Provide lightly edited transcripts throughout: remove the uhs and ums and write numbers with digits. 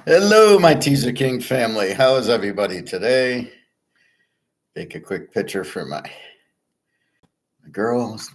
Hello, my Teaserking family. How is everybody today? Take a quick picture for my girls.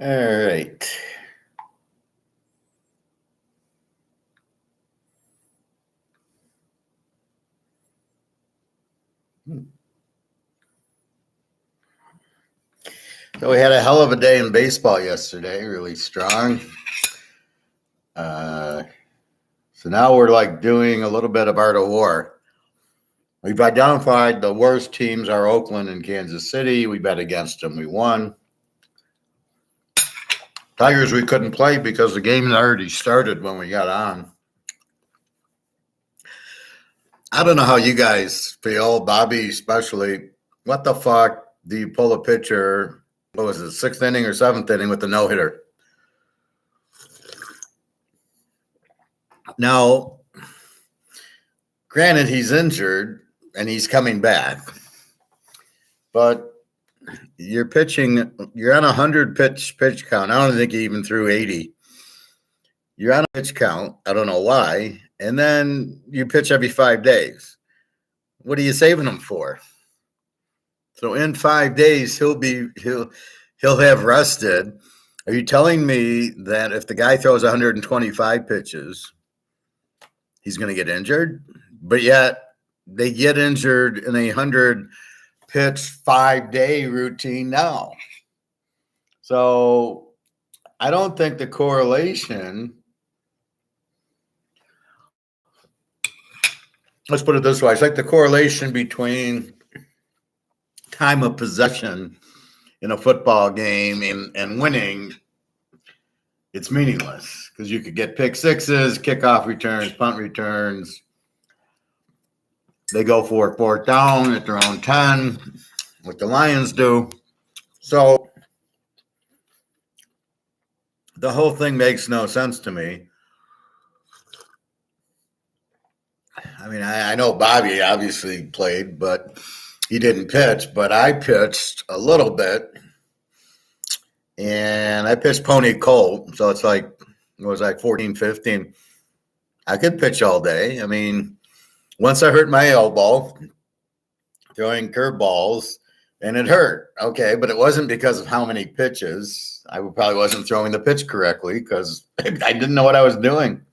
All right. So we had a hell of a day in baseball yesterday, really strong. So now we're like doing a little bit of art of war. We've identified the worst teams are Oakland and Kansas City. We bet against them. We won. Tigers we couldn't play because the game already started when we got on. I don't know how you guys feel, Bobby especially. What the fuck do you pull a pitcher? What was it, sixth inning or seventh inning with the no hitter? Now, granted, he's injured and he's coming back, but you're pitching. You're on a 100 pitch count. I don't think he even threw 80. You're on a pitch count. I don't know why. And then you pitch every 5 days. What are you saving him for? So in 5 days, he'll have rested. Are you telling me that if the guy throws 125 pitches, he's going to get injured? But yet they get injured in a 100-pitch 5-day routine now. So I don't think the correlation. Let's put it this way. I think the correlation between time of possession in a football game and winning, it's meaningless because you could get pick sixes, kickoff returns, punt returns. They go for fourth down at their own 10, what the Lions do. So the whole thing makes no sense to me. I mean, I know Bobby obviously played, but he didn't pitch. But I pitched a little bit, and I pitched Pony Colt. So it's like, it was like 14, 15. I could pitch all day. I mean, once I hurt my elbow throwing curveballs, and it hurt. Okay, but it wasn't because of how many pitches. I probably wasn't throwing the pitch correctly because I didn't know what I was doing.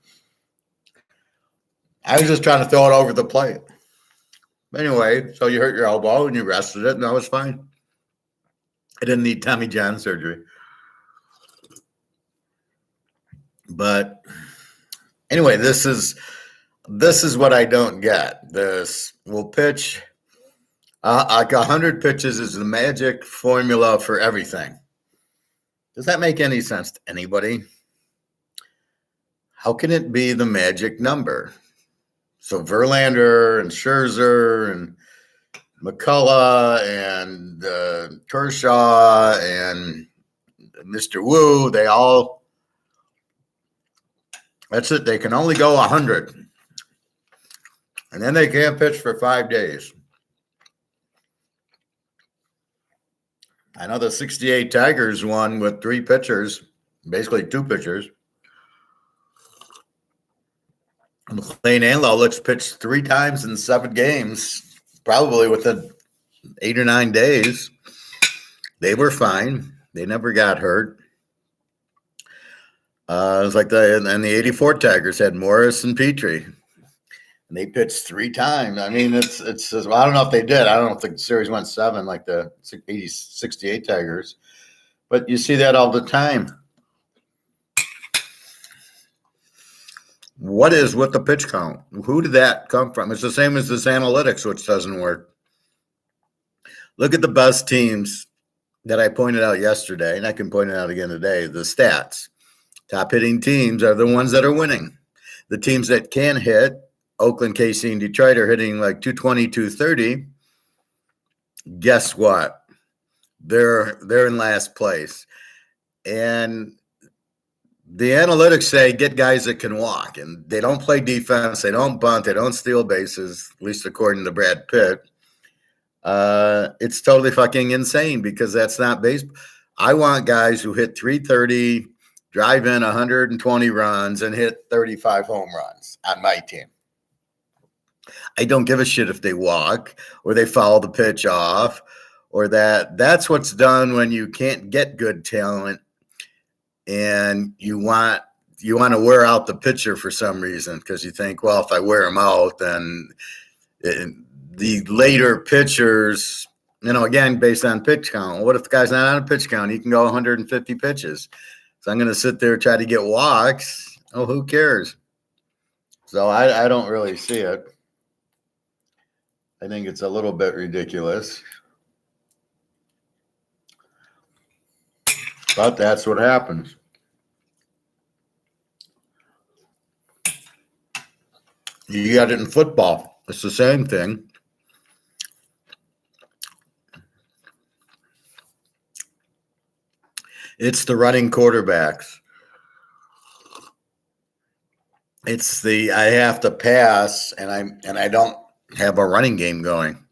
I was just trying to throw it over the plate. Anyway, so you hurt your elbow and you rested it, and that was fine. I didn't need Tommy John surgery. But anyway, this is what I don't get. This will pitch like 100 pitches is the magic formula for everything. Does that make any sense to anybody? How can it be the magic number? So Verlander and Scherzer and McCullough and Kershaw and Mr. Wu, they all, that's it. They can only go 100. And then they can't pitch for 5 days. I know the 68 Tigers won with 3 pitchers, basically 2 pitchers. McLean and Lolich pitched 3 times in 7 games, probably within 8 or 9 days. They were fine. They never got hurt. It was like the 84 Tigers had Morris and Petrie. And they pitched 3 times. I mean, it's well, I don't know if they did. I don't know if the series went 7 like the 68 Tigers. But you see that all the time. What is with the pitch count? Who did that come from? It's the same as this analytics, which doesn't work. Look at the best teams that I pointed out yesterday, and I can point it out again today. The stats. Top hitting teams are the ones that are winning. The teams that can hit, Oakland, KC, and Detroit, are hitting like 220, 230. Guess what? They're in last place. And the analytics say get guys that can walk, and they don't play defense, they don't bunt, they don't steal bases, at least according to Brad Pitt. It's totally fucking insane because that's not baseball. I want guys who hit 330, drive in 120 runs, and hit 35 home runs on my team. I don't give a shit if they walk or they foul the pitch off or that. That's what's done when you can't get good talent and you want to wear out the pitcher for some reason because you think, well, if I wear him out, then the later pitchers, again, based on pitch count. What if the guy's not on a pitch count? He can go 150 pitches. So I'm going to sit there, try to get walks. Oh, who cares? So I don't really see it. I think it's a little bit ridiculous. But that's what happens. You got it in football. It's the same thing. It's the running quarterbacks. It's I have to pass, and I don't have a running game going.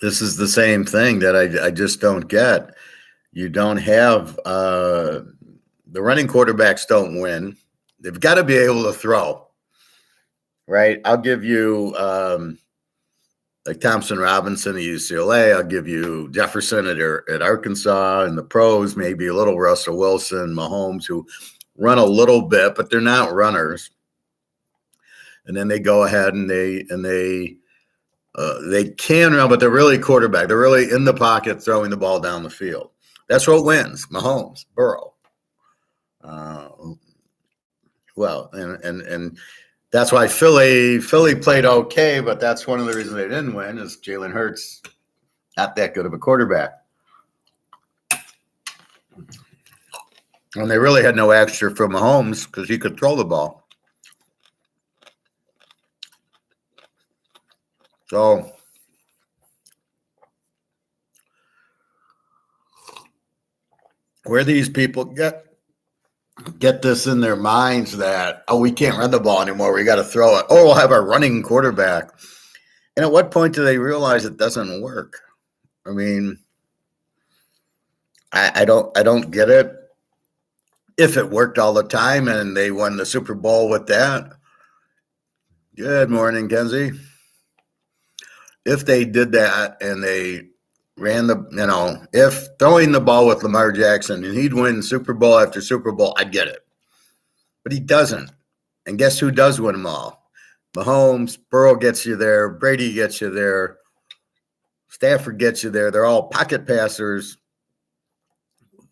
This is the same thing that I just don't get. You don't have the running quarterbacks don't win. They've got to be able to throw, right? I'll give you like Thompson Robinson at UCLA. I'll give you Jefferson at Arkansas, and the pros, maybe a little Russell Wilson, Mahomes, who run a little bit, but they're not runners. And then they go ahead and they can run, but they're really quarterback. They're really in the pocket, throwing the ball down the field. That's what wins. Mahomes, Burrow. And that's why Philly played okay, but that's one of the reasons they didn't win is Jalen Hurts not that good of a quarterback. And they really had no extra for Mahomes because he could throw the ball. So where these people get this in their minds that, oh, we can't run the ball anymore, we got to throw it. Oh, we'll have our running quarterback. And at what point do they realize it doesn't work? I mean, I don't get it. If it worked all the time and they won the Super Bowl with that, good morning, Kenzie. If they did that and they ran if throwing the ball with Lamar Jackson and he'd win Super Bowl after Super Bowl, I'd get it. But he doesn't. And guess who does win them all? Mahomes, Burrow gets you there, Brady gets you there, Stafford gets you there. They're all pocket passers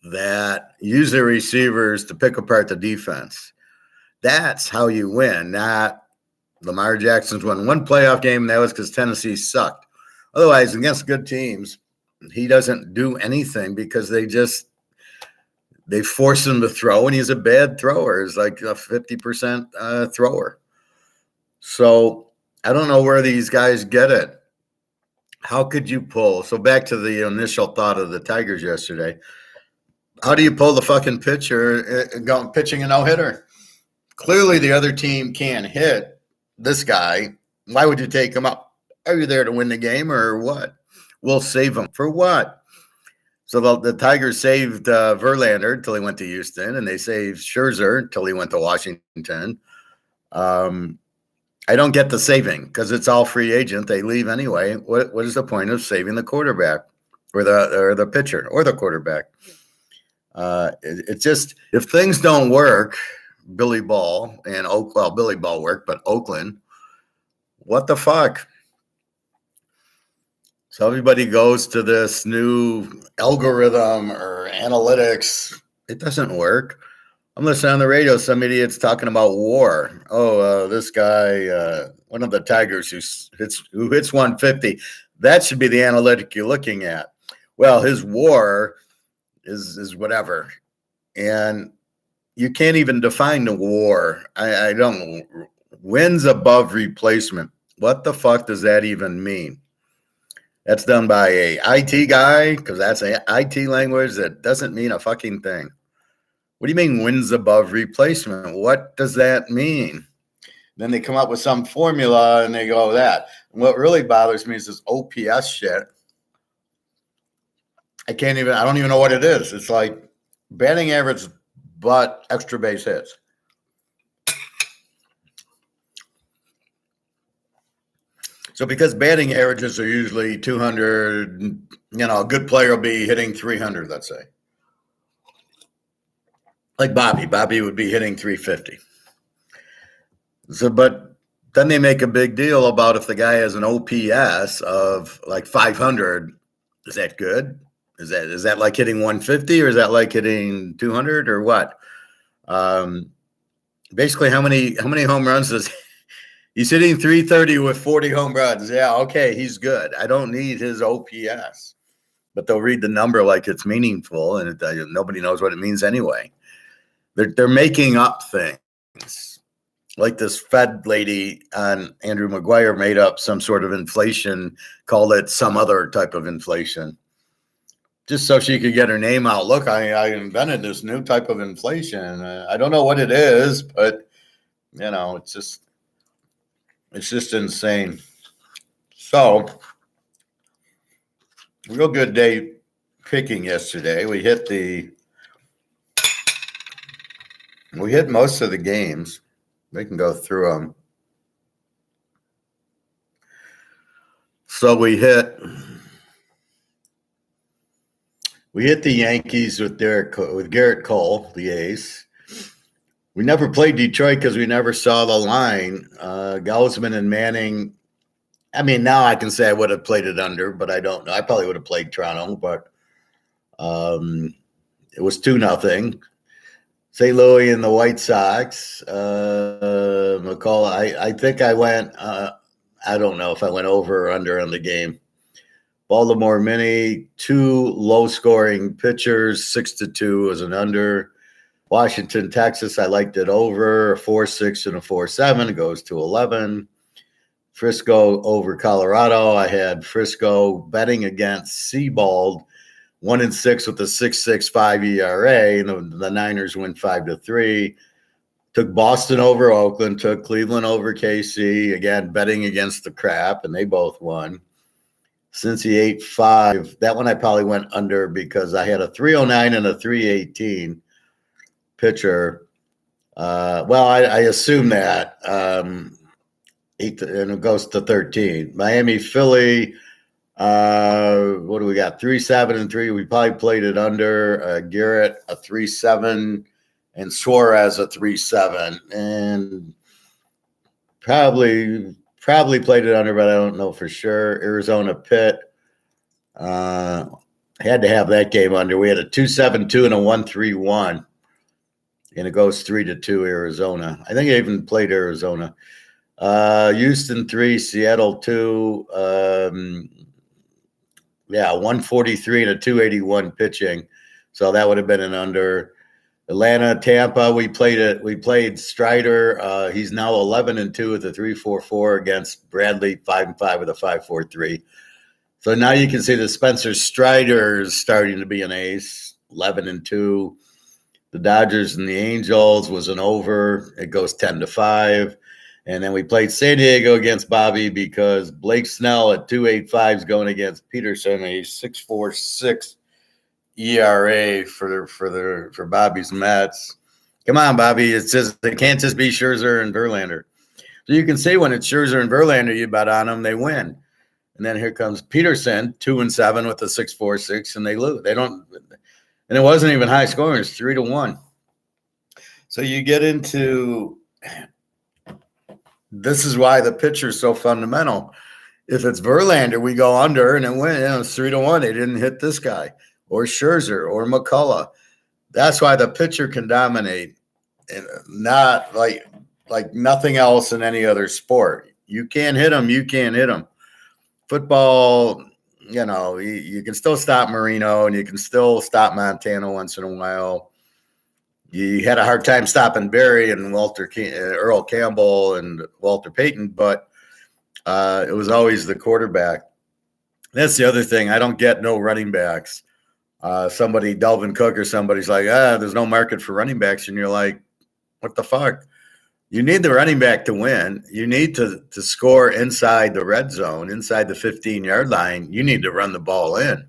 that use their receivers to pick apart the defense. That's how you win, not Lamar Jackson's won one playoff game, and that was because Tennessee sucked. Otherwise, against good teams, he doesn't do anything because they force him to throw, and he's a bad thrower. He's like a 50% thrower. So I don't know where these guys get it. How could you pull? So back to the initial thought of the Tigers yesterday. How do you pull the fucking pitcher pitching a no-hitter? Clearly the other team can't hit this guy. Why would you take him up? Are you there to win the game or what? We'll save him. For what? So the Tigers saved Verlander until he went to Houston, and they saved Scherzer until he went to Washington. I don't get the saving because it's all free agent. They leave anyway. What is the point of saving the quarterback or the pitcher or the quarterback? It's just, if things don't work, Billy Ball and Billy Ball worked, but Oakland, what the fuck? So everybody goes to this new algorithm or analytics. It doesn't work. I'm listening on the radio. Some idiots talking about war. Oh, this guy, one of the Tigers who hits 150. That should be the analytic you're looking at. Well, his WAR is whatever, and you can't even define the WAR. I don't. Wins above replacement. What the fuck does that even mean? That's done by a IT guy, because that's an IT language that doesn't mean a fucking thing. What do you mean wins above replacement? What does that mean? Then they come up with some formula and they go that. And what really bothers me is this OPS shit. I don't even know what it is. It's like batting average, but extra base hits. So because batting averages are usually 200, a good player will be hitting 300, let's say. Like Bobby would be hitting 350. So, but then they make a big deal about if the guy has an OPS of like 500, is that good? Is that like hitting 150, or is that like hitting 200, or what? Basically, how many home runs does he's hitting 330 with 40 home runs? Yeah, okay, he's good. I don't need his OPS, but they'll read the number like it's meaningful, and nobody knows what it means anyway. They're making up things. Like this Fed lady on Andrew Maguire made up some sort of inflation, called it some other type of inflation, just so she could get her name out. Look, I invented this new type of inflation. I don't know what it is, but it's just insane. So, real good day picking yesterday. We hit most of the games. We can go through them. So we hit the Yankees with Garrett Cole, the ace. We never played Detroit because we never saw the line. Gausman and Manning. I mean, now I can say I would have played it under, but I don't know. I probably would have played Toronto, but it was 2-0. St. Louis and the White Sox. McCall, I think I went, I don't know if I went over or under on the game. Baltimore Mini, 2 low-scoring pitchers, 6-2 was an under. Washington, Texas, I liked it over, a 4-6 and a 4-7. It goes to 11. Frisco over Colorado. I had Frisco betting against Sebald, 1-6 with a 6.65 ERA, and the Niners win 5-3. Took Boston over Oakland, took Cleveland over KC, again betting against the crap, and they both won. Cincy 8-5. That one I probably went under because I had a 309 and a 318 pitcher. I assume that. And it goes to 13. Miami, Philly. What do we got? 3-7 and 3. We probably played it under. Garrett a 3-7 and Suarez a 3-7, and probably played it under, but I don't know for sure. Arizona Pitt. Had to have that game under. We had a 2-7-2 and a 1-3-1, and it goes 3-2 Arizona. I think I even played Arizona. Houston 3, Seattle 2. 143 and a 281 pitching. So that would have been an under. Atlanta, Tampa, we played Strider. He's now 11-2 with a 3.44 against Bradley, 5-5 with a 5.43. So now you can see that Spencer Strider is starting to be an ace, 11-2. The Dodgers and the Angels was an over. It goes 10-5. And then we played San Diego against Bobby because Blake Snell at 2.85 is going against Peterson, a 6.46 ERA for Bobby's Mets. Come on, Bobby. It's just it can't just be Scherzer and Verlander. So you can see when it's Scherzer and Verlander, you bet on them, they win. And then here comes Peterson, 2-7 with a 6.46, and they lose. They don't, and it wasn't even high scoring. It's 3-1. So you get into. This is why the pitcher is so fundamental. If it's Verlander, we go under and it went. It's 3-1. They didn't hit this guy or Scherzer or McCullough. That's why the pitcher can dominate. not like nothing else in any other sport. You can't hit them. You can't hit them. Football, you can still stop Marino and you can still stop Montana once in a while. You had a hard time stopping Barry and Earl Campbell and Walter Payton, but it was always the quarterback. That's the other thing. I don't get no running backs. Delvin Cook or somebody's like, there's no market for running backs. And you're like, what the fuck? You need the running back to win. You need to score inside the red zone, inside the 15-yard line. You need to run the ball in.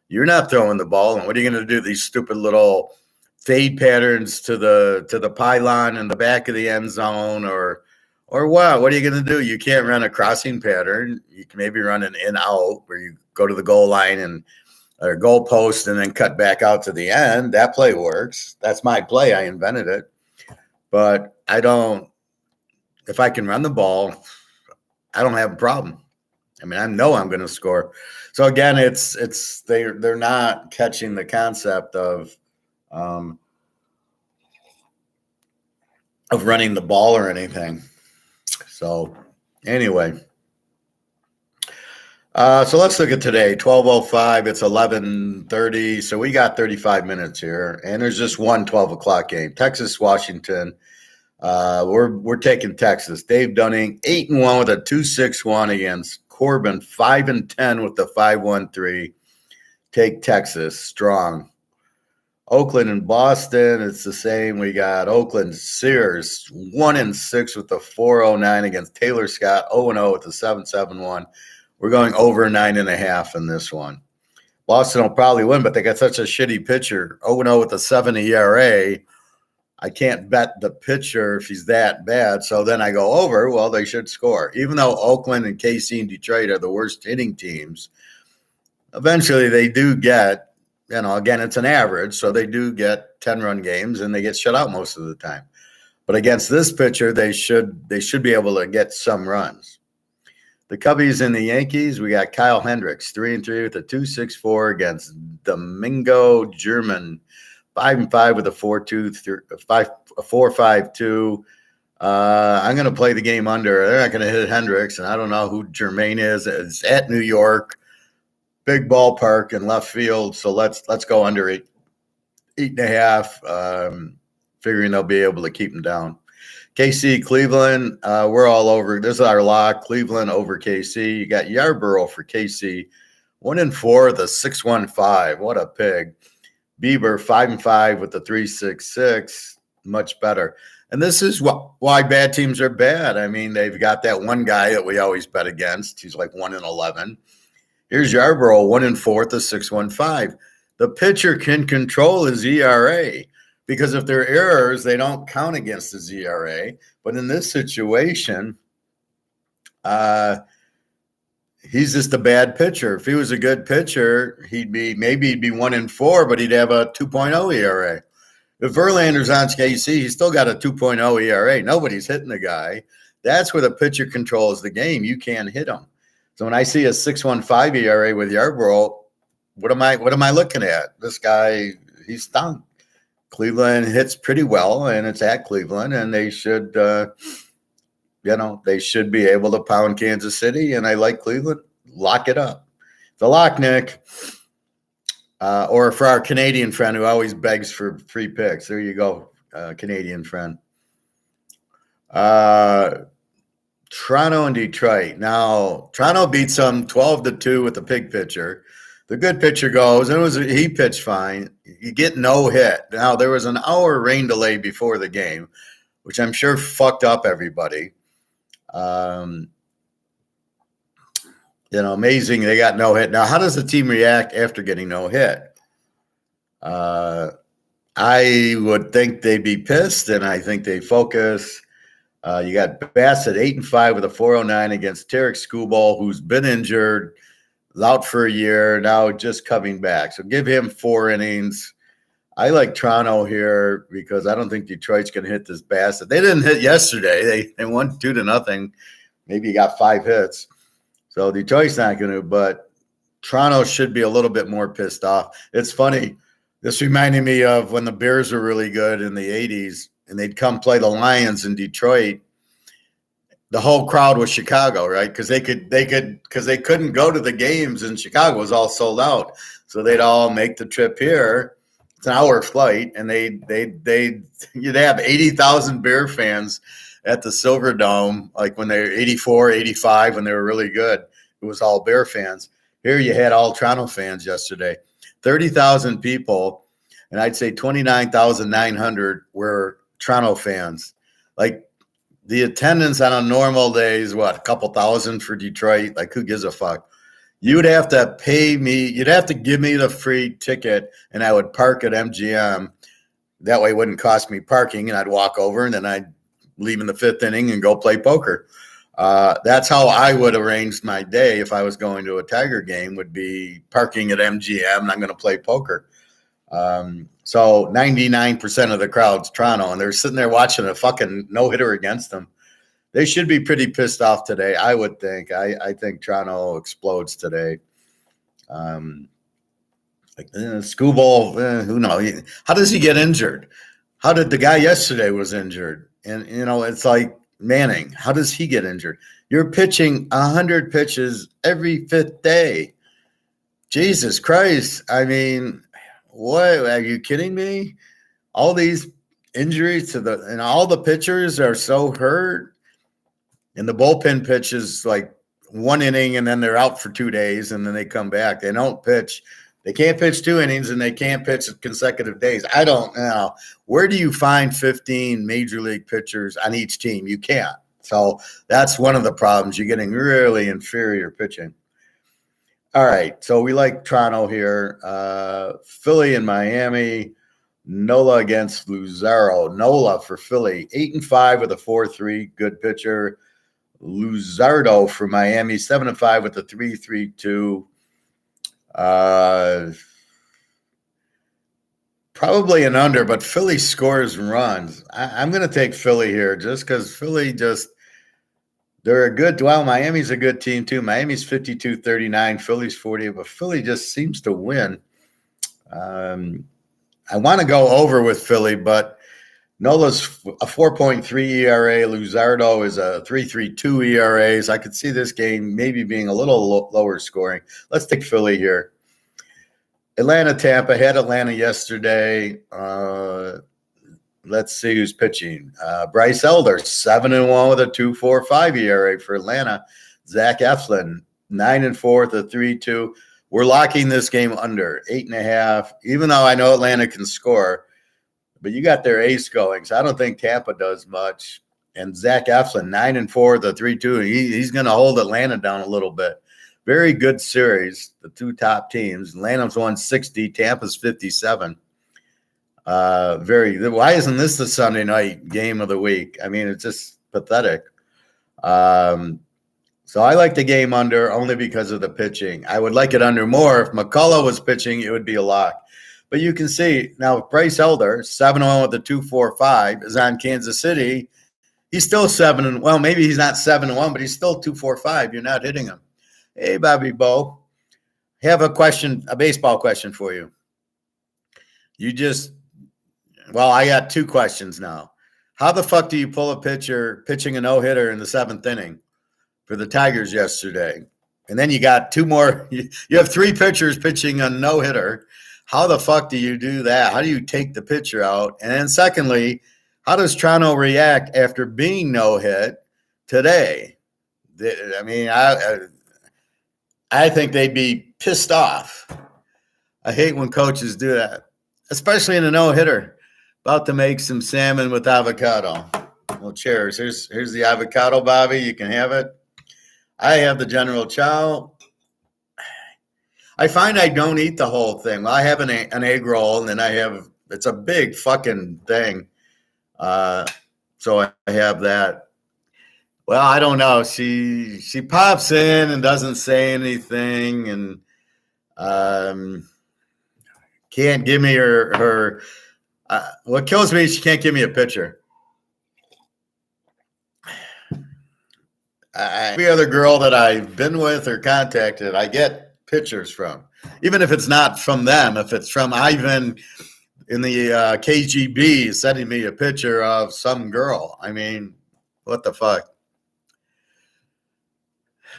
You're not throwing the ball. And what are you going to do? These stupid little fade patterns to the pylon in the back of the end zone or what? What are you going to do? You can't run a crossing pattern. You can maybe run an in-out where you go to the goal line or goal post and then cut back out to the end. That play works. That's my play. I invented it. But if I can run the ball, I don't have a problem. I mean, I know I'm going to score. So again, they're not catching the concept of running the ball or anything. So anyway, so let's look at today, 12:05. It's 11:30. So we got 35 minutes here, and there's just one 12 o'clock game. Texas, Washington. We're taking Texas. Dave Dunning, 8-1 with a 2.61 against Corbin, 5-10 with the 5.13. Take Texas strong. Oakland and Boston, it's the same. We got Oakland Sears, 1-6 with the 4.09 against Taylor Scott, 0-0 with the 7.71. We're going over 9.5 in this one. Boston will probably win, but they got such a shitty pitcher, 0-0 with a 7 ERA. I can't bet the pitcher if he's that bad. So then I go over. Well, they should score. Even though Oakland and KC and Detroit are the worst hitting teams, eventually they do get, again, it's an average. So they do get 10-run games and they get shut out most of the time. But against this pitcher, they should be able to get some runs. The Cubbies and the Yankees, we got Kyle Hendricks, 3-3 with a 2.64 against Domingo German. 5-5 with a 4.52. I'm going to play the game under. They're not going to hit Hendricks, and I don't know who Jermaine is. It's at New York, big ballpark in left field. So let's go under 8.5. Figuring they'll be able to keep them down. KC, Cleveland, we're all over. This is our lock. Cleveland over KC. You got Yarborough for KC, 1-4 the 6.15. What a pig. Bieber, 5-5 with the 3.66, much better. And this is why bad teams are bad. I mean, they've got that one guy that we always bet against. He's like 1-11. Here's Yarborough, 1-4 the 6.15. The pitcher can control his ERA because if there are errors, they don't count against his ERA. But in this situation, he's just a bad pitcher. If he was a good pitcher, he'd be 1-4, but he'd have a 2.0 ERA. If Verlander's on KC, he's still got a 2.0 ERA. Nobody's hitting the guy. That's where the pitcher controls the game. You can't hit him. So when I see a 6.15 ERA with Yarborough, what am I looking at? This guy, he's stunk. Cleveland hits pretty well, and it's at Cleveland, and they should they should be able to pound Kansas City, and I like Cleveland. Lock it up. The lock, Nick. Or for our Canadian friend who always begs for free picks. There you go, Canadian friend. Toronto and Detroit. Now, Toronto beats them 12-2 with the pig pitcher. The good pitcher goes, and he pitched fine. You get no hit. Now, there was an hour rain delay before the game, which I'm sure fucked up everybody. Amazing. They got no hit. Now, how does the team react after getting no hit? I would think they'd be pissed, and I think they focus. You got Bassett 8-5 with a 4.09 against Tarek Skubal, who's been injured, is out for a year, now just coming back. So give him 4 innings. I like Toronto here because I don't think Detroit's going to hit this Bassett. They didn't hit yesterday. They won 2-0. Maybe he got 5 hits. So Detroit's not going to, but Toronto should be a little bit more pissed off. It's funny. This reminded me of when the Bears were really good in the 80s and they'd come play the Lions in Detroit. The whole crowd was Chicago, right? Because they couldn't go to the games in Chicago. It was all sold out. So they'd all make the trip here. It's an hour flight, and you'd have 80,000 Bear fans at the Silver Dome, like when they were 84, 85, when they were really good. It was all Bear fans. Here you had all Toronto fans yesterday. 30,000 people, and I'd say 29,900 were Toronto fans. Like, the attendance on a normal day is what, a couple thousand for Detroit? Like, who gives a fuck? You'd have to pay me. You'd have to give me the free ticket, and I would park at MGM. That way it wouldn't cost me parking, and I'd walk over, and then I'd leave in the fifth inning and go play poker. That's how I would arrange my day if I was going to a Tiger game, would be parking at MGM, and I'm going to play poker. So 99% of the crowd's Toronto, and they're sitting there watching a fucking no-hitter against them. They should be pretty pissed off today, I would think. I think Toronto explodes today. Skubal, who knows? How does he get injured? How did the guy yesterday was injured? And, it's like Manning. How does he get injured? You're pitching 100 pitches every fifth day. Jesus Christ. I mean, what? Are you kidding me? All these injuries and all the pitchers are so hurt. And the bullpen pitches like one inning and then they're out for 2 days and then they come back. They don't pitch. They can't pitch 2 innings and they can't pitch consecutive days. I don't know. Where do you find 15 major league pitchers on each team? You can't. So that's one of the problems. You're getting really inferior pitching. All right. So we like Toronto here. Philly and Miami. Nola against Luzardo. Nola for Philly. 8-5 with a 4.3. Good pitcher. Luzardo for Miami. 7-5 with a 3.32. Probably an under, but Philly scores and runs. I'm going to take Philly here just because Philly they're a good, well, Miami's a good team too. Miami's 52-39, Philly's 40, but Philly just seems to win. I want to go over with Philly, but Nola's a 4.3 ERA. Luzardo is a 3.32 ERA. So I could see this game maybe being a little lower scoring. Let's take Philly here. Atlanta, Tampa. Had Atlanta yesterday. Let's see who's pitching. Bryce Elder, 7-1 with a 2.45 ERA for Atlanta. Zach Eflin, 9-4 with a 3.2. We're locking this game under 8.5, even though I know Atlanta can score. But you got their ace going, so I don't think Tampa does much. And Zach Eflin, 9-4 with a 3.2. He's going to hold Atlanta down a little bit. Very good series, the two top teams. Atlanta's won 60, Tampa's 57. Why isn't this the Sunday night game of the week? I mean, it's just pathetic. So I like the game under only because of the pitching. I would like it under more. If McCullough was pitching, it would be a lock. But you can see now Bryce Elder, 7-1 with a 2.45, is on Kansas City. He's still 7, well, maybe he's not 7-1, but he's still 2.45. You're not hitting him. Hey, Bobby Bo, I have a baseball question for you. I got 2 questions now. How the fuck do you pull a pitcher pitching a no-hitter in the 7th inning for the Tigers yesterday? And then you got 2 more. You have 3 pitchers pitching a no-hitter. How the fuck do you do that? How do you take the pitcher out? And then secondly, how does Toronto react after being no-hit today? I mean, I think they'd be pissed off. I hate when coaches do that, especially in a no-hitter. About to make some salmon with avocado. Well, cheers. Here's the avocado, Bobby. You can have it. I have the General Chow. I find I don't eat the whole thing. I have an egg roll, and then it's a big fucking thing. So I have that. Well, I don't know. She pops in and doesn't say anything, and can't give me her. What kills me is she can't give me a picture. Every other girl that I've been with or contacted, I get pictures from, even if it's not from them. If it's from Ivan in the KGB sending me a picture of some girl, I mean, what the fuck?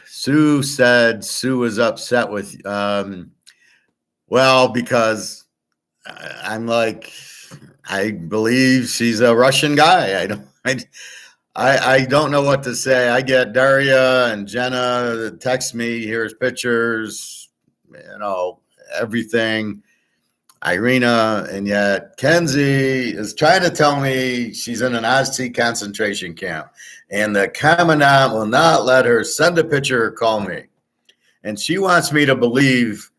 Sue said Sue was upset with, well, because I'm like, I believe she's a Russian guy. I don't know what to say. I get Daria and Jenna that text me, here's pictures, everything. Irina, and yet Kenzie is trying to tell me she's in an Nazi concentration camp, and the commandant will not let her send a picture or call me. And she wants me to believe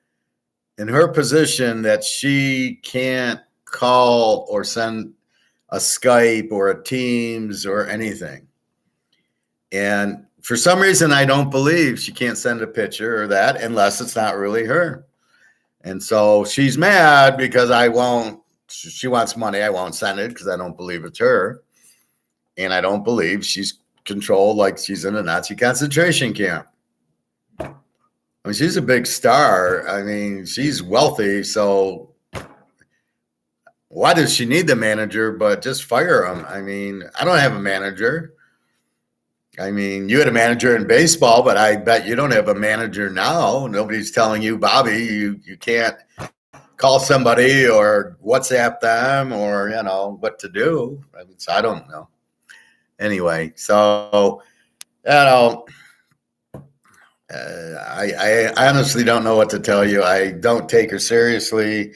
in her position that she can't call or send a Skype or a Teams or anything. And for some reason, I don't believe she can't send a picture or that unless it's not really her. And so she's mad because she wants money. I won't send it because I don't believe it's her. And I don't believe she's controlled like she's in a Nazi concentration camp. I mean, she's a big star. I mean, she's wealthy. So why does she need the manager, but just fire him? I mean, I don't have a manager. I mean, you had a manager in baseball, but I bet you don't have a manager now. Nobody's telling you, Bobby, you can't call somebody or WhatsApp them or, what to do. I mean, so I don't know. Anyway, so, I honestly don't know what to tell you. I don't take her seriously.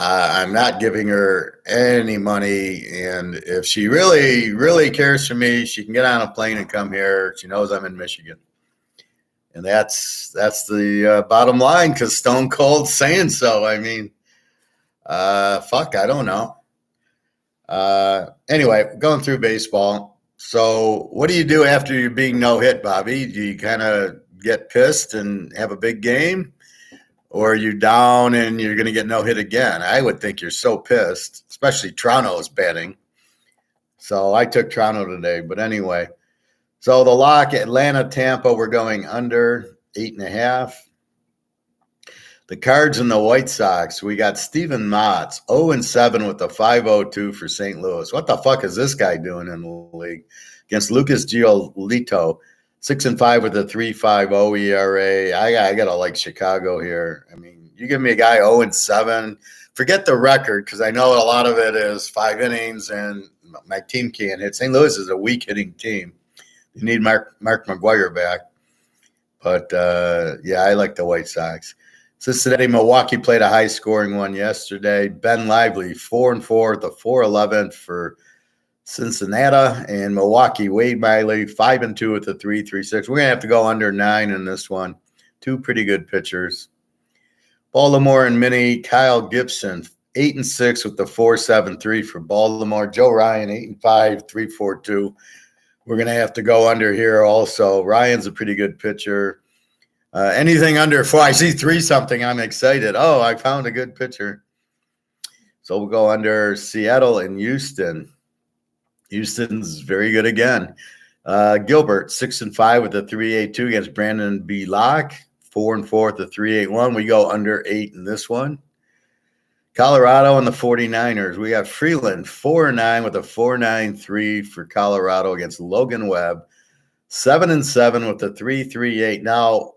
I'm not giving her any money, and if she really, really cares for me, she can get on a plane and come here. She knows I'm in Michigan, and that's the bottom line. Because Stone Cold's saying so. I mean, fuck, I don't know. Anyway, going through baseball. So, what do you do after you're being no hit, Bobby? Do you kind of get pissed and have a big game? Or are you down and you're going to get no hit again? I would think you're so pissed, especially Toronto's batting. So I took Toronto today. But anyway, so the lock, Atlanta, Tampa, we're going under 8.5. The Cards and the White Sox, we got Steven Matz, 0-7 with a 5.02 for St. Louis. What the fuck is this guy doing in the league? Against Lucas Giolito, 6-5 with a 3.50 ERA. I gotta like Chicago here. I mean, you give me a guy 0-7. Forget the record because I know a lot of it is 5 innings and my team can't hit. St. Louis is a weak hitting team. You need Mark McGwire back. But I like the White Sox. Cincinnati, Milwaukee played a high scoring one yesterday. Ben Lively 4-4 with a 4.11 for Cincinnati, and Milwaukee, Wade Miley, 5-2 with a 3.36. We're going to have to go under 9 in this one. Two pretty good pitchers. Baltimore and Minnie, Kyle Gibson, 8-6 with the 4.73 for Baltimore. Joe Ryan, 8-5, 3.42. We're going to have to go under here also. Ryan's a pretty good pitcher. Anything under 4, I see 3-something, I'm excited. Oh, I found a good pitcher. So we'll go under Seattle and Houston. Houston's very good again. Gilbert, 6-5 with a 3.82 against Brandon B. Locke, 4-4 with a 3.81. We go under 8 in this one. Colorado and the 49ers. We got Freeland, 4-9 with a 4.93 for Colorado against Logan Webb, 7-7 with a 3.38. Now,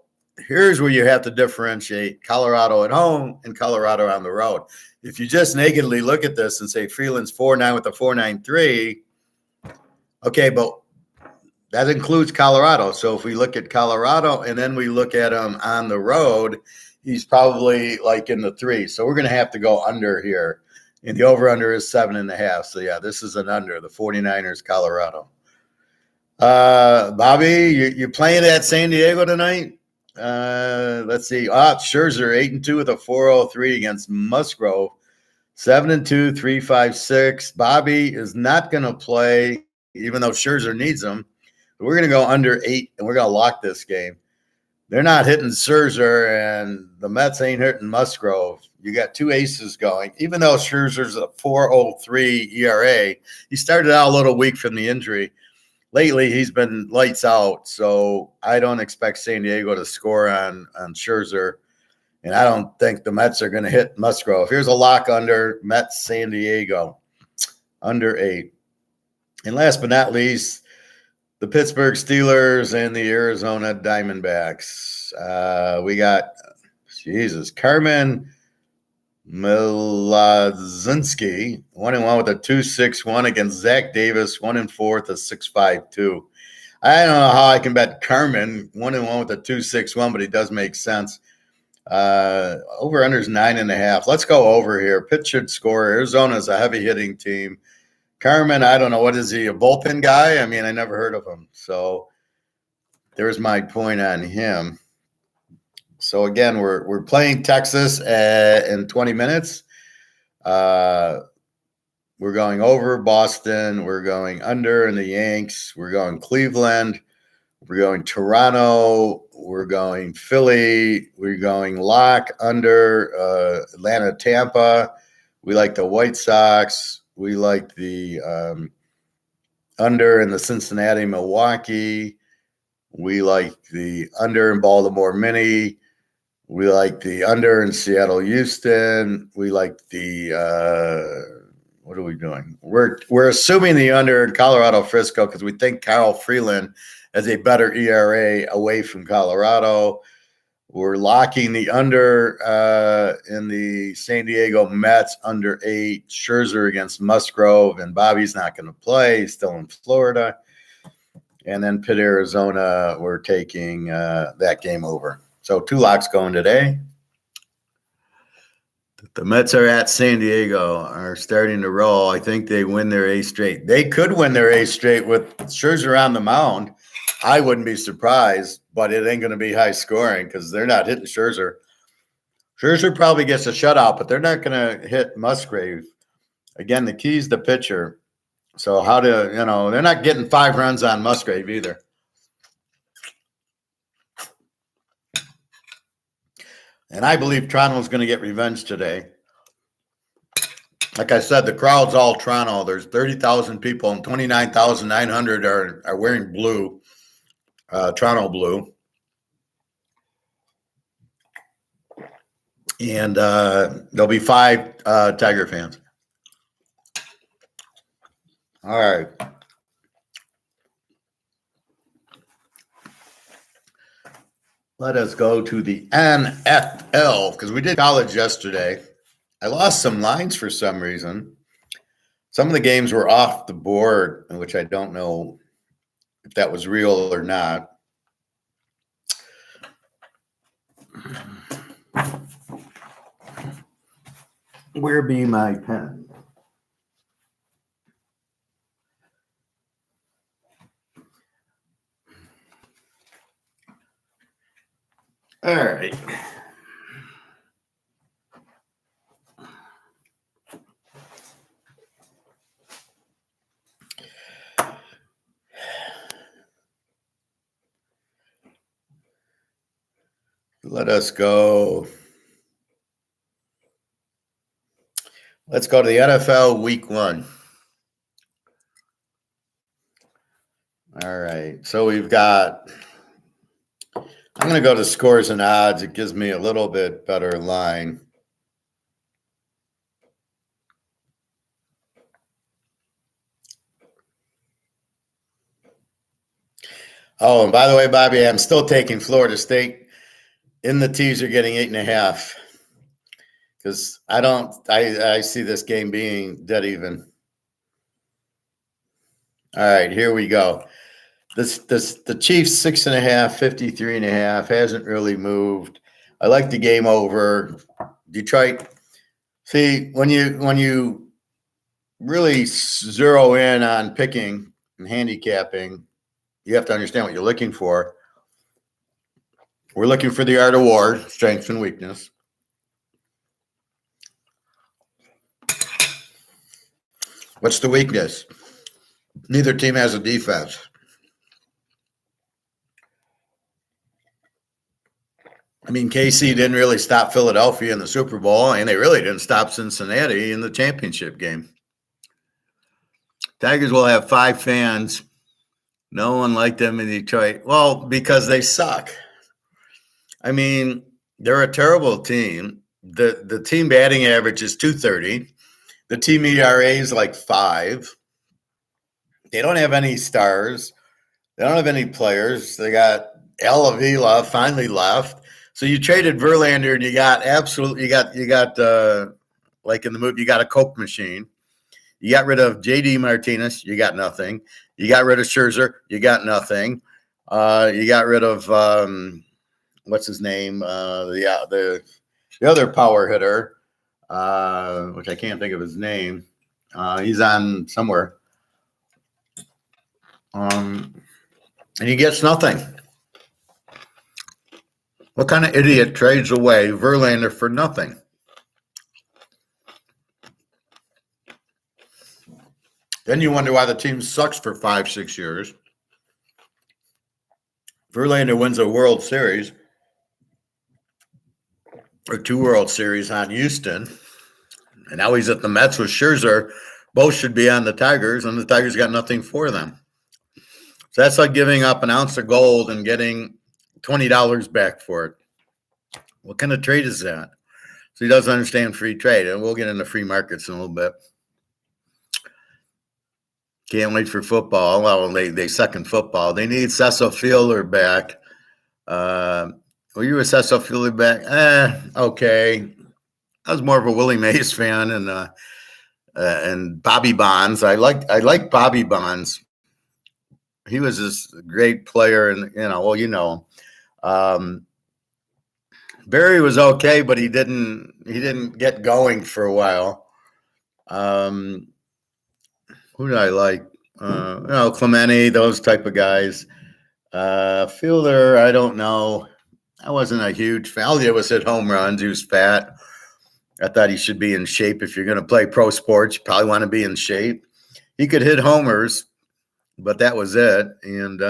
here's where you have to differentiate Colorado at home and Colorado on the road. If you just nakedly look at this and say Freeland's 4-9 with a 4.93, okay, but that includes Colorado. So if we look at Colorado and then we look at him on the road, he's probably like in the 3. So we're going to have to go under here. And the over-under is 7.5. So, yeah, this is an under, the 49ers, Colorado. Bobby, you playing at San Diego tonight? Let's see. Scherzer, 8-2 with a 4.03 against Musgrove. 7-2, 3.56. Bobby is not going to play, even though Scherzer needs him. But we're going to go under 8, and we're going to lock this game. They're not hitting Scherzer, and the Mets ain't hitting Musgrove. You got two aces going. Even though Scherzer's a 4.03 ERA, he started out a little weak from the injury. lately he's been lights out. So I don't expect San Diego to score on Scherzer. And I don't think the Mets are going to hit Musgrove. Here's a lock under Mets San Diego, under 8. And last but not least, the Pittsburgh Steelers and the Arizona Diamondbacks. We got, Carmen Milazinski, 1-1 with a 2.61 against Zach Davis, 1-4 with a 6.52. I don't know how I can bet Carmen 1-1 with a 2.61, but he does make sense. Over under is 9.5. Let's go over here. Pitt should score. Arizona is a heavy hitting team. Carmen, I don't know. What is he, a bullpen guy? I mean, I never heard of him. So there's my point on him. So again, we're playing Texas in 20 minutes. We're going over Boston. We're going under in the Yanks. We're going Cleveland. We're going Toronto. We're going Philly. We're going lock under Atlanta, Tampa. We like the White Sox. We like the under in the Cincinnati, Milwaukee. We like the under in Baltimore, Mini. We like the under in Seattle, Houston. We like the what are we doing? We're assuming the under in Colorado, Frisco, because we think Kyle Freeland has a better ERA away from Colorado. We're locking the under in the San Diego Mets, under 8. Scherzer against Musgrove, and Bobby's not going to play. He's still in Florida. And then Pitt, Arizona, we're taking that game over. So 2 locks going today. The Mets are at San Diego, are starting to roll. I think they win their 8th straight. They could win their 8th straight with Scherzer on the mound. I wouldn't be surprised, but it ain't going to be high scoring because they're not hitting Scherzer. Scherzer probably gets a shutout, but they're not going to hit Musgrave. Again, the key is the pitcher. So they're not getting 5 runs on Musgrave either. And I believe Toronto's going to get revenge today. Like I said, the crowd's all Toronto. There's 30,000 people and 29,900 are wearing blue. Toronto blue. And there'll be 5 Tiger fans. All right. Let us go to the NFL because we did college yesterday. I lost some lines for some reason. Some of the games were off the board, which I don't know if that was real or not. Where be my pen? All right. Let us go. Let's go to the NFL Week 1. All right. So we've got, I'm going to go to scores and odds. It gives me a little bit better line. Oh, and by the way, Bobby, I'm still taking Florida State in the teaser, getting 8.5. Because I see this game being dead even. All right, here we go. The Chiefs 6.5, 53.5 hasn't really moved. I like the game over. Detroit. See, when you really zero in on picking and handicapping, you have to understand what you're looking for. We're looking for the art of war, strength and weakness. What's the weakness? Neither team has a defense. I mean, KC didn't really stop Philadelphia in the Super Bowl, and they really didn't stop Cincinnati in the championship game. Tigers will have 5 fans No one liked them in Detroit. Well, because they suck. I mean, they're a terrible team. The team batting average is 230. The team ERA is like 5. They don't have any stars. They don't have any players. They got Al Avila finally left. So you traded Verlander and you got like in the movie, you got a Coke machine. You got rid of JD Martinez, you got nothing. You got rid of Scherzer, you got nothing. You got rid of what's his name? The other power hitter, which I can't think of his name. He's on somewhere. And he gets nothing. What kind of idiot trades away Verlander for nothing? Then you wonder why the team sucks for 5-6 years. Verlander wins a World Series or 2 World Series on Houston, and now he's at the Mets with Scherzer. Both should be on the Tigers, and the Tigers got nothing for them. So that's like giving up an ounce of gold and getting $20 back for it. What kind of trade is that? So he doesn't understand free trade, and we'll get into free markets in a little bit. Can't wait for football. Well, they suck in football. They need Cecil Fielder back. Were you a Cecil Fielder back? Okay. I was more of a Willie Mays fan and Bobby Bonds. I liked Bobby Bonds. He was this great player, and Barry was okay, but he didn't get going for a while. Who did I like? Clemente, those type of guys. Fielder, I don't know. I wasn't a huge fan. All he did was hit home runs. He was fat. I thought he should be in shape. If you're going to play pro sports, you probably want to be in shape. He could hit homers, but that was it. And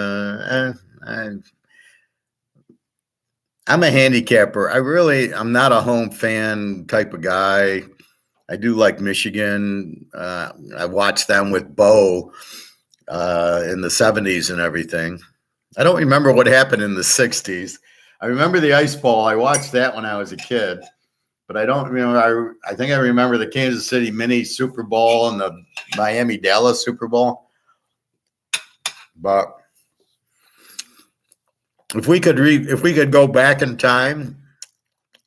I'm a handicapper. I'm not a home fan type of guy. I do like Michigan. I watched them with Bo in the 70s and everything. I don't remember what happened in the 60s. I remember the Ice Bowl. I watched that when I was a kid, but I don't remember. I think I remember the Kansas City Mini Super Bowl and the Miami Dallas Super Bowl. But if we could go back in time,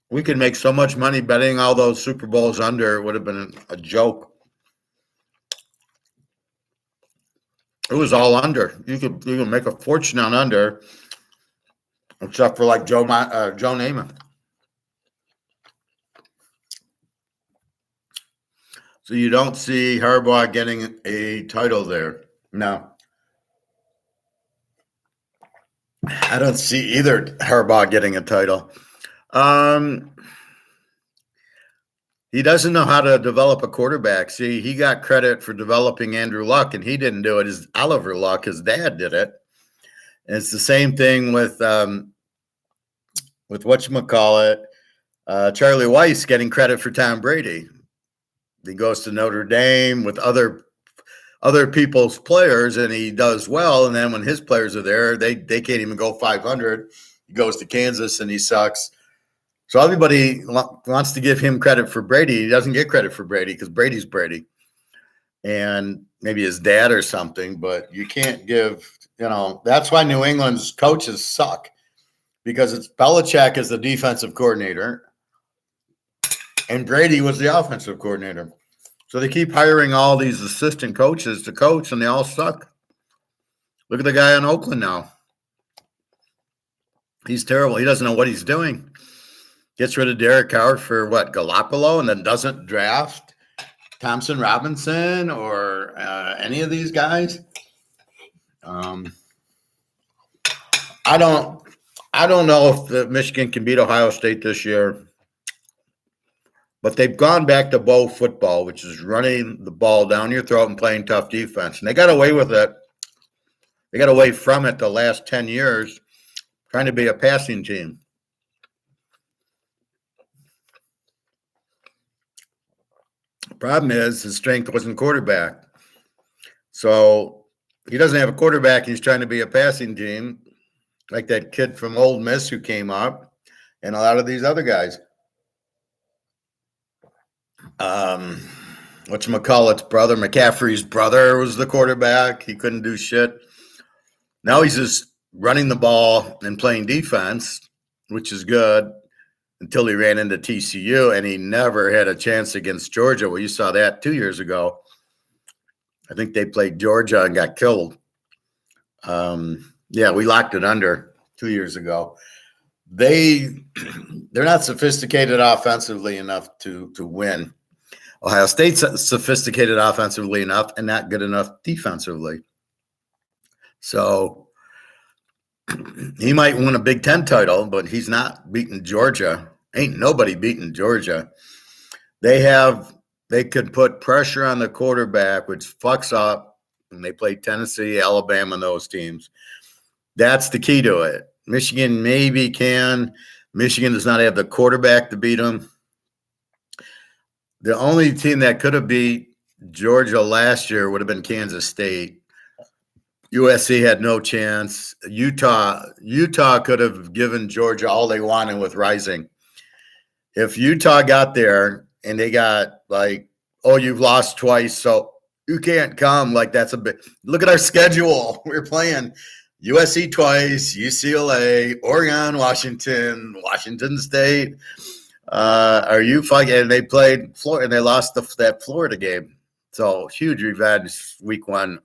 we could make so much money betting all those Super Bowls under. It would have been a joke. It was all under. You could make a fortune on under, except for like Joe Namath. So you don't see Harbaugh getting a title there. No. I don't see either Harbaugh getting a title. He doesn't know how to develop a quarterback. See, he got credit for developing Andrew Luck, and he didn't do it. His Oliver Luck, his dad, did it. And it's the same thing with whatchamacallit, Charlie Weiss getting credit for Tom Brady. He goes to Notre Dame with other people's players, and he does well. And then when his players are there, they can't even go 500. He goes to Kansas, and he sucks. So everybody wants to give him credit for Brady. He doesn't get credit for Brady because Brady's Brady. And maybe his dad or something, but you can't give, that's why New England's coaches suck, because it's Belichick is the defensive coordinator and Brady was the offensive coordinator. So they keep hiring all these assistant coaches to coach, and they all suck. Look at the guy in Oakland now. He's terrible. He doesn't know what he's doing. Gets rid of Derek Carr for Garoppolo, and then doesn't draft Thompson Robinson or any of these guys. I don't know if Michigan can beat Ohio State this year, but they've gone back to bow football, which is running the ball down your throat and playing tough defense. And they got away with it. They got away from it the last 10 years, trying to be a passing team. The problem is his strength wasn't quarterback. So he doesn't have a quarterback. He's trying to be a passing team, like that kid from Ole Miss who came up, and a lot of these other guys. Whatchamacallit's brother, McCaffrey's brother, was the quarterback. He couldn't do shit. Now he's just running the ball and playing defense, which is good, until he ran into TCU, and he never had a chance against Georgia. Well, you saw that 2 years ago. I think they played Georgia and got killed. Yeah, we locked it under 2 years ago. They're not sophisticated offensively enough to win. Ohio State's sophisticated offensively enough and not good enough defensively. So he might win a Big Ten title, but he's not beating Georgia. Ain't nobody beating Georgia. They could put pressure on the quarterback, which fucks up. And they play Tennessee, Alabama, and those teams. That's the key to it. Michigan maybe can. Michigan does not have the quarterback to beat them. The only team that could have beat Georgia last year would have been Kansas State. USC had no chance. Utah could have given Georgia all they wanted with Rising. If Utah got there and they got like, oh, you've lost twice, so you can't come. Like, that's a bit. Look at our schedule. We're playing USC twice, UCLA, Oregon, Washington State. Are you fucking? And they played Florida, and they lost that Florida game. So huge revenge week 1,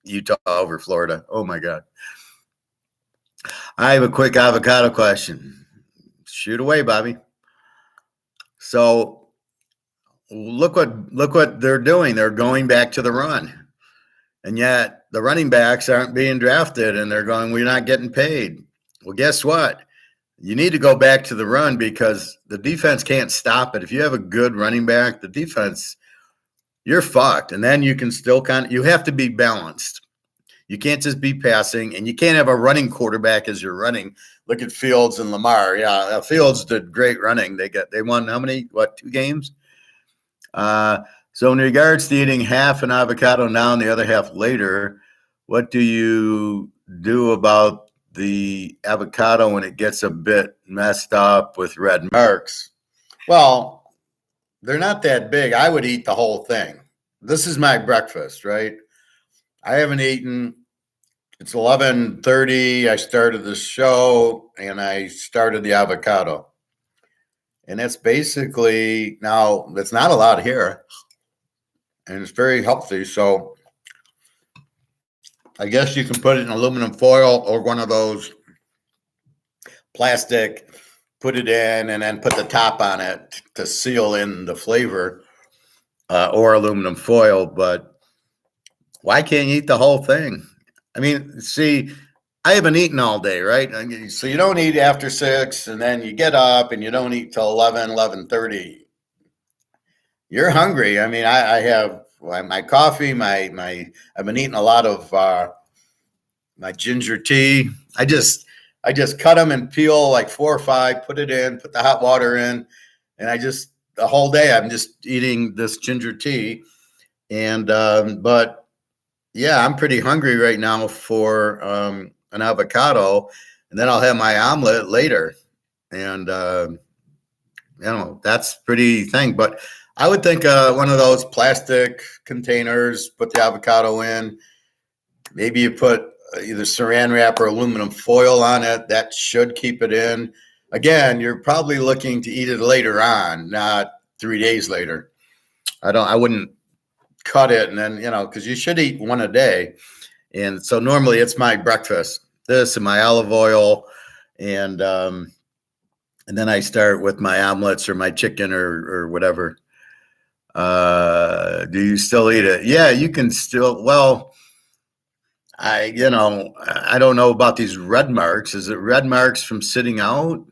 Utah over Florida. Oh my God! I have a quick avocado question. Shoot away, Bobby. So look what they're doing. They're going back to the run, and yet the running backs aren't being drafted, and they're going, we're not getting paid. Well, guess what? You need to go back to the run because the defense can't stop it. If you have a good running back, the defense, you're fucked. And then you can still you have to be balanced. You can't just be passing, and you can't have a running quarterback as you're running. Look at Fields and Lamar. Yeah, Fields did great running. They won how many? 2 games? So in regards to eating half an avocado now and the other half later, what do you do about the avocado when it gets a bit messed up with red marks? Well, they're not that big. I would eat the whole thing. This is my breakfast, right? I haven't eaten. It's 11:30. I started the show and I started the avocado. And that's basically, now that's not a lot here. And it's very healthy. So I guess you can put it in aluminum foil or one of those plastic, put it in, and then put the top on it to seal in the flavor, or aluminum foil. But why can't you eat the whole thing? I mean, see, I haven't eaten all day, right? So you don't eat after 6, and then you get up and you don't eat till 11:30. You're hungry. I mean, I have my coffee, I've been eating a lot of my ginger tea. I just cut them and peel like 4 or 5, put it in, put the hot water in, and the whole day I'm just eating this ginger tea. And but yeah, I'm pretty hungry right now for an avocado, and then I'll have my omelet later. And that's pretty thing. But I would think one of those plastic containers, put the avocado in. Maybe you put either saran wrap or aluminum foil on it. That should keep it in. Again, you're probably looking to eat it later on, not 3 days later. I wouldn't cut it and then, because you should eat one a day. And so normally it's my breakfast, this and my olive oil, and then I start with my omelets or my chicken or whatever. Do you still eat it? Yeah, you can still. Well, I don't know about these red marks. Is it red marks from sitting out?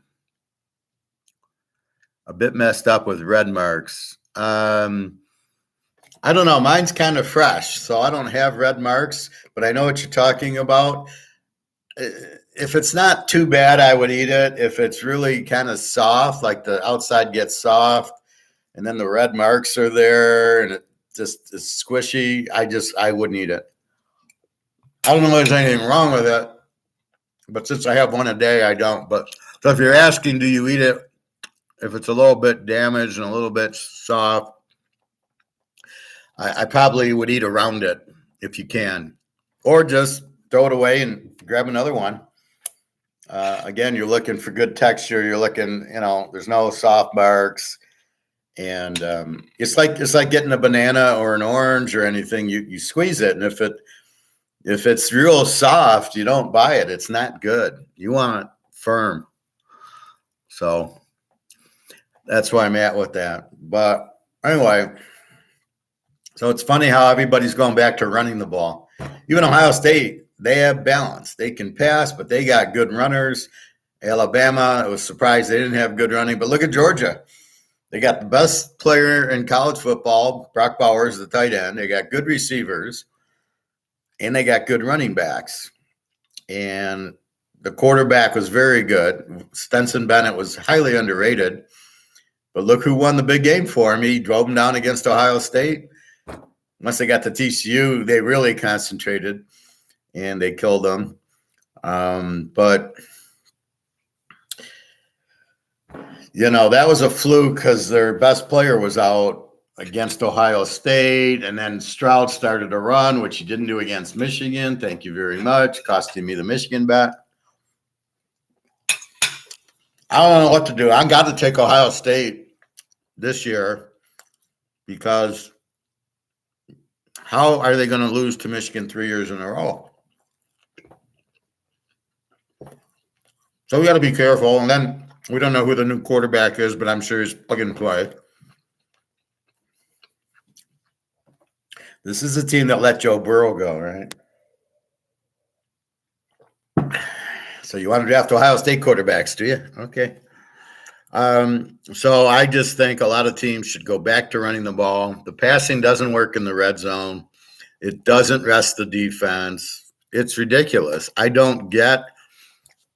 A bit messed up with red marks. I don't know. Mine's kind of fresh, so I don't have red marks, but I know what you're talking about. If it's not too bad, I would eat it. If it's really kind of soft, like the outside gets soft, and then the red marks are there, and it just is squishy, I wouldn't eat it. I don't know if there's anything wrong with it, but since I have one a day, I don't. But so if you're asking, do you eat it if it's a little bit damaged and a little bit soft? I probably would eat around it if you can, or just throw it away and grab another one. Again, you're looking for good texture. You're looking, there's no soft marks, and it's like getting a banana or an orange or anything. You squeeze it, and if it's real soft, you don't buy it. It's not good. You want it firm. So that's where I'm at with that. But anyway, so it's funny how everybody's going back to running the ball. Even Ohio State, they have balance. They can pass, but they got good runners. Alabama, I was surprised they didn't have good running. But look at Georgia. They got the best player in college football. Brock Bowers, the tight end. They got good receivers, and they got good running backs. And the quarterback was very good. Stetson Bennett was highly underrated. But look who won the big game for him. He drove him down against Ohio State. Once they got to TCU, they really concentrated, and they killed them. But, that was a fluke because their best player was out against Ohio State, and then Stroud started to run, which he didn't do against Michigan. Thank you very much. Costing me the Michigan bet. I don't know what to do. I got to take Ohio State this year because how are they going to lose to Michigan 3 years in a row? So we got to be careful. And then we don't know who the new quarterback is, but I'm sure he's plug and play. This is a team that let Joe Burrow go, right? So you want to draft Ohio State quarterbacks, do you? Okay. So I just think a lot of teams should go back to running the ball. The passing doesn't work in the red zone. It doesn't rest the defense. It's ridiculous. I don't get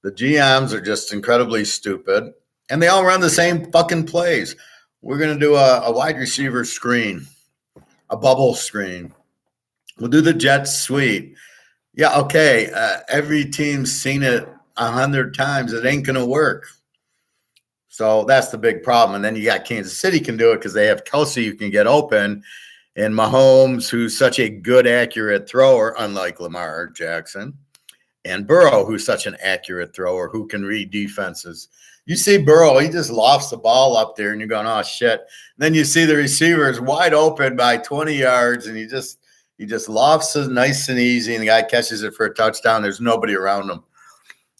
the GMs are just incredibly stupid, and they all run the same fucking plays. We're going to do a wide receiver screen, a bubble screen. We'll do the jet sweep. Yeah, okay. Every team's seen it 100 times. It ain't going to work. So that's the big problem. And then you got Kansas City can do it because they have Kelsey who can get open, and Mahomes, who's such a good, accurate thrower, unlike Lamar Jackson, and Burrow, who's such an accurate thrower who can read defenses. You see Burrow, he just lofts the ball up there, and you're going, oh, shit. And then you see the receivers wide open by 20 yards, and he just lofts it nice and easy, and the guy catches it for a touchdown. There's nobody around him.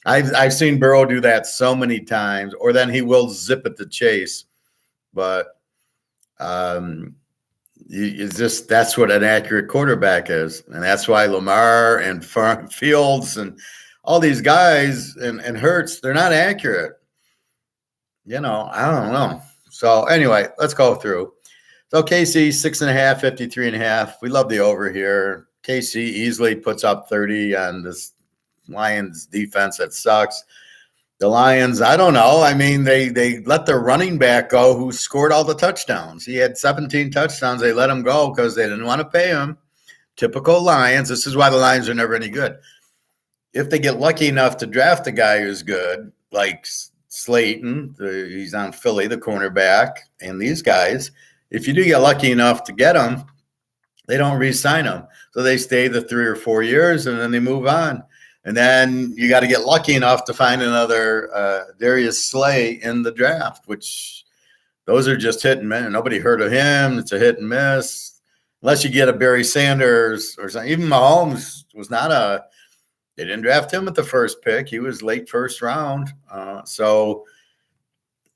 I've seen Burrow do that so many times, or then he will zip at the chase. But that's what an accurate quarterback is. And that's why Lamar and Fields and all these guys and Hurts, they're not accurate. I don't know. So anyway, let's go through. So KC, 6.5, 53.5. We love the over here. KC easily puts up 30 on this Lions defense that sucks. The Lions, I don't know. I mean, they let their running back go who scored all the touchdowns. He had 17 touchdowns. They let him go because they didn't want to pay him. Typical Lions. This is why the Lions are never any good. If they get lucky enough to draft a guy who's good, like Slayton, he's on Philly, the cornerback, and these guys, if you do get lucky enough to get them, they don't re-sign them. So they stay the 3 or 4 years, and then they move on. And then you got to get lucky enough to find another Darius Slay in the draft, which those are just hit and miss. Nobody heard of him. It's a hit and miss. Unless you get a Barry Sanders or something. Even Mahomes was not they didn't draft him at the first pick. He was late first round. So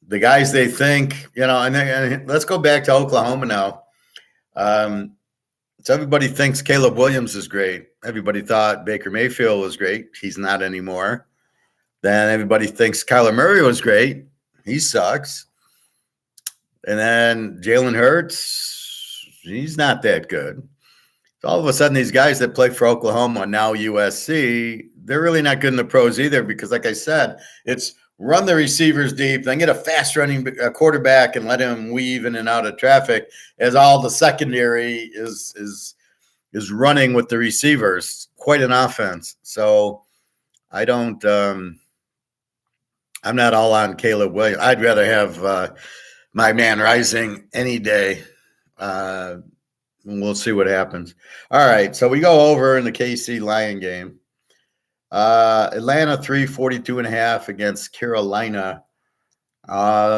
the guys they think, and let's go back to Oklahoma now. So everybody thinks Caleb Williams is great. Everybody thought Baker Mayfield was great. He's not anymore. Then everybody thinks Kyler Murray was great. He sucks. And then Jalen Hurts, he's not that good. So all of a sudden, these guys that play for Oklahoma, now USC, they're really not good in the pros either because, like I said, it's run the receivers deep, then get a fast running quarterback and let him weave in and out of traffic as all the secondary is running with the receivers. quite an offense. So I don't. I'm not all on Caleb Williams. I'd rather have my man Rising any day. We'll see what happens. All right, so we go over in the KC Lion game. Atlanta 342.5 against Carolina.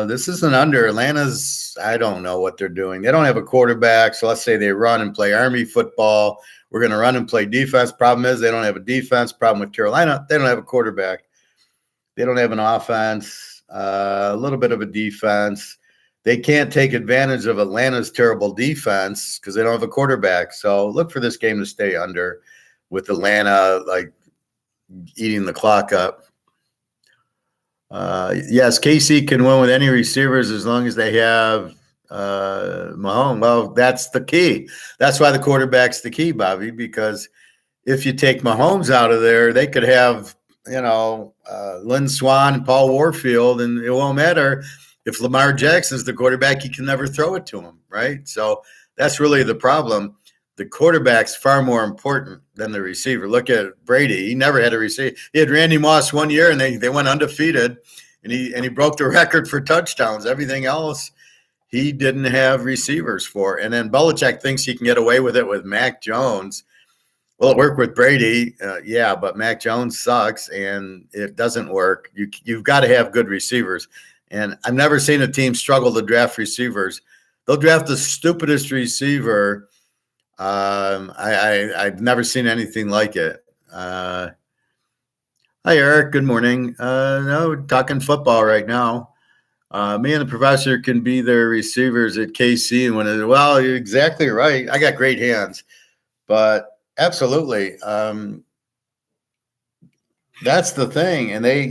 This is an under. Atlanta's, I don't know what they're doing. They don't have a quarterback, so let's say they run and play Army football. We're going to run and play defense. Problem is they don't have a defense. Problem with Carolina, they don't have a quarterback. They don't have an offense, a little bit of a defense. They can't take advantage of Atlanta's terrible defense because they don't have a quarterback. So look for this game to stay under with Atlanta, like, eating the clock up. Yes, KC can win with any receivers as long as they have Mahomes. Well, that's the key. That's why the quarterback's the key, Bobby, because if you take Mahomes out of there, they could have, Lynn Swann and Paul Warfield, and it won't matter. If Lamar Jackson's the quarterback, he can never throw it to him, right? So that's really the problem. The quarterback's far more important than the receiver. Look at Brady. He never had a receiver. He had Randy Moss one year, and they went undefeated, and he broke the record for touchdowns. Everything else, he didn't have receivers for. And then Belichick thinks he can get away with it with Mac Jones. Well, it worked with Brady, yeah, but Mac Jones sucks, and it doesn't work. You've got to have good receivers. And I've never seen a team struggle to draft receivers. They'll draft the stupidest receiver. I've never seen anything like it. Hi, Eric. Good morning. No, we're talking football right now. Me and the professor can be their receivers at KC. And well, you're exactly right. I got great hands. But absolutely. That's the thing. And they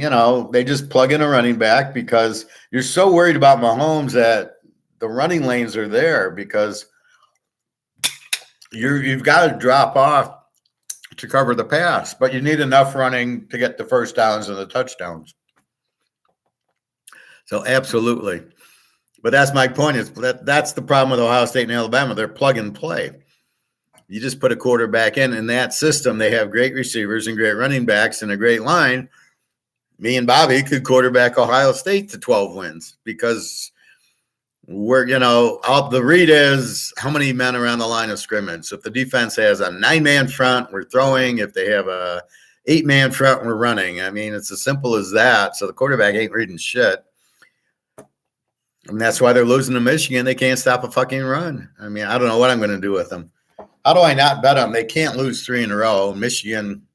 just plug in a running back because you're so worried about Mahomes that the running lanes are there because you've got to drop off to cover the pass, but you need enough running to get the first downs and the touchdowns. So absolutely. But that's my point is that's the problem with Ohio State and Alabama. They're plug and play. You just put a quarterback in that system. They have great receivers and great running backs and a great line. Me and Bobby could quarterback Ohio State to 12 wins because we're, the read is how many men around the line of scrimmage. So if the defense has a 9-man front, we're throwing. If they have a 8-man front, we're running. I mean, it's as simple as that. So the quarterback ain't reading shit. And that's why they're losing to Michigan. They can't stop a fucking run. I mean, I don't know what I'm going to do with them. How do I not bet them? They can't lose 3 in a row. Michigan,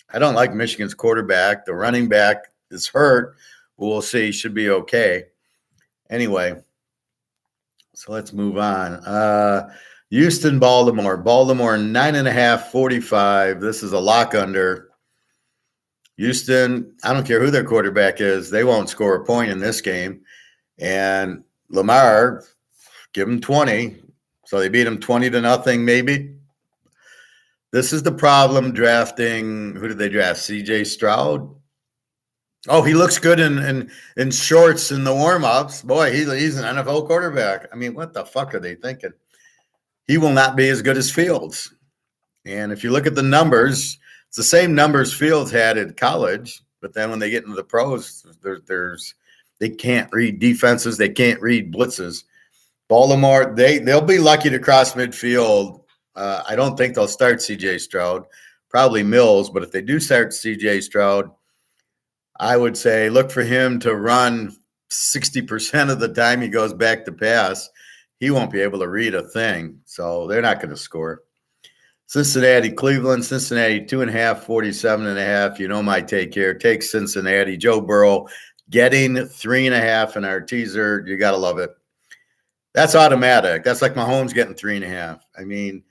I don't like Michigan's quarterback. The running back is hurt. We'll see. Should be okay. Anyway, so let's move on. Houston, Baltimore. Baltimore, 9.5, 45. This is a lock under. Houston, I don't care who their quarterback is. They won't score a point in this game. And Lamar, give him 20. So they beat him 20-0, maybe. This is the problem drafting. Who did they draft? C.J. Stroud. Oh, he looks good in shorts in the warm-ups. Boy, he's an NFL quarterback. I mean, what the fuck are they thinking? He will not be as good as Fields. And if you look at the numbers, it's the same numbers Fields had in college. But then when they get into the pros, they can't read defenses. They can't read blitzes. Baltimore, they'll be lucky to cross midfield. I don't think they'll start C.J. Stroud, probably Mills. But if they do start C.J. Stroud, I would say look for him to run 60% of the time he goes back to pass. He won't be able to read a thing, so they're not going to score. Cincinnati, Cleveland, Cincinnati, 2.5, 47.5. You know my take here. Take Cincinnati. Joe Burrow getting 3.5 in our teaser. You got to love it. That's automatic. That's like Mahomes getting 3.5. I mean,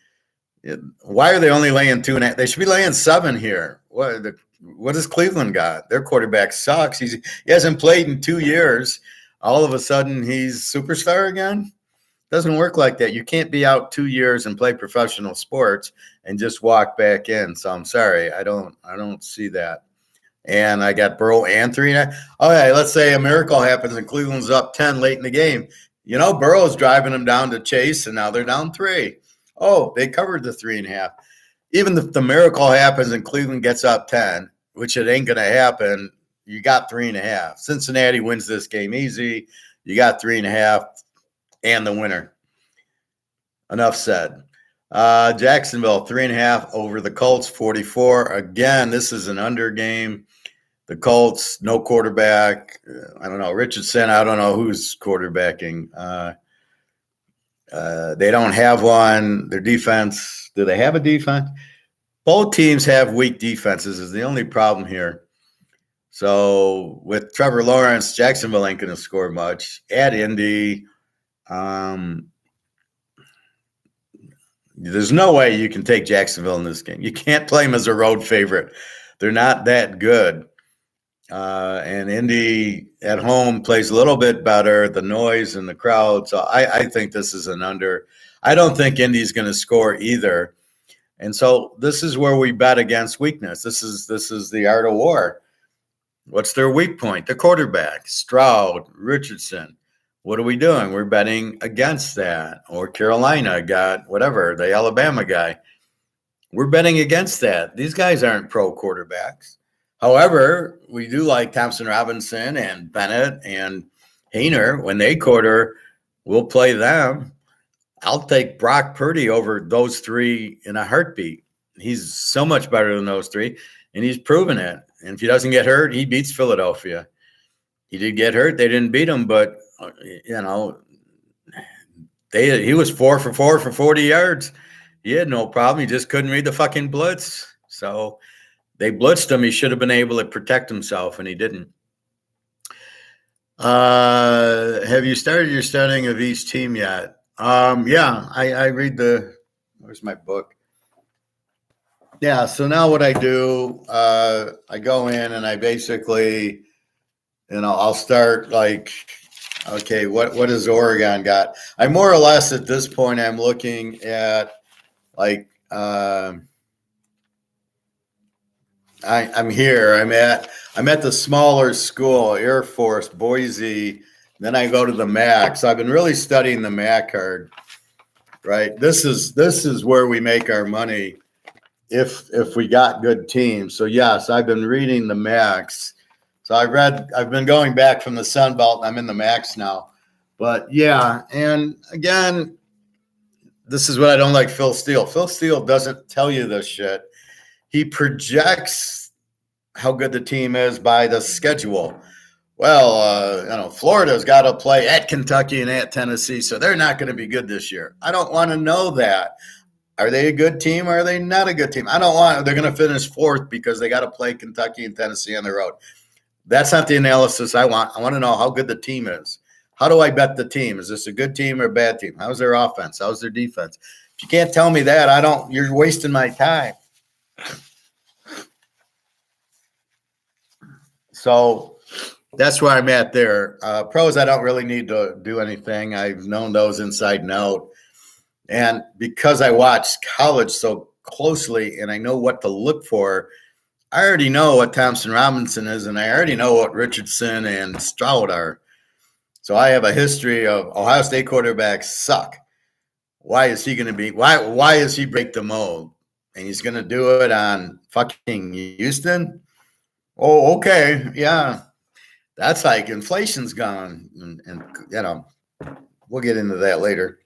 why are they only laying 2.5? They should be laying 7 here. What does Cleveland got? Their quarterback sucks. He hasn't played in 2 years. All of a sudden, he's superstar again? Doesn't work like that. You can't be out 2 years and play professional sports and just walk back in. So I'm sorry. I don't see that. And I got Burrow and 3.5. Okay, let's say a miracle happens and Cleveland's up 10 late in the game. Burrow's driving them down to chase, and now they're down 3. Oh, they covered the 3.5. even if the miracle happens and Cleveland gets up 10, which it ain't going to happen, you got 3.5. Cincinnati wins this game easy. You got 3.5 and the winner. Enough said. Jacksonville, 3.5 over the Colts, 44. Again, this is an under game. The Colts, no quarterback. I don't know. Richardson, I don't know who's quarterbacking. They don't have one. Their defense, do they have a defense? Both teams have weak defenses is the only problem here. So with Trevor Lawrence, Jacksonville ain't going to score much. At Indy, there's no way you can take Jacksonville in this game. You can't play them as a road favorite. They're not that good. And Indy at home plays a little bit better, the noise and the crowd. So I think this is an under. I don't think Indy's going to score either. And so this is where we bet against weakness. This is the art of war. What's their weak point? The quarterback, Stroud, Richardson. What are we doing? We're betting against that. Or Carolina got whatever, the Alabama guy. We're betting against that. These guys aren't pro quarterbacks. However, we do like Thompson Robinson and Bennett and Hayner. When they quarter, we'll play them. I'll take Brock Purdy over those three in a heartbeat. He's so much better than those three, and he's proven it. And if he doesn't get hurt, he beats Philadelphia. He did get hurt. They didn't beat him, but, you know, he was 4 for 4 for 40 yards. He had no problem. He just couldn't read the fucking blitz. So they blitzed him. He should have been able to protect himself, and he didn't. Have you started your studying of each team yet? Yeah, I read where's my book? Yeah, so now what I do, I go in and I basically, I'll start like, okay, what has Oregon got? I more or less at this point, I'm looking at like, I'm here. I'm at the smaller school, Air Force, Boise. Then I go to the MAC. So I've been really studying the MAC card, right? This is where we make our money if we got good teams. So yes, I've been reading the MACs. So I've been going back from the Sun Belt. I'm in the MACs now. But yeah, and again, this is what I don't like Phil Steele. Phil Steele doesn't tell you this shit. He projects how good the team is by the schedule. Well, Florida's got to play at Kentucky and at Tennessee, so they're not going to be good this year. I don't want to know that. Are they a good team or are they not a good team? I don't want – they're going to finish fourth because they got to play Kentucky and Tennessee on the road. That's not the analysis I want. I want to know how good the team is. How do I bet the team? Is this a good team or a bad team? How's their offense? How's their defense? If you can't tell me that, you're wasting my time. So that's where I'm at there. Pros, I don't really need to do anything. I've known those inside and out. And because I watched college so closely and I know what to look for, I already know what Thompson Robinson is, and I already know what Richardson and Stroud are. So I have a history of Ohio State quarterbacks suck. Why is he going to be – why is he break the mold? And he's going to do it on fucking Houston? Oh, okay, yeah. That's like inflation's gone. And we'll get into that later.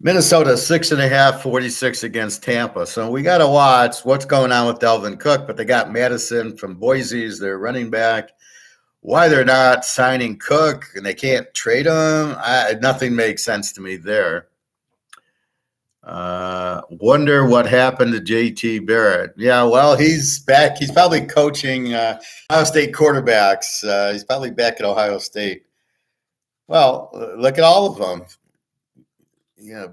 Minnesota 6.5, 46 against Tampa. So we got to watch what's going on with Dalvin Cook, but they got Madison from Boise as their running back. Why they're not signing Cook and they can't trade him, nothing makes sense to me there. Wonder what happened to JT Barrett. Yeah, well, he's back. He's probably coaching Ohio State quarterbacks. He's probably back at Ohio State. Well, look at all of them. Yeah,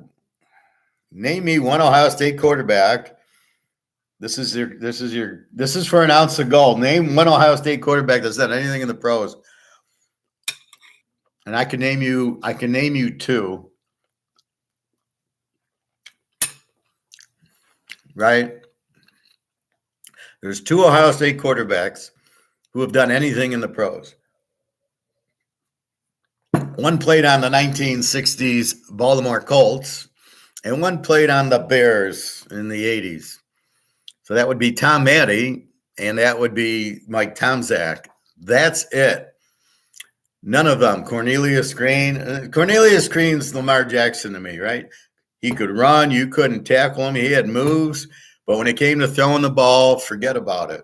name me one Ohio State quarterback. This is for an ounce of gold. Name one Ohio State quarterback that's done anything in the pros. And I can name you two. Right? There's two Ohio State quarterbacks who have done anything in the pros. One played on the 1960s Baltimore Colts, and one played on the Bears in the 80s. So that would be Tom Matte, and that would be Mike Tomczak. That's it. None of them. Cornelius Green. Cornelius Green's Lamar Jackson to me, right? He could run. You couldn't tackle him. He had moves. But when it came to throwing the ball, forget about it.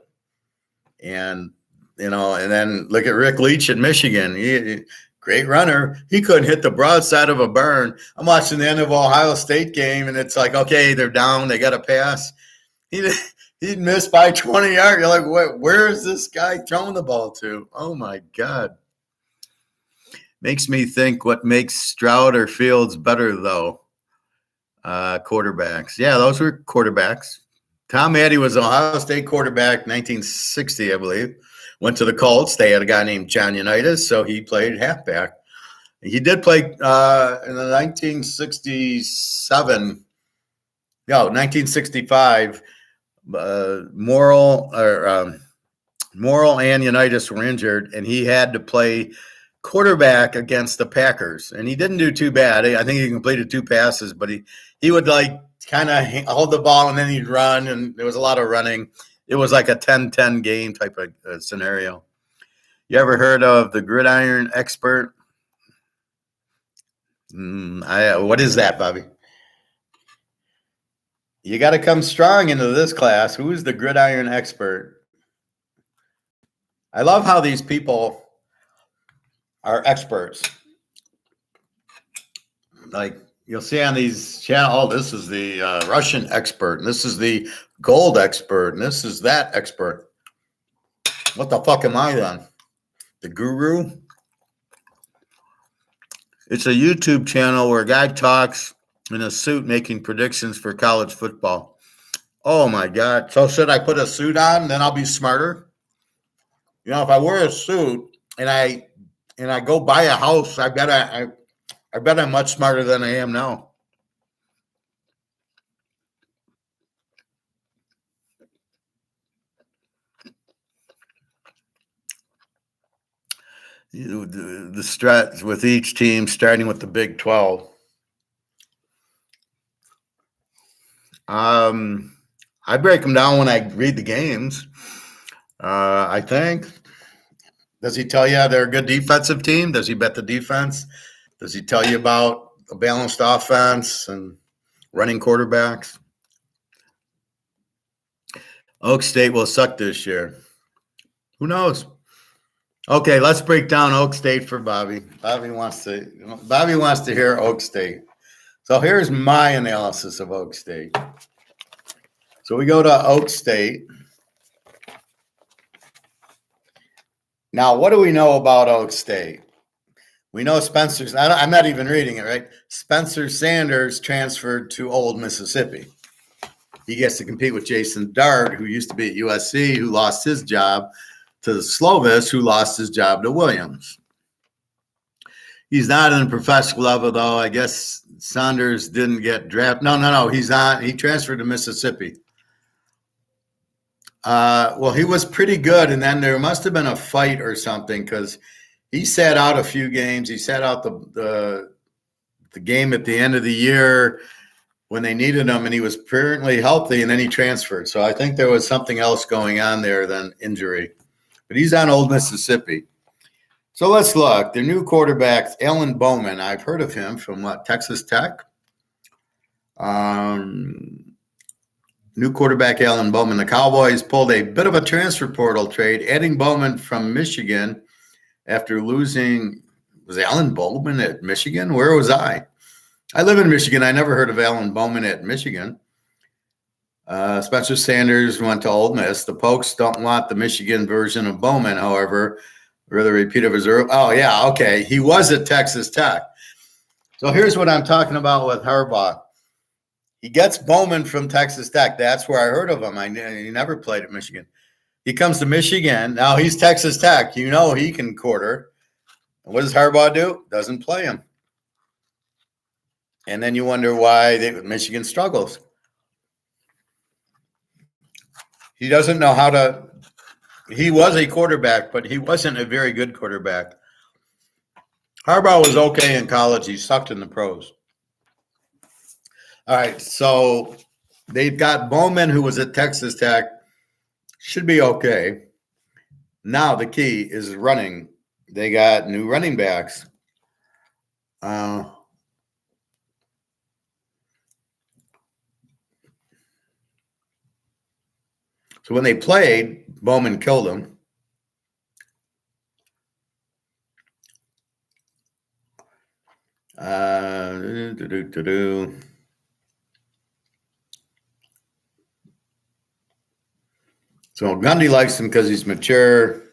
And, and then look at Rick Leach at Michigan. Great runner. He couldn't hit the broadside of a burn. I'm watching the end of Ohio State game, and it's like, okay, they're down. They got to pass. He'd miss by 20 yards. You're like, where is this guy throwing the ball to? Oh, my God. Makes me think what makes Stroud or Fields better, though. Quarterbacks. Yeah, those were quarterbacks. Tom Matte was an Ohio State quarterback, 1960, I believe. Went to the Colts. They had a guy named John Unitas, so he played halfback. He did play in the 1965. Morrill and Unitas were injured, and he had to play quarterback against the Packers, and he didn't do too bad. I think he completed 2 passes, but he would like kind of hold the ball and then he'd run, and there was a lot of running. It was like a 10-10 game type of scenario. You ever heard of the gridiron expert? What is that, Bobby? You got to come strong into this class. Who is the gridiron expert? I love how these people are experts. Like you'll see on these channels, this is the Russian expert, and this is the gold expert, and this is that expert. What the fuck am I then? The guru? It's a YouTube channel where a guy talks in a suit making predictions for college football. Oh my God. So should I put a suit on, then I'll be smarter? If I wear a suit and I go buy a house, I bet I'm much smarter than I am now. The strat with each team, starting with the Big 12. I break them down when I read the games. I think. Does he tell you they're a good defensive team? Does he bet the defense? Does he tell you about a balanced offense and running quarterbacks? Oak State will suck this year. Who knows? Okay, let's break down Oak State for Bobby. Bobby wants to hear Oak State. So here's my analysis of Oak State. So we go to Oak State. Now, what do we know about Oak State? We know I'm not even reading it, right? Spencer Sanders transferred to Old Mississippi. He gets to compete with Jason Dart, who used to be at USC, who lost his job to Slovis, who lost his job to Williams. He's not in the professional level, though. I guess Sanders didn't get drafted. No. He's not. He transferred to Mississippi. Well, he was pretty good, and then there must have been a fight or something because he sat out a few games. He sat out the game at the end of the year when they needed him, and he was apparently healthy, and then he transferred. So I think there was something else going on there than injury. But he's on Old Mississippi. So let's look. Their new quarterback, Alan Bowman. I've heard of him from Texas Tech. New quarterback Alan Bowman. The Cowboys pulled a bit of a transfer portal trade, adding Bowman from Michigan after losing. Was Alan Bowman at Michigan? Where was I? I live in Michigan. I never heard of Alan Bowman at Michigan. Spencer Sanders went to Ole Miss. The Pokes don't want the Michigan version of Bowman, however, rather repeat of his early. Oh, yeah, okay. He was at Texas Tech. So here's what I'm talking about with Harbaugh. He gets Bowman from Texas Tech. That's where I heard of him. He never played at Michigan. He comes to Michigan. Now he's Texas Tech. He can quarter. What does Harbaugh do? Doesn't play him. And then you wonder why Michigan struggles. He doesn't know how to – he was a quarterback, but he wasn't a very good quarterback. Harbaugh was okay in college. He sucked in the pros. All right, so they've got Bowman, who was at Texas Tech, should be okay. Now the key is running. They got new running backs. So when they played, Bowman killed him. So Gundy likes him because he's mature.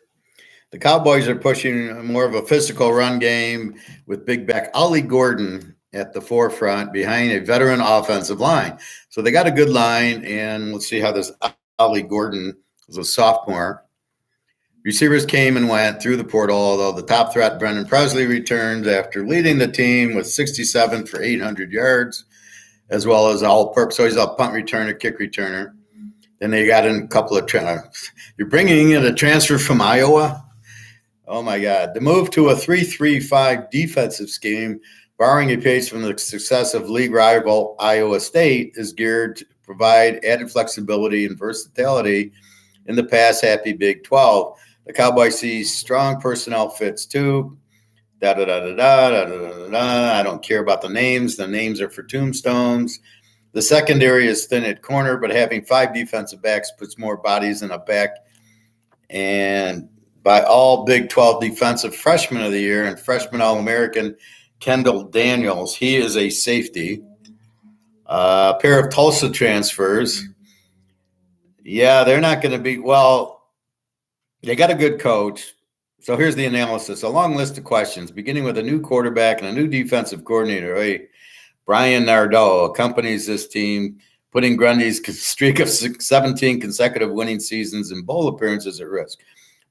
The Cowboys are pushing more of a physical run game with big back Ollie Gordon at the forefront behind a veteran offensive line. So they got a good line, and let's see how this Ollie Gordon was a sophomore. Receivers came and went through the portal, although the top threat, Brendan Presley, returns after leading the team with 67 for 800 yards, as well as all-purpose. So he's a punt returner, kick returner. Then they got in a couple of you're bringing in a transfer from Iowa? Oh, my God. The move to a 3-3-5 defensive scheme, borrowing a page from the success of league rival Iowa State, is geared to provide added flexibility and versatility in the pass-happy Big 12. The Cowboys see strong personnel fits, too. I don't care about the names. The names are for tombstones. The secondary is thin at corner, but having 5 defensive backs puts more bodies in a back. And by all Big 12 defensive freshman of the year and freshman All-American Kendall Daniels, he is a safety. A pair of Tulsa transfers. Yeah, they're not going to be – well, they got a good coach. So here's the analysis. A long list of questions, beginning with a new quarterback and a new defensive coordinator. Hey, Brian Nardo accompanies this team, putting Grundy's streak of 17 consecutive winning seasons and bowl appearances at risk.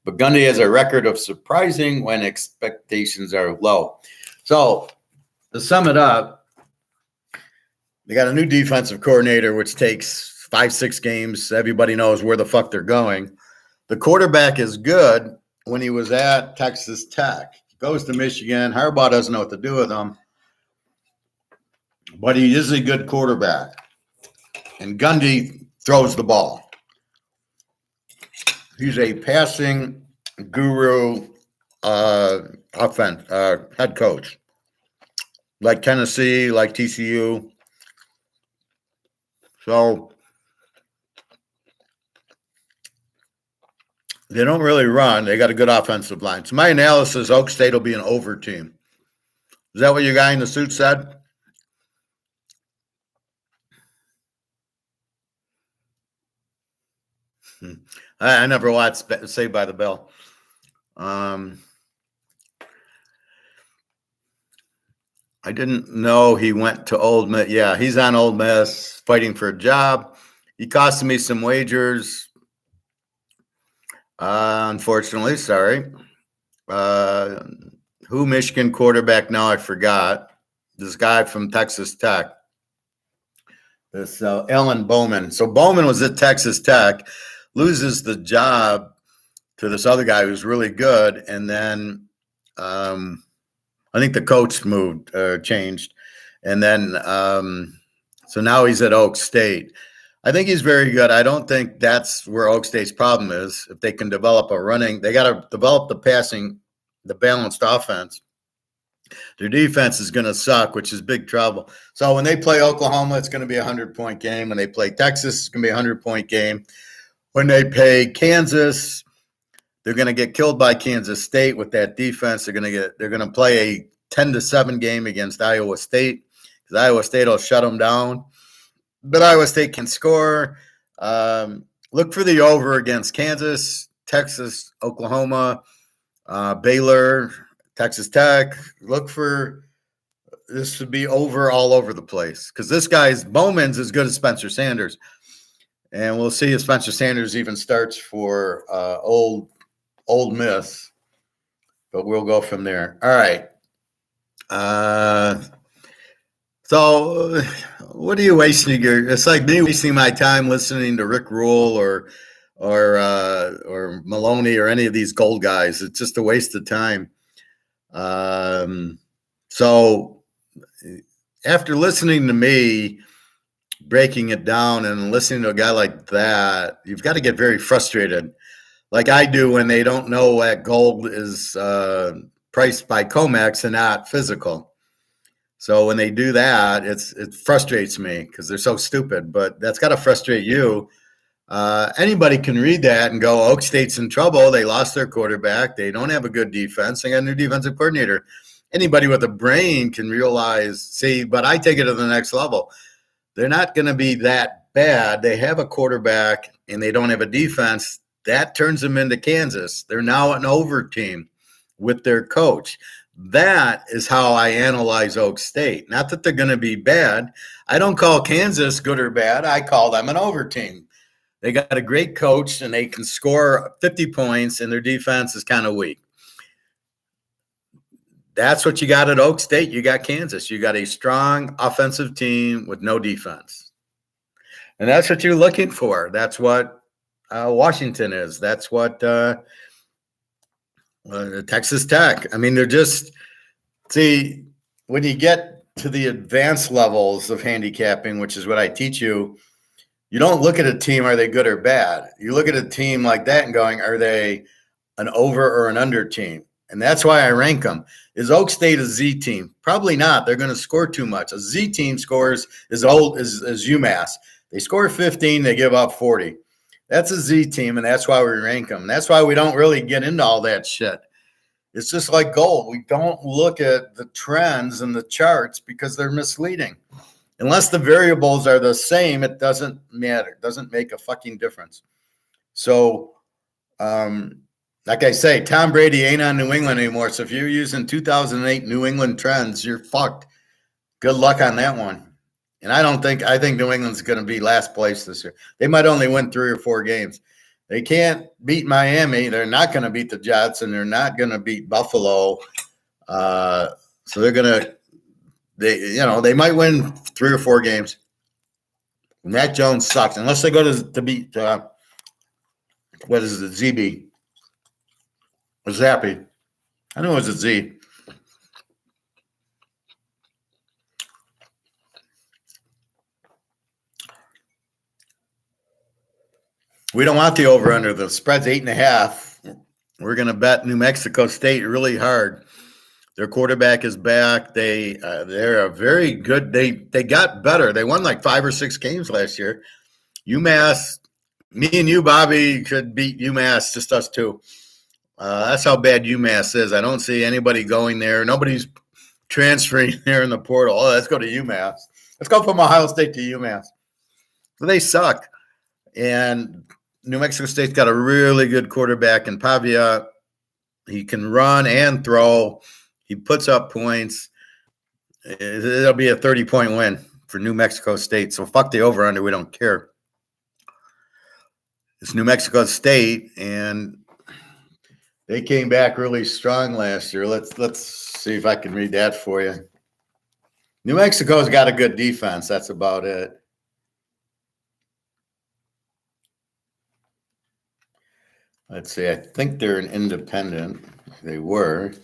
But Gundy has a record of surprising when expectations are low. So to sum it up, they got a new defensive coordinator, which takes 5-6 games. Everybody knows where the fuck they're going. The quarterback is good when he was at Texas Tech. He goes to Michigan. Harbaugh doesn't know what to do with him. But he is a good quarterback. And Gundy throws the ball. He's a passing guru head coach. Like Tennessee, like TCU. So they don't really run. They got a good offensive line. So my analysis, Oak State will be an over team. Is that what your guy in the suit said? I never watched Saved by the Bell. I didn't know he went to Ole Miss. Yeah, he's on Ole Miss fighting for a job. He costed me some wagers. Unfortunately, sorry. Who Michigan quarterback now? I forgot. This guy from Texas Tech. This Alan Bowman. So Bowman was at Texas Tech, loses the job to this other guy who's really good, and then I think the coach changed, and then so now he's at Oak State. I think he's very good. I don't think that's where Oak State's problem is. If they can develop a running, they got to develop the passing, the balanced offense. Their defense is going to suck, which is big trouble. So when they play Oklahoma, it's going to be a 100-point game. When they play Texas, it's going to be a 100-point game. When they play Kansas, they're going to get killed by Kansas State with that defense. They're going to play a 10-7 game against Iowa State because Iowa State will shut them down. But Iowa State can score. Look for the over against Kansas, Texas, Oklahoma, Baylor, Texas Tech. Look for this to be over all over the place because this guy's Bowman's as good as Spencer Sanders. And we'll see if Spencer Sanders even starts for Old Miss. But we'll go from there. All right. So what are you wasting it's like me wasting my time listening to Rick Rule or Maloney or any of these gold guys. It's just a waste of time. So after listening to me, breaking it down and listening to a guy like that, you've got to get very frustrated, like I do when they don't know that gold is priced by COMEX and not physical. So when they do that, it frustrates me because they're so stupid. But that's got to frustrate you. Anybody can read that and go, Oak State's in trouble. They lost their quarterback. They don't have a good defense. They got a new defensive coordinator. Anybody with a brain can realize, see, but I take it to the next level. They're not going to be that bad. They have a quarterback and they don't have a defense. That turns them into Kansas. They're now an over team with their coach. That is how I analyze Oak State. Not that they're going to be bad. I don't call Kansas good or bad. I call them an over team. They got a great coach and they can score 50 points and their defense is kind of weak. That's what you got at Oak State. You got Kansas. You got a strong offensive team with no defense. And that's what you're looking for. That's what Washington is. That's what Texas Tech. I mean, they're just, see, when you get to the advanced levels of handicapping, which is what I teach you, you don't look at a team, are they good or bad? You look at a team like that and going, are they an over or an under team? And that's why I rank them. Is Oak State a Z team? Probably not. They're going to score too much. A Z team scores as old as UMass. They score 15, they give up 40. That's a Z team, and that's why we rank them. That's why we don't really get into all that shit. It's just like gold. We don't look at the trends and the charts because they're misleading. Unless the variables are the same, it doesn't matter. It doesn't make a fucking difference. So, like I say, Tom Brady ain't on New England anymore. So if you're using 2008 New England trends, you're fucked. Good luck on that one. And I think New England's going to be last place this year. They might only win 3 or 4 games. They can't beat Miami. They're not going to beat the Jets, and they're not going to beat Buffalo. So they're going to, they might win 3 or 4 games. Matt Jones sucks unless they go to beat what is it, ZB or Zappy. I know it was a Z. We don't want the over-under. The spread's 8.5. We're going to bet New Mexico State really hard. Their quarterback is back. They're a very good. They got better. They won like 5 or 6 games last year. UMass, me and you, Bobby, could beat UMass, just us two. That's how bad UMass is. I don't see anybody going there. Nobody's transferring there in the portal. Oh, let's go to UMass. Let's go from Ohio State to UMass. So they suck. And New Mexico State's got a really good quarterback in Pavia. He can run and throw. He puts up points. It'll be a 30-point win for New Mexico State. So fuck the over-under. We don't care. It's New Mexico State, and they came back really strong last year. Let's see if I can read that for you. New Mexico's got a good defense. That's about it. Let's see. I think they're an independent. They were.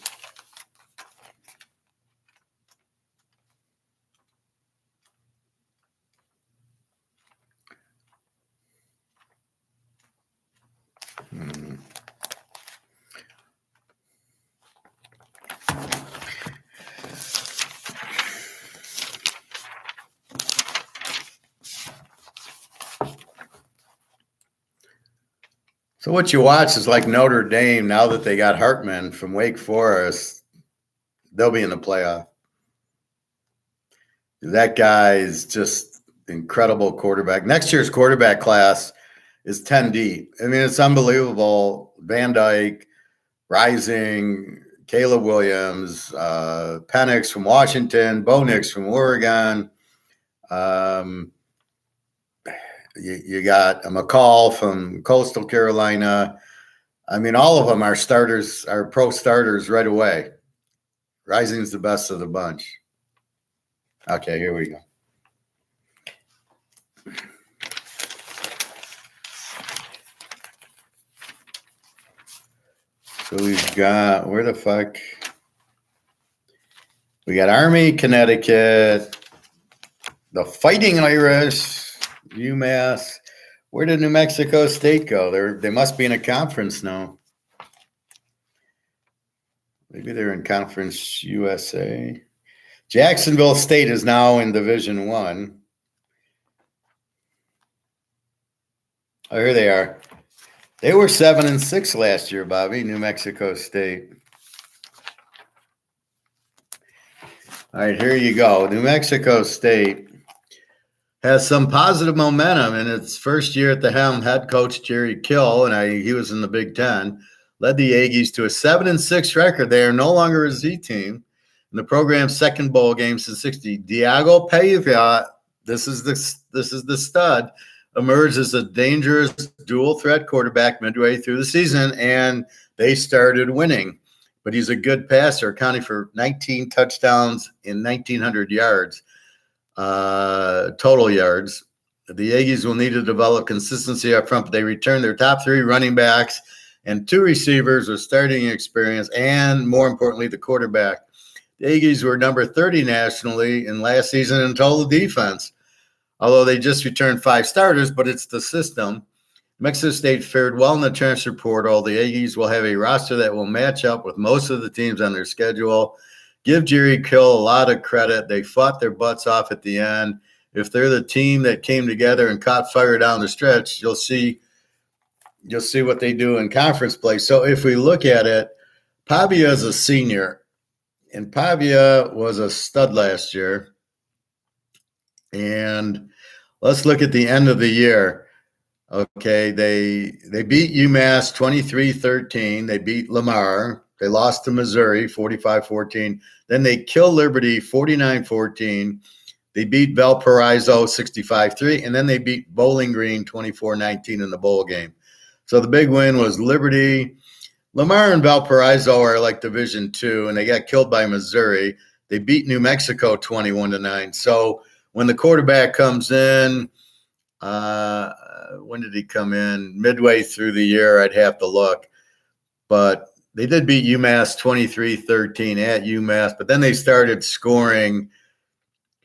So what you watch is like Notre Dame. Now that they got Hartman from Wake Forest, they'll be in the playoff. That guy is just incredible quarterback. Next year's quarterback class is 10 deep. I mean, it's unbelievable. Van Dyke, Rising, Caleb Williams, Penix from Washington, Bo Nix from Oregon. You got a McCall from Coastal Carolina. I mean, all of them are starters, are pro starters right away. Rising's the best of the bunch. Okay, here we go. So we've got, where the fuck? We got Army, Connecticut, The Fighting Irish, UMass. Where did New Mexico State go? They must be in a conference now. Maybe they're in Conference USA. Jacksonville State is now in Division I. Oh, here they are. They were 7-6 last year, Bobby, New Mexico State. All right, here you go. New Mexico State has some positive momentum in its first year at the helm. Head coach Jerry Kill, and he was in the Big Ten, led the Aggies to a 7-6 record. They are no longer a Z team in the program's second bowl game since '60. Diego Pavia, this is the stud, emerged as a dangerous dual threat quarterback midway through the season, and they started winning. But he's a good passer, accounting for 19 touchdowns in 1,900 yards. Total yards. The Aggies will need to develop consistency up front, but they return their top 3 running backs and 2 receivers with starting experience, and more importantly, the quarterback. The Aggies were number 30 nationally in last season in total defense, although they just returned 5 starters, but it's the system. Mexico State fared well in the transfer portal. The Aggies will have a roster that will match up with most of the teams on their schedule. Give Jerry Kill a lot of credit. They fought their butts off at the end. If they're the team that came together and caught fire down the stretch, you'll see what they do in conference play. So if we look at it, Pavia is a senior, and Pavia was a stud last year. And let's look at the end of the year. Okay, they beat UMass 23-13. They beat Lamar. They lost to Missouri 45-14. Then they killed Liberty 49-14. They beat Valparaiso 65-3. And then they beat Bowling Green 24-19 in the bowl game. So the big win was Liberty. Lamar and Valparaiso are like Division II, and they got killed by Missouri. They beat New Mexico 21-9. So when the quarterback comes in, when did he come in? Midway through the year, I'd have to look. But they did beat UMass 23-13 at UMass, but then they started scoring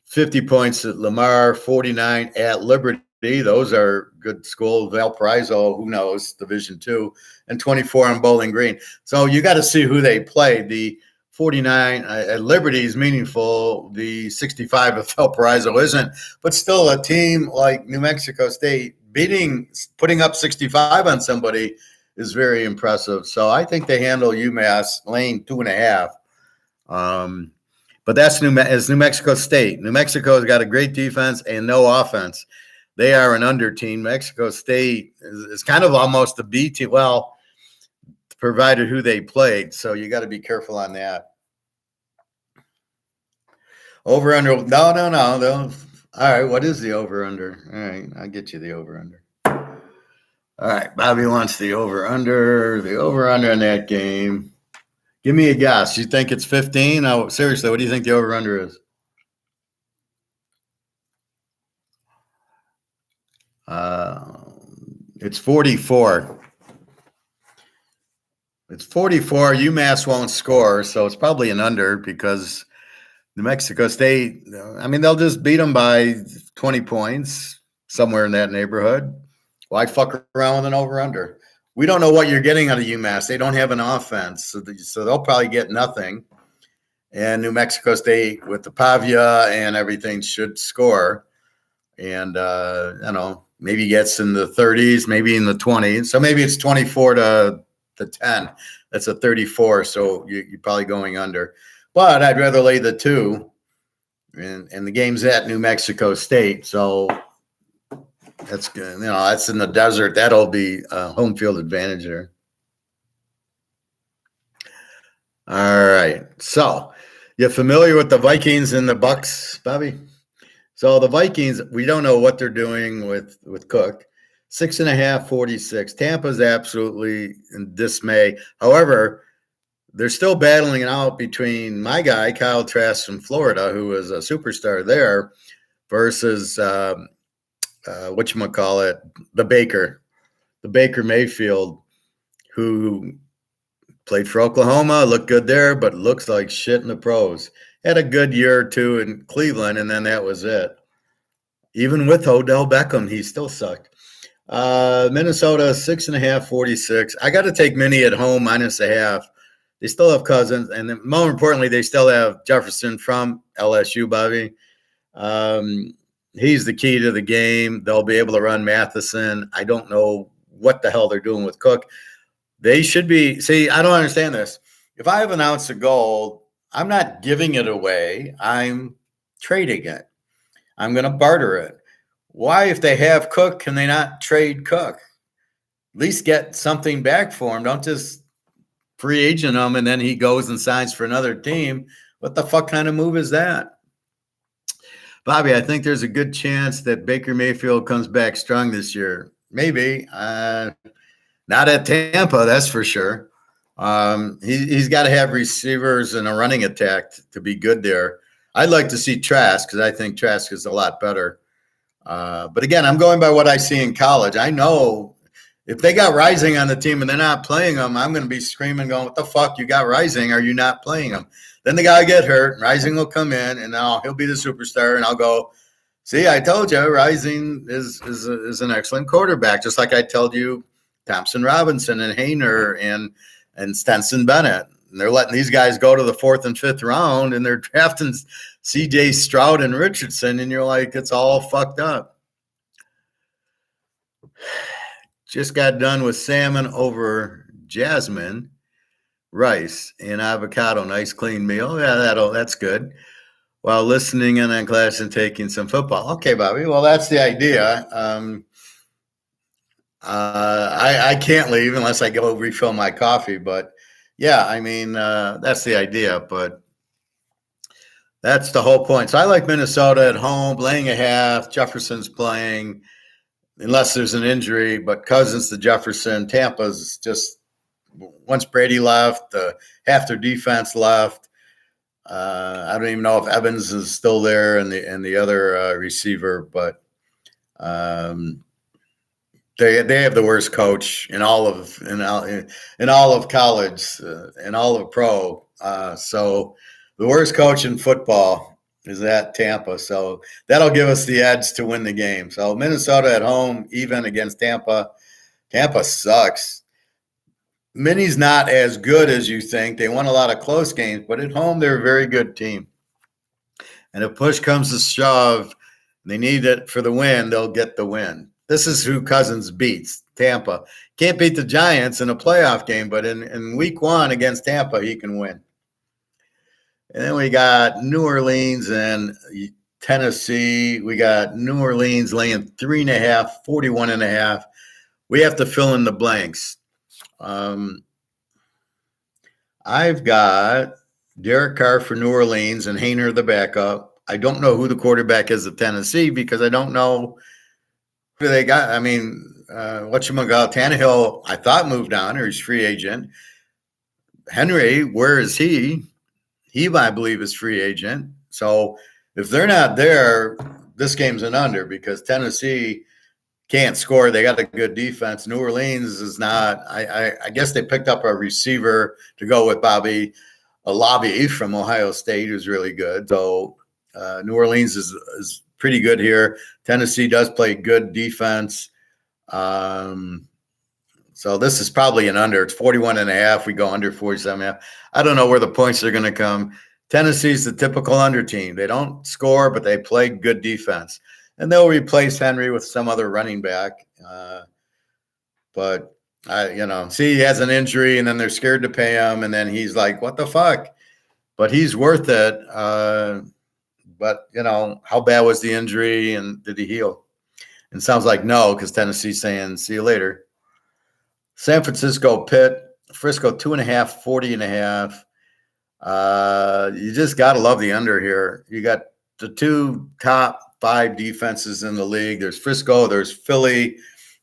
50 points at Lamar, 49 at Liberty. Those are good schools. Valparaiso, who knows, Division II, and 24 on Bowling Green. So you got to see who they played. The 49 at Liberty is meaningful. The 65 at Valparaiso isn't. But still, a team like New Mexico State putting up 65 on somebody is very impressive. So I think they handle UMass lane 2.5. But that's New Mexico State. New Mexico has got a great defense and no offense. They are an under team. Mexico State is kind of almost a B team. Well, provided who they played. So you got to be careful on that. Over under. No. All right. What is the over under? All right. I'll get you the over under. All right. Bobby wants the over under. The over under in that game. Give me a guess. You think it's 15? Oh, seriously, what do you think the over under is? It's 44. It's 44. UMass won't score, so it's probably an under because New Mexico State, I mean, they'll just beat them by 20 points, somewhere in that neighborhood. Why fuck around with an over-under? We don't know what you're getting out of UMass. They don't have an offense, so they'll probably get nothing. And New Mexico State, with the Pavia and everything, should score. And, maybe gets in the 30s, maybe in the 20s. So maybe it's 24 to 10. That's a 34, so you're probably going under. But I'd rather lay the 2. And the game's at New Mexico State, so that's good. That's in the desert. That'll be a home field advantage there. All right. So you familiar with the Vikings and the Bucks, Bobby? So the Vikings, we don't know what they're doing with Cook. 6.5, 46. Tampa's absolutely in dismay. However, they're still battling it out between my guy, Kyle Trask from Florida, who is a superstar there, versus the Baker Mayfield, who played for Oklahoma, looked good there, but looks like shit in the pros. Had a good year or two in Cleveland, and then that was it. Even with Odell Beckham, he still sucked. Minnesota 6.5, 46. I got to take Minnie at home -0.5. They still have Cousins, and then more importantly, they still have Jefferson from LSU, Bobby. He's the key to the game. They'll be able to run Matheson. I don't know what the hell they're doing with Cook. They should be. See, I don't understand this. If I have an ounce of gold, I'm not giving it away. I'm trading it. I'm going to barter it. Why, if they have Cook, can they not trade Cook? At least get something back for him. Don't just free agent him and then he goes and signs for another team. What the fuck kind of move is that? Bobby, I think there's a good chance that Baker Mayfield comes back strong this year. Maybe. Not at Tampa, that's for sure. He's got to have receivers and a running attack to be good there. I'd like to see Trask because I think Trask is a lot better. But again, I'm going by what I see in college. I know if they got Rising on the team and they're not playing them, I'm going to be screaming, going, "What the fuck? You got Rising? Are you not playing him?" Then the guy get hurt. Rising will come in, and now he'll be the superstar, and I'll go, "See, I told you, Rising is an excellent quarterback." Just like I told you, Thompson Robinson and Hayner and Stenson Bennett. And they're letting these guys go to the 4th and 5th round, and they're drafting C.J. Stroud and Richardson, and you're like, it's all fucked up. Just got done with salmon over jasmine, rice, and avocado. Nice clean meal. Yeah, that's good. While listening in on class and taking some football. Okay, Bobby. Well, that's the idea. I can't leave unless I go refill my coffee, but yeah, I mean, that's the idea, but that's the whole point. So I like Minnesota at home, laying a half. Jefferson's playing, unless there's an injury, but Cousins to Jefferson. Tampa's just, once Brady left, half their defense left. I don't even know if Evans is still there and the other receiver, but they have the worst coach in all of college, in all of pro. So the worst coach in football is at Tampa. So that'll give us the edge to win the game. So Minnesota at home, even against Tampa. Tampa sucks. Minnie's not as good as you think. They won a lot of close games, but at home they're a very good team. And if push comes to shove, they need it for the win, they'll get the win. This is who Cousins beats, Tampa. Can't beat the Giants in a playoff game, but in week 1 against Tampa, he can win. And then we got New Orleans and Tennessee. We got New Orleans laying 3.5, 41.5. We have to fill in the blanks. I've got Derek Carr for New Orleans and Hayner the backup. I don't know who the quarterback is at Tennessee because I don't know who they got. I mean, whatchamacallit, Tannehill, I thought moved on or he's free agent. Henry, where is he? He, I believe, is free agent. So if they're not there, this game's an under because Tennessee can't score. They got a good defense. New Orleans is not. I guess they picked up a receiver to go with Bobby Olabi from Ohio State, who's really good. So New Orleans is pretty good here. Tennessee does play good defense. So this is probably an under. It's 41.5. We go under 47.5. I don't know where the points are going to come. Tennessee's the typical under team. They don't score, but they play good defense. And they'll replace Henry with some other running back. But see, he has an injury, and then they're scared to pay him, and then he's like, "What the fuck?" But he's worth it. But how bad was the injury, and did he heal? And it sounds like no, because Tennessee's saying, "See you later." San Francisco, Pitt, Frisco 2.5, 40.5. You just got to love the under here. You got the 2 top 5 defenses in the league. There's Frisco, there's Philly,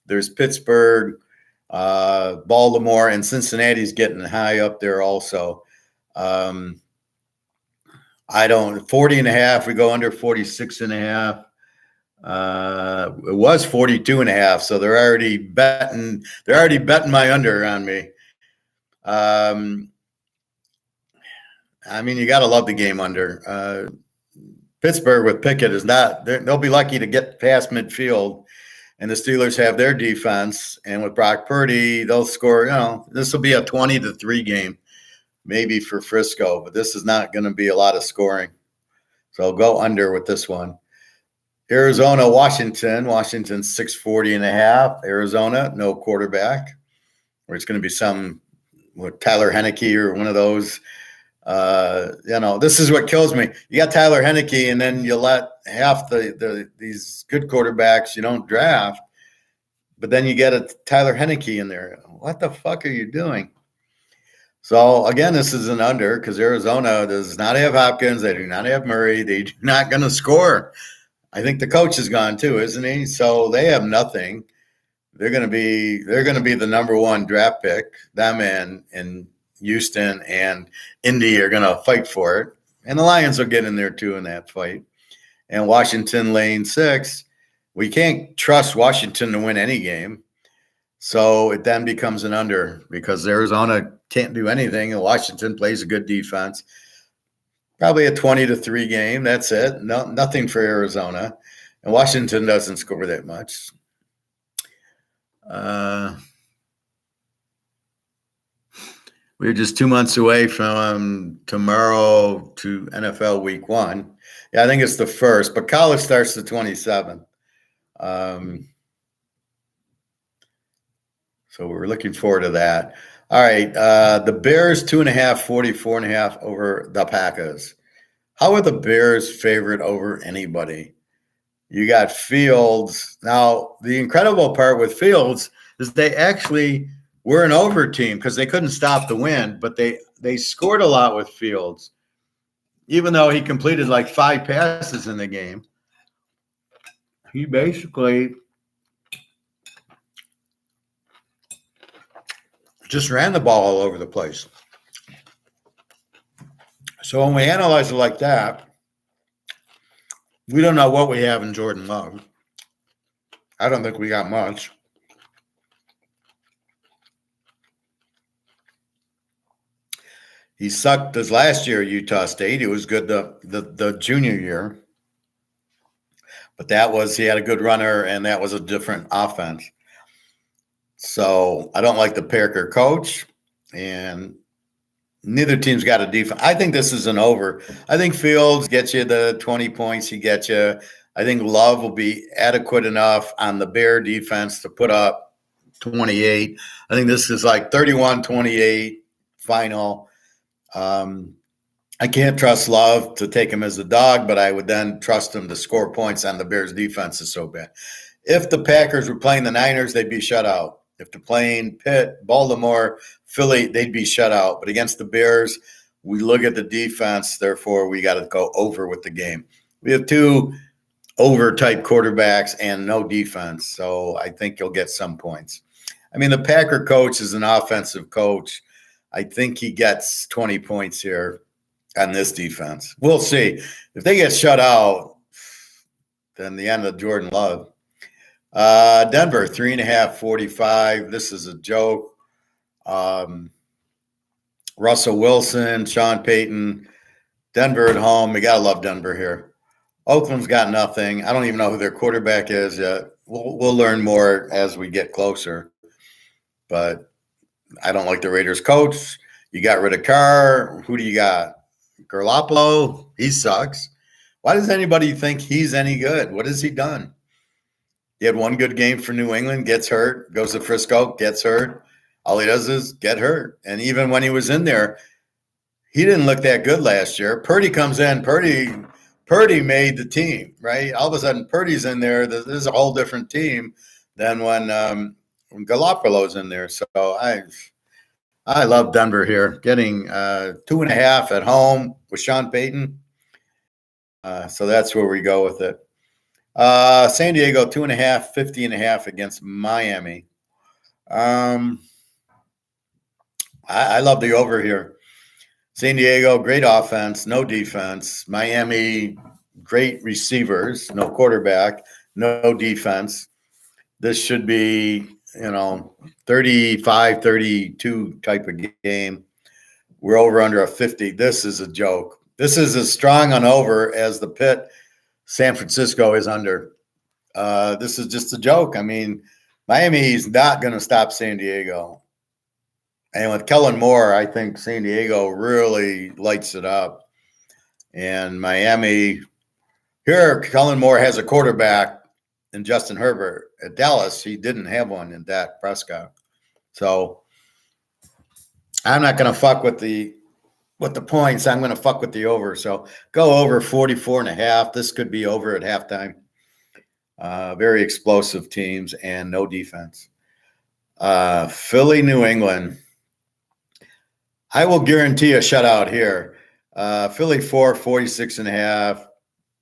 there's Pittsburgh, Baltimore, and Cincinnati's getting high up there also. 40.5. We go under 46.5. It was 42.5, so they're already betting my under on me. I mean, you got to love the game under. Pittsburgh with Pickett is not. They'll be lucky to get past midfield, and the Steelers have their defense. And with Brock Purdy, they'll score. This will be a 20-3 game, maybe for Frisco, but this is not going to be a lot of scoring. So I'll go under with this one. Arizona, Washington. Washington's 640.5. Arizona, no quarterback. Or it's going to be some with Tyler Heineke or one of those. This is what kills me. You got Tyler Heineke, and then you let half these good quarterbacks you don't draft, but then you get a Tyler Heineke in there. What the fuck are you doing? So again, this is an under because Arizona does not have Hopkins. They do not have Murray. They're not going to score. I think the coach is gone too, isn't he? So they have nothing. They're going to be the number one draft pick. Them and Houston and Indy are going to fight for it. And the Lions will get in there too in that fight. And Washington lane 6. We can't trust Washington to win any game. So it then becomes an under because Arizona can't do anything and Washington plays a good defense. Probably a 20-3 game. That's it. Nothing for Arizona. And Washington doesn't score that much. We're just 2 months away from tomorrow to NFL Week 1. Yeah, I think it's the 1st, but college starts the 27th. So we're looking forward to that. All right, the Bears 2.5, 44.5 over the Packers. How are the Bears favorite over anybody? You got Fields. Now, the incredible part with Fields is they actually were an over team because they couldn't stop the win, but they scored a lot with Fields, even though he completed like 5 passes in the game. He basically just ran the ball all over the place. So when we analyze it like that, we don't know what we have in Jordan Love. I don't think we got much. He sucked this last year at Utah State. He was good the junior year. But he had a good runner, and that was a different offense. So I don't like the Packer coach, and neither team's got a defense. I think this is an over. I think Fields gets you the 20 points he gets you. I think Love will be adequate enough on the Bear defense to put up 28. I think this is like 31-28 final. I can't trust Love to take him as a dog, but I would then trust him to score points on the Bears defense is so bad. If the Packers were playing the Niners, they'd be shut out. If they're playing Pitt, Baltimore, Philly, they'd be shut out. But against the Bears, we look at the defense. Therefore, we got to go over with the game. We have 2 over-type quarterbacks and no defense. So I think you'll get some points. I mean, the Packer coach is an offensive coach. I think he gets 20 points here on this defense. We'll see. If they get shut out, then the end of Jordan Love. Denver, 3.5, 45. This is a joke. Russell Wilson, Sean Payton, Denver at home. We got to love Denver here. Oakland's got nothing. I don't even know who their quarterback is yet. We'll learn more as we get closer. But I don't like the Raiders coach. You got rid of Carr. Who do you got? Garoppolo. He sucks. Why does anybody think he's any good? What has he done? He had one good game for New England, gets hurt, goes to Frisco, gets hurt. All he does is get hurt. And even when he was in there, he didn't look that good last year. Purdy comes in. Purdy made the team, right? All of a sudden, Purdy's in there. This is a whole different team than when Garoppolo's in there. So I love Denver here, getting 2.5 at home with Sean Payton. So that's where we go with it. San Diego, 2.5, 50.5 against Miami. I love the over here. San Diego, great offense, no defense. Miami, great receivers, no quarterback, no defense. This should be, 35-32 type of game. We're over under a 50. This is a joke. This is as strong an over as the Pitt San Francisco is under. This is just a joke. I mean, Miami is not going to stop San Diego. And with Kellen Moore, I think San Diego really lights it up. And Miami, here, Kellen Moore has a quarterback in Justin Herbert. At Dallas, he didn't have one in Dak Prescott. So I'm not going to fuck with the points. I'm going to fuck with the over. So go over 44.5. This could be over at halftime. Very explosive teams and no defense. Philly, New England. I will guarantee a shutout here. Philly 4, 46.5.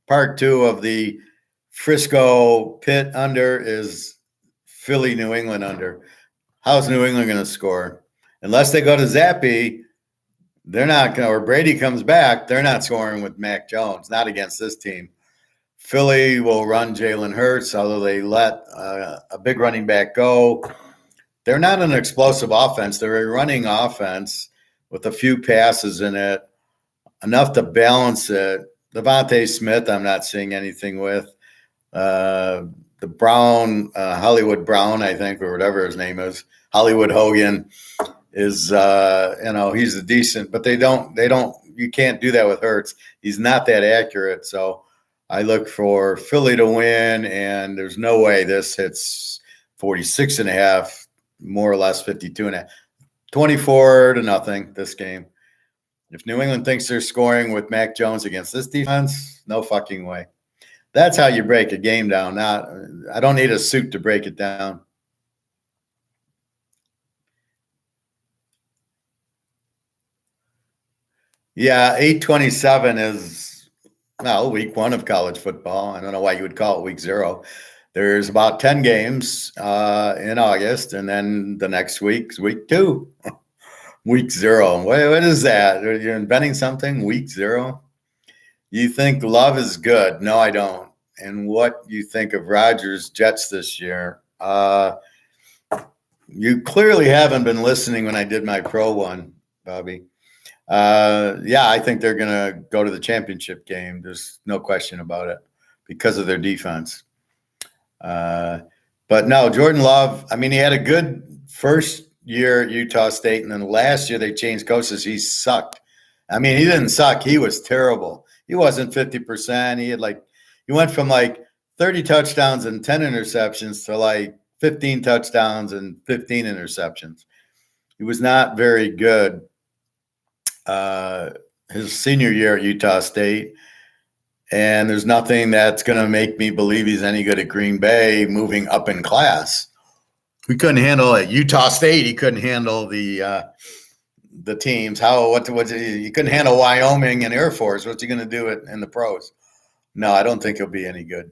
Part 2 of the Frisco Pitt under is Philly, New England under. How's New England going to score? Unless they go to Zappy, they're not going to, or Brady comes back, they're not scoring with Mac Jones, not against this team. Philly will run Jalen Hurts, although they let a big running back go. They're not an explosive offense. They're a running offense with a few passes in it, enough to balance it. Devontae Smith, I'm not seeing anything with. The Brown, Hollywood Brown, I think, or whatever his name is, Hollywood Hogan is, he's a decent, but you can't do that with Hurts. He's not that accurate. So I look for Philly to win, and there's no way this hits 46.5, more or less 52.5. 24-0 this game. If New England thinks they're scoring with Mac Jones against this defense, no fucking way. That's how you break a game down. I don't need a suit to break it down. Yeah, 827 is week 1 of college football. I don't know why you would call it week 0. There's about 10 games in August, and then the next week's week 2. Week 0. What is that? You're inventing something? Week 0? You think Love is good? No, I don't. And what you think of Rodgers' Jets this year? You clearly haven't been listening when I did my pro one, Bobby. I think they're going to go to the championship game. There's no question about it because of their defense. But no, Jordan Love, I mean, he had a good first year at Utah State, and then last year they changed coaches. He sucked. I mean, he didn't suck. He was terrible. He wasn't 50%. He went from 30 touchdowns and 10 interceptions to 15 touchdowns and 15 interceptions. He was not very good his senior year at Utah State. And there's nothing that's going to make me believe he's any good at Green Bay moving up in class. We couldn't handle at Utah State. He couldn't handle the teams. He couldn't handle Wyoming and Air Force. What's he going to do in the pros? No, I don't think he'll be any good.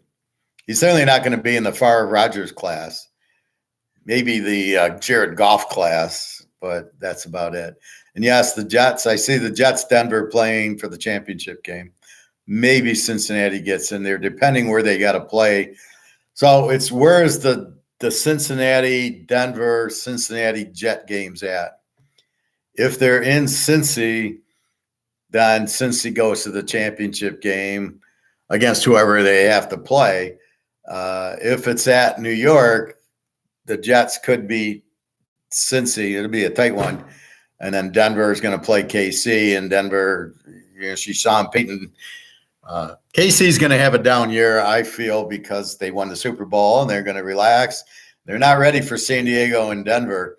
He's certainly not going to be in the Favre Rodgers class. Maybe the Jared Goff class, but that's about it. And yes, the Jets. I see the Jets Denver playing for the championship game. Maybe Cincinnati gets in there, depending where they got to play. So it's where's the Cincinnati, Denver, Cincinnati Jet games at? If they're in Cincy, then Cincy goes to the championship game against whoever they have to play. If it's at New York, the Jets could beat Cincy. It'll be a tight one. And then Denver is going to play KC, and Denver, Sean Payton. KC's going to have a down year, I feel, because they won the Super Bowl and they're going to relax. They're not ready for San Diego and Denver.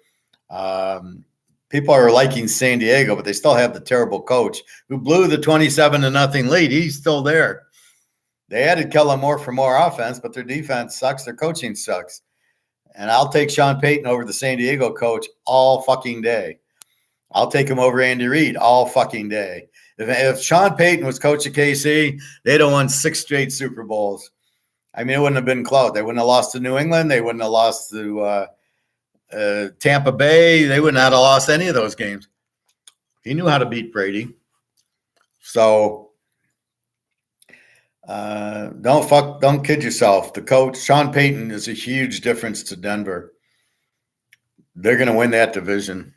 People are liking San Diego, but they still have the terrible coach who blew the 27-0 lead. He's still there. They added Kellen Moore for more offense, but their defense sucks. Their coaching sucks. And I'll take Sean Payton over the San Diego coach all fucking day. I'll take him over Andy Reid all fucking day. If Sean Payton was coach of KC, they'd have won 6 straight Super Bowls. I mean, it wouldn't have been close. They wouldn't have lost to New England. They wouldn't have lost to Tampa Bay. They would not have lost any of those games. He knew how to beat Brady. So don't kid yourself. The coach, Sean Payton, is a huge difference to Denver. They're going to win that division.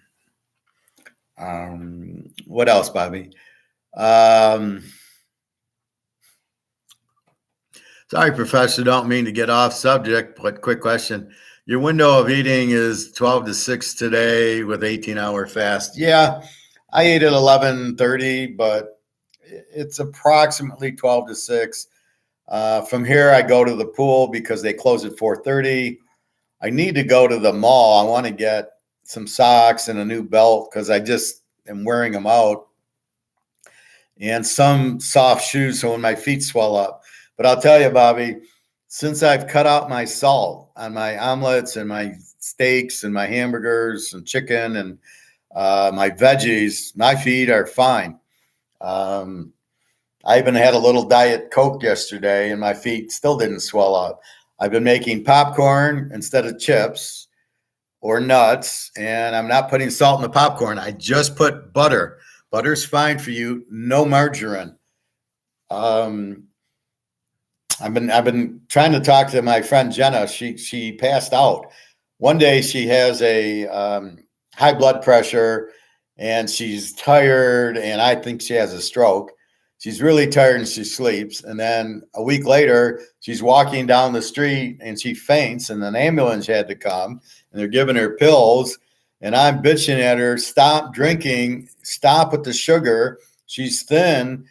What else, Bobby? Um, Sorry, Professor, don't mean to get off subject, but quick question. Your window of eating is 12 to 6 today with 18-hour fast. Yeah, I ate at 11:30, but it's approximately 12 to 6. From here, I go to the pool because they close at 4:30. I need to go to the mall. I want to get some socks and a new belt because I just am wearing them out, and some soft shoes so when my feet swell up. But I'll tell you, Bobby, since I've cut out my salt on my omelets and my steaks and my hamburgers and chicken and my veggies, my feet are fine. I even had a little Diet Coke yesterday and my feet still didn't swell up. I've been making popcorn instead of chips or nuts, and I'm not putting salt in the popcorn. I just put butter. Butter's fine for you, no margarine. Um, I've been trying to talk to my friend Jenna. She passed out. One day she has a high blood pressure and she's tired, and I think she has a stroke. She's really tired and she sleeps. And then a week later, she's walking down the street and she faints, and an ambulance had to come and they're giving her pills. And I'm bitching at her, stop drinking, stop with the sugar. She's thin,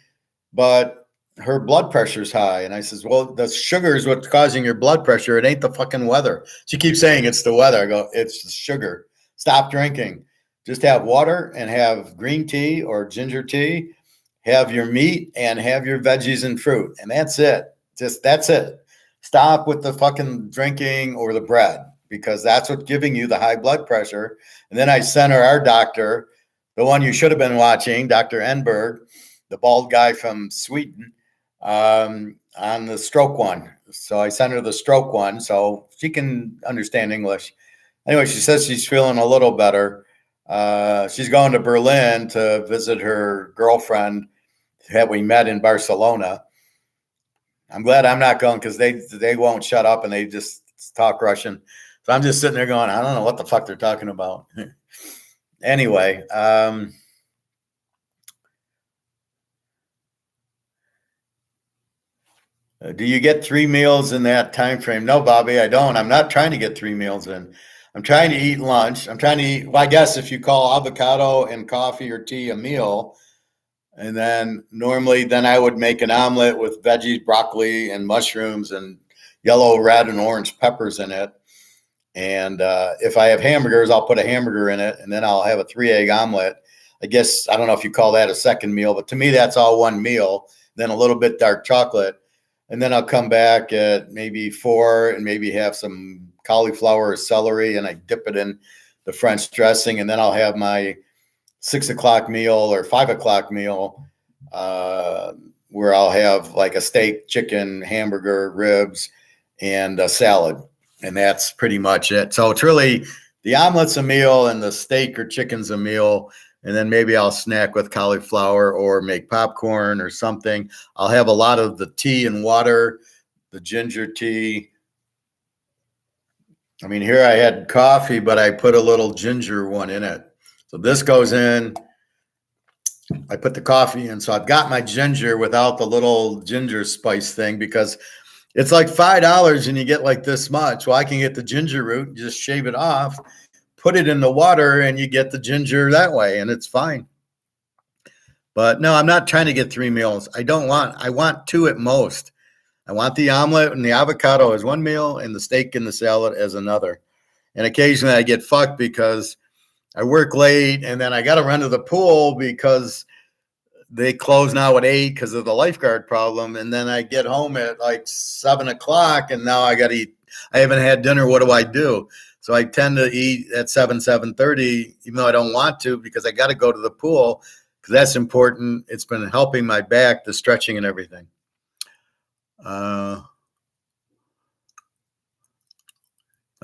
but her blood pressure's high. And I says, well, the sugar is what's causing your blood pressure. It ain't the fucking weather. She keeps saying it's the weather. I go, it's the sugar. Stop drinking. Just have water and have green tea or ginger tea. Have your meat and have your veggies and fruit. And that's it. That's it. Stop with the fucking drinking or the bread, because that's what's giving you the high blood pressure. And then I sent her our doctor, the one you should have been watching, Dr. Enberg, the bald guy from Sweden, on the stroke one. So I sent her the stroke one so she can understand English. Anyway, she says she's feeling a little better. She's going to Berlin to visit her girlfriend that we met in Barcelona. I'm glad I'm not going because they won't shut up and they just talk Russian. So I'm just sitting there going, I don't know what the fuck they're talking about. Anyway, do you get 3 meals in that time frame? No, Bobby, I don't. I'm not trying to get 3 meals in. I'm trying to eat lunch. I'm trying to eat, well, I guess if you call avocado and coffee or tea a meal, and then normally then I would make an omelet with veggies, broccoli, and mushrooms and yellow, red, and orange peppers in it. And if I have hamburgers, I'll put a hamburger in it, and then I'll have a 3-egg omelet. I guess, I don't know if you call that a second meal, but to me, that's all one meal. Then a little bit dark chocolate. And then I'll come back at maybe 4 and maybe have some cauliflower or celery, and I dip it in the French dressing. And then I'll have my 6 o'clock meal or 5 o'clock meal, where I'll have like a steak, chicken, hamburger, ribs, and a salad. And that's pretty much it. So it's really the omelet's a meal and the steak or chicken's a meal. And then maybe I'll snack with cauliflower or make popcorn or something. I'll have a lot of the tea and water, the ginger tea. I mean, here I had coffee, but I put a little ginger one in it. So this goes in. I put the coffee in. So I've got my ginger without the little ginger spice thing, because it's like $5 and you get like this much. Well, I can get the ginger root, just shave it off, put it in the water, and you get the ginger that way, and it's fine. But no, I'm not trying to get 3 meals. I want 2 at most. I want the omelet and the avocado as one meal and the steak and the salad as another. And occasionally I get fucked because I work late and then I got to run to the pool because they close now at 8 because of the lifeguard problem. And then I get home at like 7 o'clock and now I got to eat. I haven't had dinner. What do I do? So I tend to eat at 7:30, even though I don't want to, because I got to go to the pool because that's important. It's been helping my back, the stretching and everything.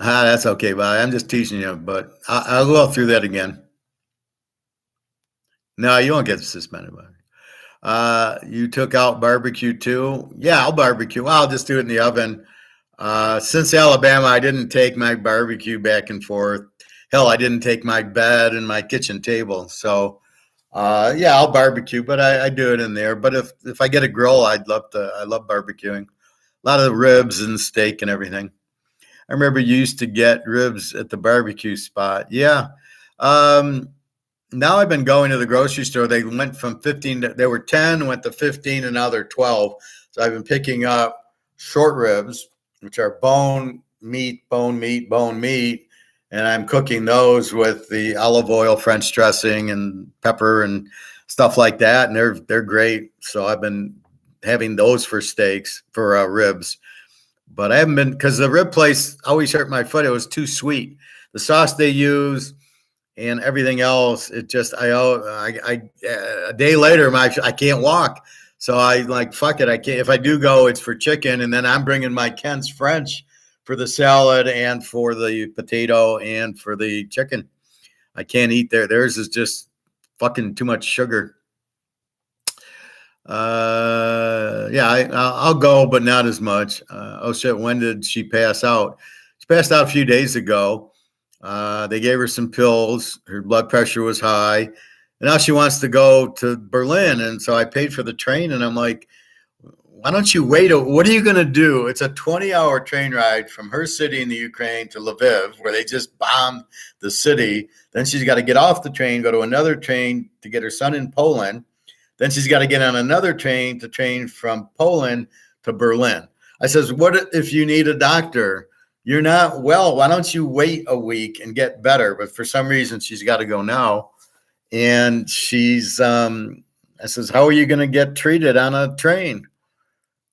That's okay, Bob. I'm just teasing you, but I'll go through that again. No, you won't get suspended, Bob. You took out barbecue too? Yeah, I'll barbecue. I'll just do it in the oven. Since Alabama, I didn't take my barbecue back and forth. Hell, I didn't take my bed and my kitchen table. So Yeah, I'll barbecue, but I do it in there. But if I get a grill, I love barbecuing. A lot of ribs and steak and everything. I remember you used to get ribs at the barbecue spot. Yeah. Um, Now I've been going to the grocery store. They went from 15 they were 10, went to 15, and now they're 12. So I've been picking up short ribs, which are bone meat, bone meat, bone meat, and I'm cooking those with the olive oil, French dressing, and pepper and stuff like that, and they're great. So I've been having those for steaks for ribs, but I haven't been because the rib place always hurt my foot. It was too sweet. The sauce they use and everything else, it just a day later I can't walk, so I like fuck it. I can't. If I do go, it's for chicken, and then I'm bringing my Kent's French for the salad and for the potato and for the chicken. I can't eat there. Theirs is just fucking too much sugar. Yeah, I'll go, but not as much. Oh shit, when did she pass out? She passed out a few days ago. They gave her some pills. Her blood pressure was high. And now she wants to go to Berlin. And so I paid for the train. And I'm like, why don't you wait? What are you going to do? It's a 20-hour train ride from her city in the Ukraine to Lviv, where they just bombed the city. Then she's got to get off the train, go to another train to get her son in Poland. Then she's got to get on another train to train from Poland to Berlin. I says, what if you need a doctor? You're not well. Why don't you wait a week and get better? But for some reason, she's got to go now. And I says, how are you going to get treated on a train?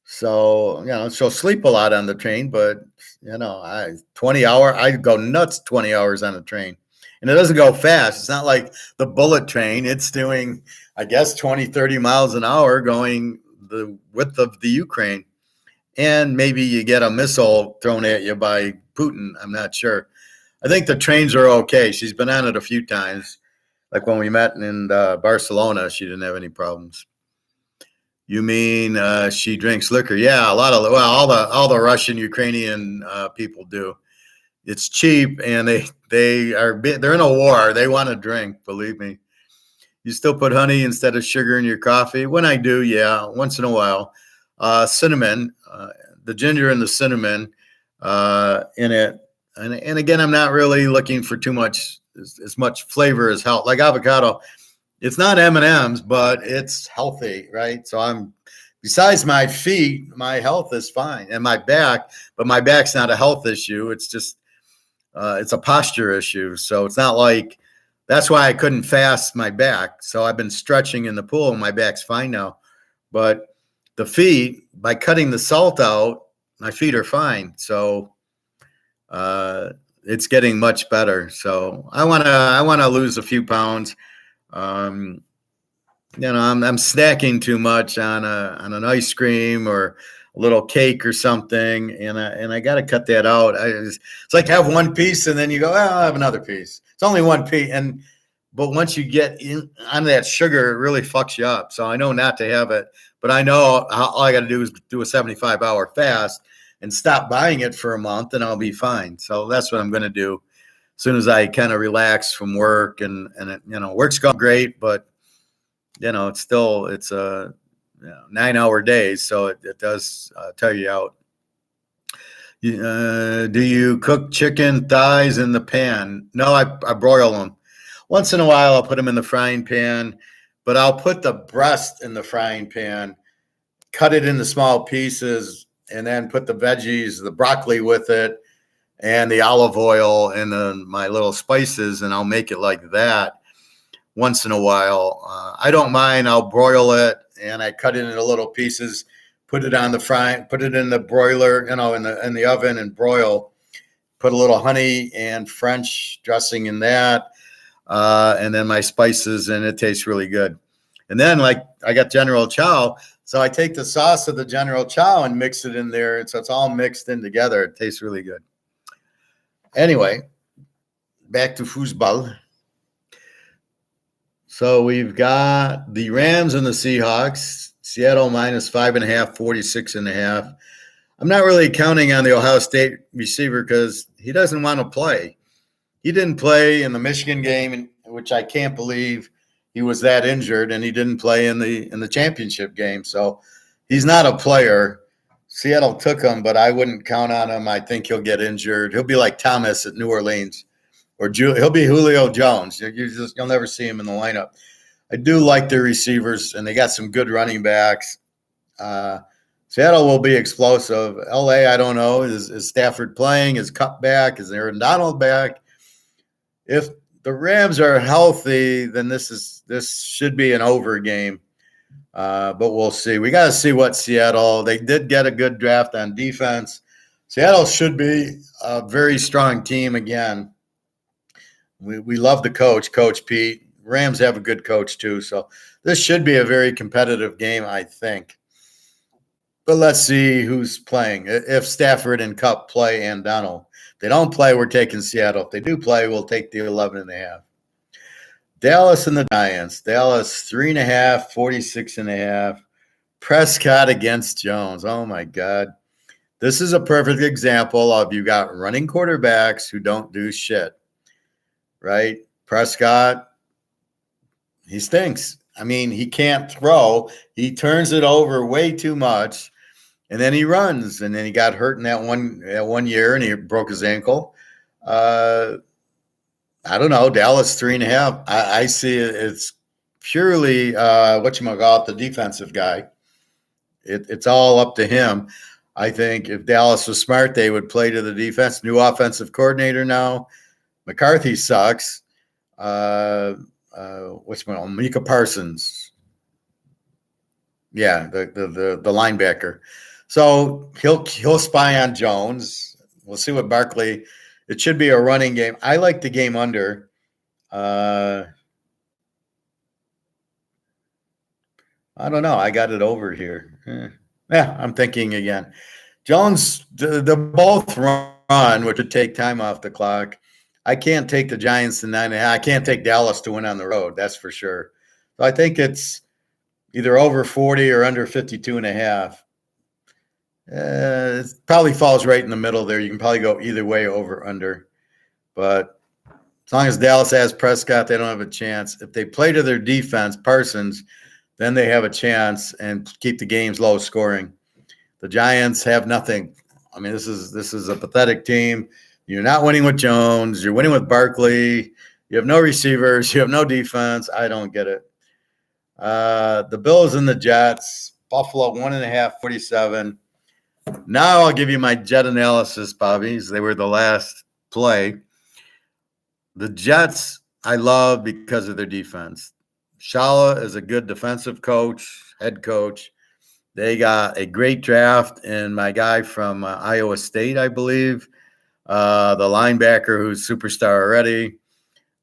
So, she'll sleep a lot on the train, but, 20-hour, I go nuts 20 hours on a train. And it doesn't go fast. It's not like the bullet train. It's doing, I guess, 20, 30 miles an hour going the width of the Ukraine. And maybe you get a missile thrown at you by Putin. I'm not sure. I think the trains are okay. She's been on it a few times. Like when we met in Barcelona, she didn't have any problems. You mean she drinks liquor? Yeah, all the Russian, Ukrainian people do. It's cheap, and they're in a war. They want to drink. Believe me. You still put honey instead of sugar in your coffee? When I do, yeah, once in a while. Cinnamon, the ginger and the cinnamon in it. And again, I'm not really looking for too much, as much flavor as health. Like avocado, it's not M&Ms, but it's healthy, right? So besides my feet, my health is fine. And my back, but my back's not a health issue. It's just, it's a posture issue. So it's not like, that's why I couldn't fast my back. So I've been stretching in the pool and my back's fine now. But the feet, by cutting the salt out, my feet are fine. So it's getting much better. So I want to lose a few pounds. I'm snacking too much on an ice cream or a little cake or something, and I got to cut that out. It's like have one piece and then you go, I'll have another piece. It's only one piece, but once you get on that sugar, it really fucks you up. So I know not to have it, but I know all I got to do is do a 75-hour fast and stop buying it for a month, and I'll be fine. So that's what I'm going to do as soon as I kind of relax from work, and work's gone great, but it's a 9-hour days, so it does tire you out. Do you cook chicken thighs in the pan? No, I broil them. Once in a while, I'll put them in the frying pan, but I'll put the breast in the frying pan, cut it into small pieces, and then put the veggies, the broccoli with it, and the olive oil and my little spices, and I'll make it like that once in a while. I don't mind. I'll broil it, and I cut it into little pieces, put it in the broiler, in the oven, and broil. Put a little honey and French dressing in that, and then my spices, and it tastes really good. And then, like, I got General Chow, so I take the sauce of the General Chow and mix it in there, and so it's all mixed in together. It tastes really good. Anyway, back to foosball. So we've got the Rams and the Seahawks. Seattle minus 5.5, 46.5. I'm not really counting on the Ohio State receiver because he doesn't want to play. He didn't play in the Michigan game, which I can't believe he was that injured and he didn't play in the championship game. So he's not a player. Seattle took him, but I wouldn't count on him. I think he'll get injured. He'll be like Thomas at New Orleans, or he'll be Julio Jones. You'll never see him in the lineup. I do like their receivers, and they got some good running backs. Seattle will be explosive. LA, I don't know. Is Stafford playing? Is Kupp back? Is Aaron Donald back? If the Rams are healthy, then this should be an over game. But we'll see. We got to see what Seattle. They did get a good draft on defense. Seattle should be a very strong team again. We love the Coach Pete. Rams have a good coach too, so this should be a very competitive game, I think. But let's see who's playing. If Stafford and Kupp play and Donald. If they don't play, we're taking Seattle. If they do play, we'll take the 11.5. Dallas and the Giants. Dallas 3.5, 46.5. Prescott against Jones. Oh my God. This is a perfect example of you got running quarterbacks who don't do shit. Right? Prescott, he stinks. I mean, he can't throw. He turns it over way too much, and then he runs. And then he got hurt in that one year, and he broke his ankle. I don't know. Dallas 3.5. I see it's purely the defensive guy. It's all up to him. I think if Dallas was smart, they would play to the defense. New offensive coordinator now. McCarthy sucks. Micah Parsons. Yeah, the linebacker. So he'll spy on Jones. We'll see what Barkley. It should be a running game. I like the game under. I don't know. I got it over here. Yeah, I'm thinking again. Jones, the both run, which would take time off the clock. I can't take the Giants to 9.5. I can't take Dallas to win on the road. That's for sure. So I think it's either over 40 or under 52.5. It probably falls right in the middle there. You can probably go either way, over, under. But as long as Dallas has Prescott, they don't have a chance. If they play to their defense, Parsons, then they have a chance and keep the games low scoring. The Giants have nothing. I mean, this is a pathetic team. You're not winning with Jones. You're winning with Barkley. You have no receivers. You have no defense. I don't get it. The Bills and the Jets. Buffalo 1.5, 47. Now I'll give you my Jet analysis, Bobby. They were the last play. The Jets I love because of their defense. Shala is a good defensive head coach. They got a great draft, and my guy from Iowa State, I believe, the linebacker who's superstar already.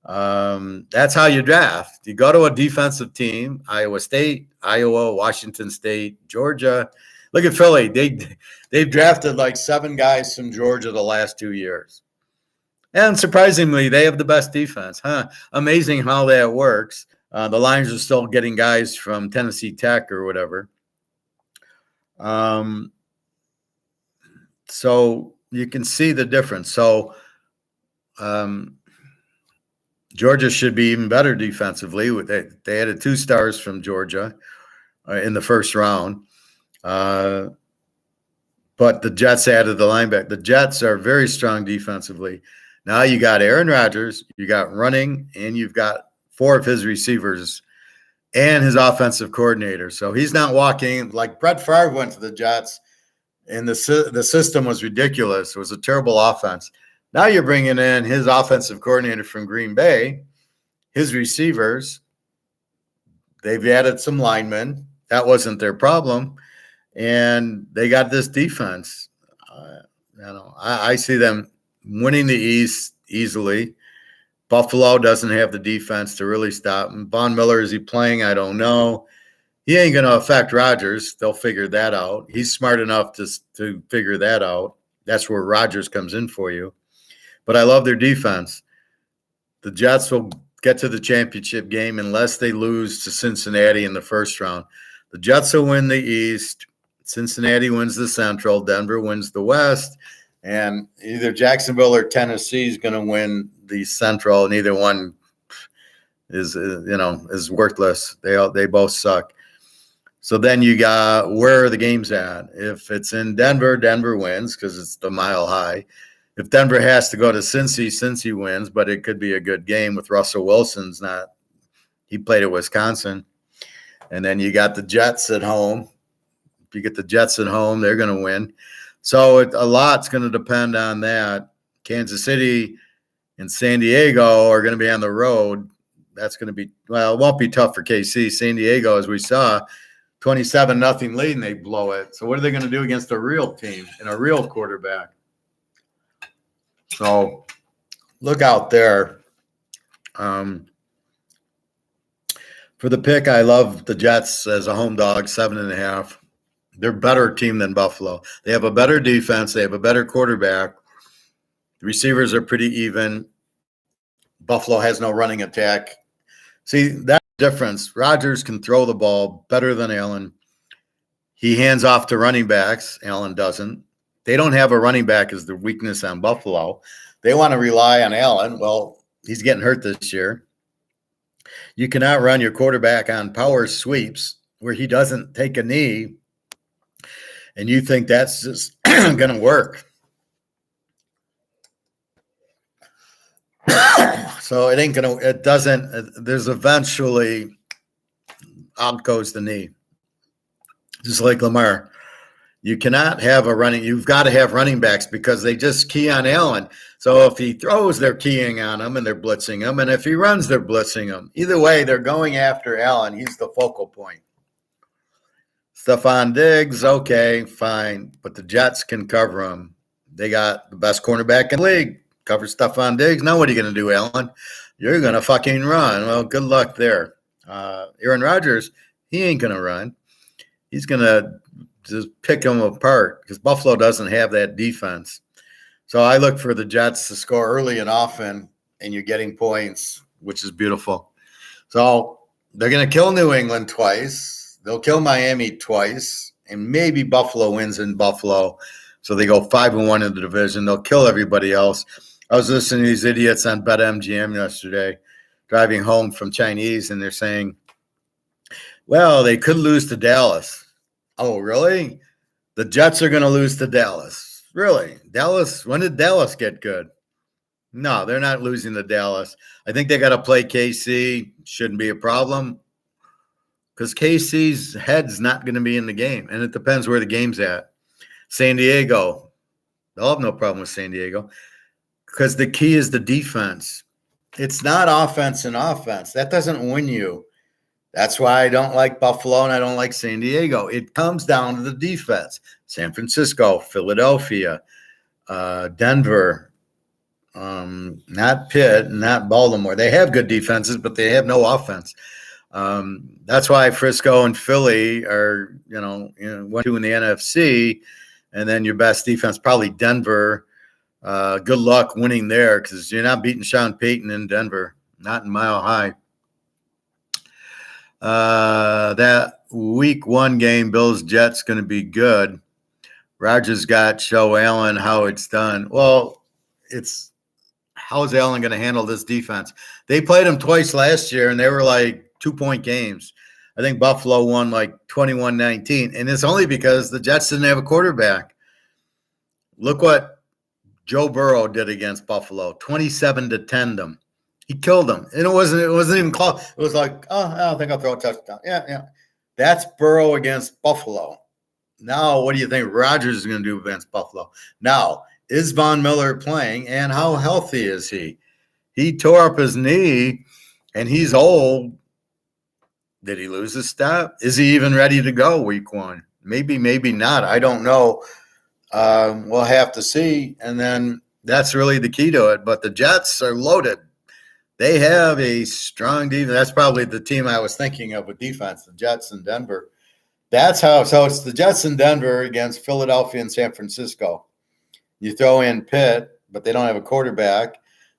That's how you draft. You go to a defensive team, Iowa State, Iowa, Washington State, Georgia. Look at Philly. They've drafted like 7 guys from Georgia the last 2 years. And surprisingly, they have the best defense. Amazing how that works. The Lions are still getting guys from Tennessee Tech or whatever. So you can see the difference. So Georgia should be even better defensively. They added 2 stars from Georgia in the first round. But the Jets added the linebacker. The Jets are very strong defensively. Now you got Aaron Rodgers, you got running, and you've got 4 of his receivers and his offensive coordinator. So he's not walking like Brett Favre went to the Jets, and the system was ridiculous. It was a terrible offense. Now you're bringing in his offensive coordinator from Green Bay, his receivers. They've added some linemen. That wasn't their problem. And they got this defense. I see them winning the East easily. Buffalo doesn't have the defense to really stop him. Von Miller, is he playing? I don't know. He ain't going to affect Rodgers. They'll figure that out. He's smart enough to figure that out. That's where Rodgers comes in for you. But I love their defense. The Jets will get to the championship game unless they lose to Cincinnati in the first round. The Jets will win the East. Cincinnati wins the Central. Denver wins the West. And either Jacksonville or Tennessee is going to win the Central, and either one, is worthless. They both suck. So then you got where are the games at? If it's in Denver, Denver wins because it's the Mile High. If Denver has to go to Cincy, Cincy wins, but it could be a good game with Russell Wilson's not. He played at Wisconsin. And then you got the Jets at home. If you get the Jets at home, they're going to win. So a lot's going to depend on that. Kansas City and San Diego are going to be on the road. That's going to be, well, it won't be tough for KC. San Diego, as we saw, 27-0 lead, and they blow it. So what are they going to do against a real team and a real quarterback? So look out there. For the pick, I love the Jets as a home dog, 7.5. They're a better team than Buffalo. They have a better defense. They have a better quarterback. The receivers are pretty even. Buffalo has no running attack. See, that's the difference. Rodgers can throw the ball better than Allen. He hands off to running backs. Allen doesn't. They don't have a running back as the weakness on Buffalo. They want to rely on Allen. Well, he's getting hurt this year. You cannot run your quarterback on power sweeps where he doesn't take a knee, and you think that's just going to work. So it ain't going to – it doesn't – there's eventually out goes the knee, just like Lamar. You cannot have a running – you've got to have running backs because they just key on Allen. So if he throws, they're keying on him and they're blitzing him. And if he runs, they're blitzing him. Either way, they're going after Allen. He's the focal point. Stephon Diggs, okay, fine. But the Jets can cover him. They got the best cornerback in the league. Cover Stephon Diggs. Now what are you going to do, Allen? You're going to fucking run. Well, good luck there. Aaron Rodgers, he ain't going to run. He's going to just pick them apart because Buffalo doesn't have that defense. So I look for the Jets to score early and often, and you're getting points, which is beautiful. So they're going to kill New England twice. They'll kill Miami twice, and maybe Buffalo wins in Buffalo. So they go 5-1 in the division. They'll kill everybody else. I was listening to these idiots on BetMGM yesterday, driving home from Chinese, and they're saying, well, they could lose to Dallas. Oh, really? The Jets are going to lose to Dallas. Really? Dallas? When did Dallas get good? No, they're not losing to Dallas. I think they got to play KC. Shouldn't be a problem because KC's head's not going to be in the game, and it depends where the game's at. San Diego, they'll have no problem with San Diego because the key is the defense. It's not offense and offense. That doesn't win you. That's why I don't like Buffalo and I don't like San Diego. It comes down to the defense. San Francisco, Philadelphia, Denver, not Pitt, not Baltimore. They have good defenses, but they have no offense. That's why Frisco and Philly are, 1-2 in the NFC, and then your best defense, probably Denver. Good luck winning there because you're not beating Sean Payton in Denver, not in Mile High. That week 1 game, Bills-Jets, going to be good. Rodgers got show Allen how it's done. Well, it's how is Allen going to handle this defense? They played him twice last year, and they were like 2-point games. I think Buffalo won like 21-19, and it's only because the Jets didn't have a quarterback. Look what Joe Burrow did against Buffalo, 27-10 them. He killed them, and it wasn't even close. It was like, oh, I don't think I'll throw a touchdown. Yeah. That's Burrow against Buffalo. Now, what do you think Rodgers is going to do against Buffalo? Now, is Von Miller playing, and how healthy is he? He tore up his knee, and he's old. Did he lose his step? Is he even ready to go week 1? Maybe, maybe not. I don't know. We'll have to see, and then that's really the key to it. But the Jets are loaded. They have a strong defense. That's probably the team I was thinking of with defense, the Jets and Denver. That's how – so it's the Jets and Denver against Philadelphia and San Francisco. You throw in Pitt, but they don't have a quarterback.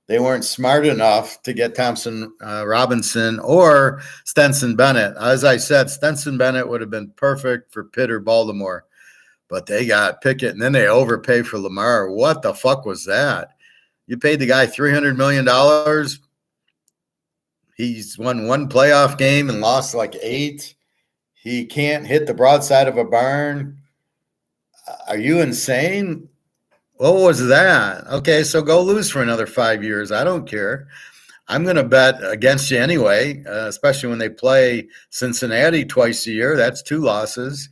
They weren't smart enough to get Thompson Robinson or Stetson Bennett. As I said, Stetson Bennett would have been perfect for Pitt or Baltimore. But they got Pickett, and then they overpay for Lamar. What the fuck was that? You paid the guy $300 million. He's won one playoff game and lost like 8. He can't hit the broadside of a barn. Are you insane? What was that? Okay, so go lose for another 5 years. I don't care. I'm going to bet against you anyway, especially when they play Cincinnati twice a year. That's 2 losses.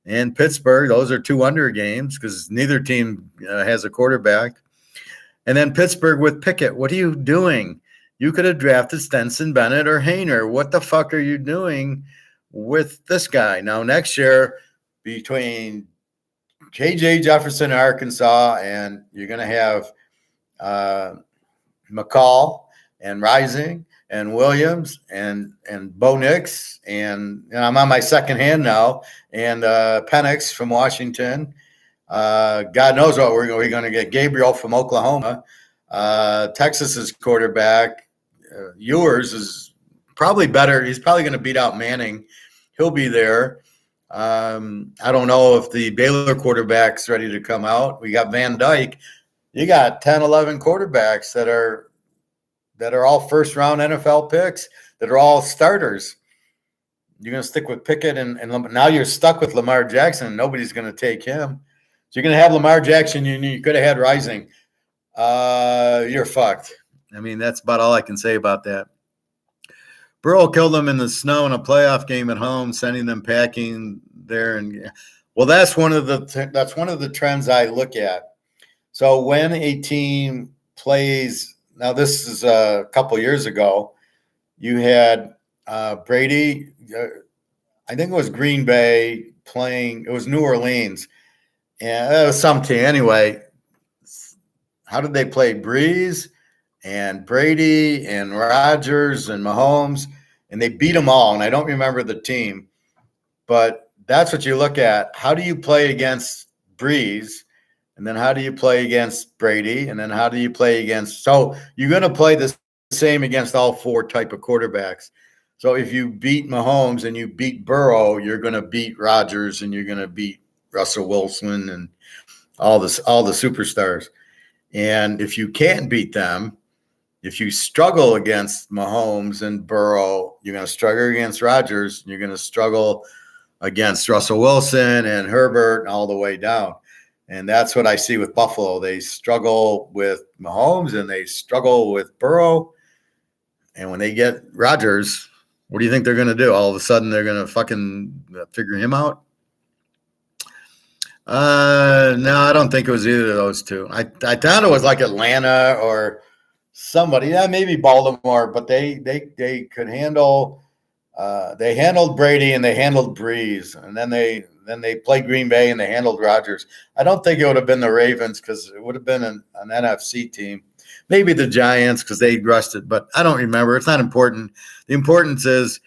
And Pittsburgh, those are 2 under games because neither team has a quarterback. And then Pittsburgh with Pickett. What are you doing? You could have drafted Stenson Bennett or Hayner. What the fuck are you doing with this guy? Now, next year, between J.J. Jefferson, Arkansas, and you're going to have McCall and Rising and Williams and Bo Nix, and I'm on my second hand now, and Penix from Washington. God knows what we're going to get. Gabriel from Oklahoma. Texas's quarterback, Ewers, is probably better. He's probably going to beat out Manning. He'll be there. I don't know if the Baylor quarterback's ready to come out. We got Van Dyke. You got 10, 11 quarterbacks that are all first-round NFL picks, that are all starters. You're going to stick with Pickett, and now you're stuck with Lamar Jackson, and nobody's going to take him. So you're going to have Lamar Jackson. You could have had Rising. You're fucked. I mean, that's about all I can say about that. Burrow killed them in the snow in a playoff game at home, sending them packing there. And well, that's one of the trends I look at. So when a team plays, now this is a couple years ago, you had Brady. I think it was Green Bay playing. It was New Orleans, and it was some team anyway. How did they play? Breeze and Brady and Rodgers and Mahomes, and they beat them all. And I don't remember the team, but that's what you look at. How do you play against Breeze? And then how do you play against Brady? And then how do you play against – so you're going to play the same against all 4 type of quarterbacks. So if you beat Mahomes and you beat Burrow, you're going to beat Rodgers and you're going to beat Russell Wilson and all the superstars. And if you can't beat them, if you struggle against Mahomes and Burrow, you're going to struggle against Rodgers. You're going to struggle against Russell Wilson and Herbert and all the way down. And that's what I see with Buffalo. They struggle with Mahomes and they struggle with Burrow. And when they get Rodgers, what do you think they're going to do? All of a sudden, they're going to fucking figure him out? No, I don't think it was either of those two. I thought it was like Atlanta or somebody. Yeah, maybe Baltimore, but they could handle. They handled Brady and they handled Breeze, and then they played Green Bay and they handled Rodgers. I don't think it would have been the Ravens because it would have been an NFC team. Maybe the Giants because they rusted, but I don't remember. It's not important. The importance is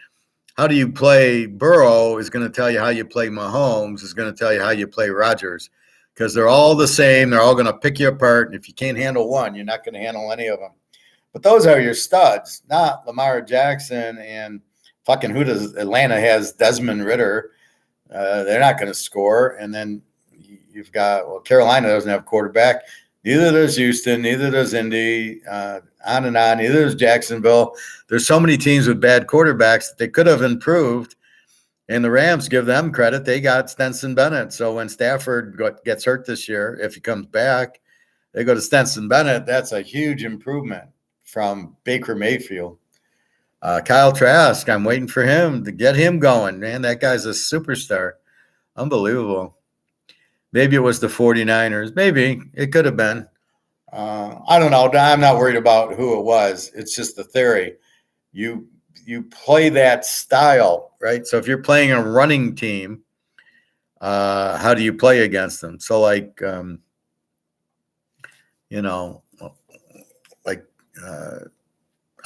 how do you play Burrow is going to tell you how you play Mahomes is going to tell you how you play Rodgers because they're all the same. They're all going to pick you apart. And if you can't handle one, you're not going to handle any of them. But those are your studs, not Lamar Jackson and fucking who does Atlanta has Desmond Ridder. They're not going to score. And then you've got, well, Carolina doesn't have a quarterback. Neither does Houston. Neither does Indy. On and on. Neither does Jacksonville. There's so many teams with bad quarterbacks that they could have improved. And the Rams, give them credit. They got Stenson Bennett. So when Stafford gets hurt this year, if he comes back, they go to Stenson Bennett. That's a huge improvement from Baker Mayfield. Kyle Trask, I'm waiting for him to get him going. Man, that guy's a superstar. Unbelievable. Maybe it was the 49ers. Maybe. It could have been. I don't know. I'm not worried about who it was. It's just the theory. You play that style, right? So if you're playing a running team, how do you play against them? So like,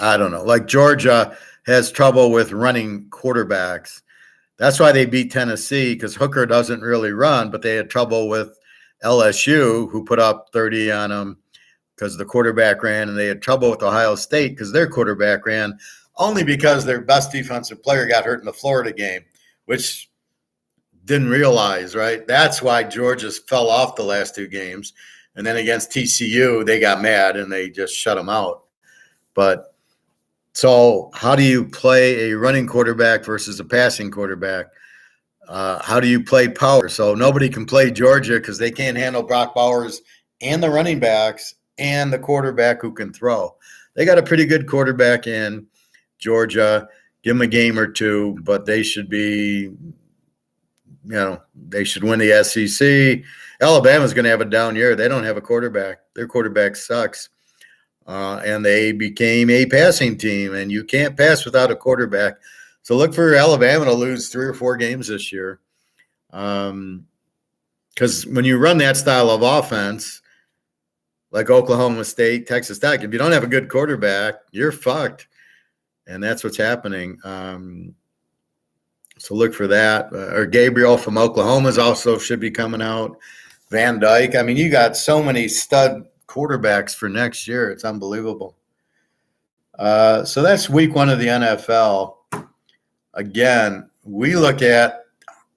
I don't know. Like Georgia has trouble with running quarterbacks. That's why they beat Tennessee because Hooker doesn't really run, but they had trouble with LSU, who put up 30 on them because the quarterback ran, and they had trouble with Ohio State because their quarterback ran only because their best defensive player got hurt in the Florida game, which didn't realize, right? That's why Georgia fell off the last 2 games. And then against TCU, they got mad and they just shut them out. But So how do you play a running quarterback versus a passing quarterback? How do you play power? So nobody can play Georgia because they can't handle Brock Bowers and the running backs and the quarterback who can throw. They got a pretty good quarterback in Georgia. Give them a game or two, but they should be, they should win the SEC. Alabama's going to have a down year. They don't have a quarterback. Their quarterback sucks. And they became a passing team, and you can't pass without a quarterback. So look for Alabama to lose 3 or 4 games this year. Because when you run that style of offense, like Oklahoma State, Texas Tech, if you don't have a good quarterback, you're fucked. And that's what's happening. So look for that. Or Gabriel from Oklahoma also should be coming out. Van Dyke. I mean, you got so many stud quarterbacks for next year. It's unbelievable. So that's week 1 of the NFL. Again, we look at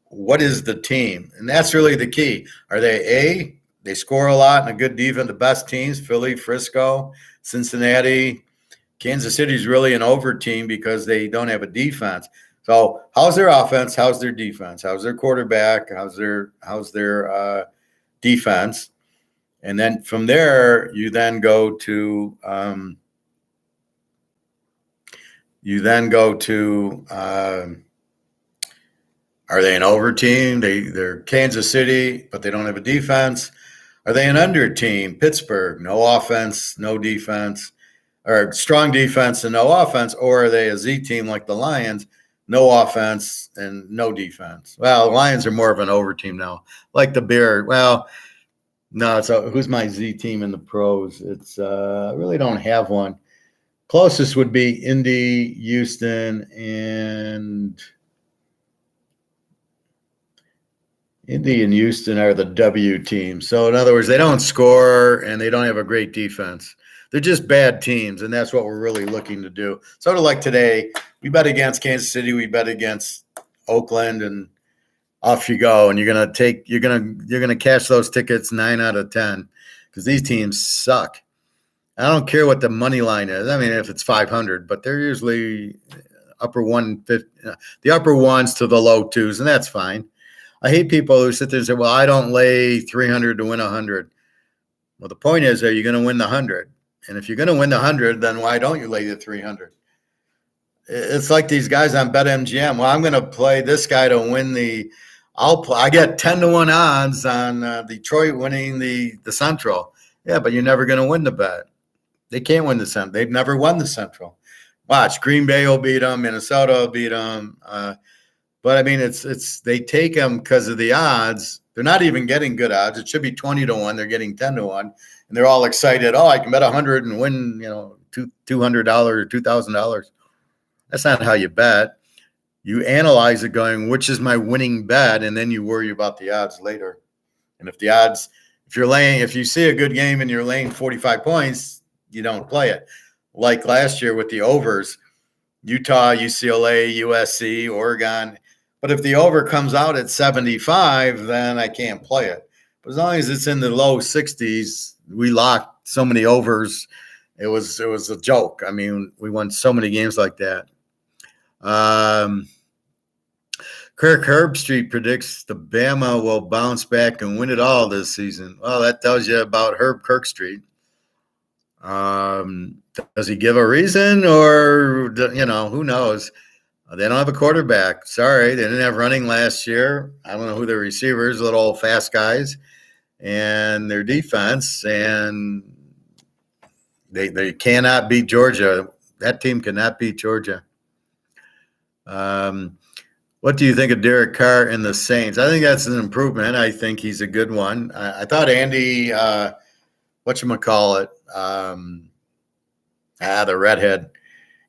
what is the team, and that's really the key. Are they score a lot and a good defense, the best teams, Philly, Frisco, Cincinnati. Kansas City's really an over team because they don't have a defense. So how's their offense? How's their defense? How's their quarterback? How's their defense? And then from there, you then go to are they an over team? They're Kansas City, but they don't have a defense. Are they an under team? Pittsburgh, no offense, no defense, or strong defense and no offense. Or are they a Z team like the Lions, no offense and no defense? Well, the Lions are more of an over team now, like the Bears. Well, no, so who's my Z team in the pros? It's I really don't have one. Closest would be Indy, Houston, and Indy and Houston are the W team. So in other words, they don't score and they don't have a great defense. They're just bad teams, and that's what we're really looking to do. Sort of like today, we bet against Kansas City, we bet against Oakland, and off you go. And you're gonna cash those tickets 9 out of 10 because these teams suck. I don't care what the money line is. I mean, if it's 500, but they're usually upper 150, the upper ones to the low 2s, and that's fine. I hate people who sit there and say, well, I don't lay 300 to win 100. Well, the point is, are you going to win the 100? And if you're going to win the 100, then why don't you lay the 300? It's like these guys on BetMGM. Well, I'm going to play this guy to win I get 10-1 odds on Detroit winning the Central. Yeah, but you're never going to win the bet. They can't win the Central. They've never won the Central. Watch, Green Bay will beat them. Minnesota will beat them. But I mean, it's they take them because of the odds. They're not even getting good odds. It should be 20-1. They're getting 10-1, and they're all excited. Oh, I can bet 100 and win, $200 or $2,000. That's not how you bet. You analyze it, going, which is my winning bet, and then you worry about the odds later. And if you see a good game and you're laying 45 points, you don't play it. Like last year with the overs, Utah, UCLA, USC, Oregon. But if the over comes out at 75, then I can't play it. But as long as it's in the low 60s, we locked so many overs. It was a joke. I mean, we won so many games like that. Kirk Herbstreit predicts the Bama will bounce back and win it all this season. Well, that tells you about Herb Kirkstreet. Does he give a reason, or who knows? They don't have a quarterback. Sorry, they didn't have running last year. I don't know who their receivers, little fast guys, and their defense, and they cannot beat Georgia. That team cannot beat Georgia. What do you think of Derek Carr and the Saints? I think that's an improvement. I think he's a good one. I thought Andy, whatchamacallit, the redhead,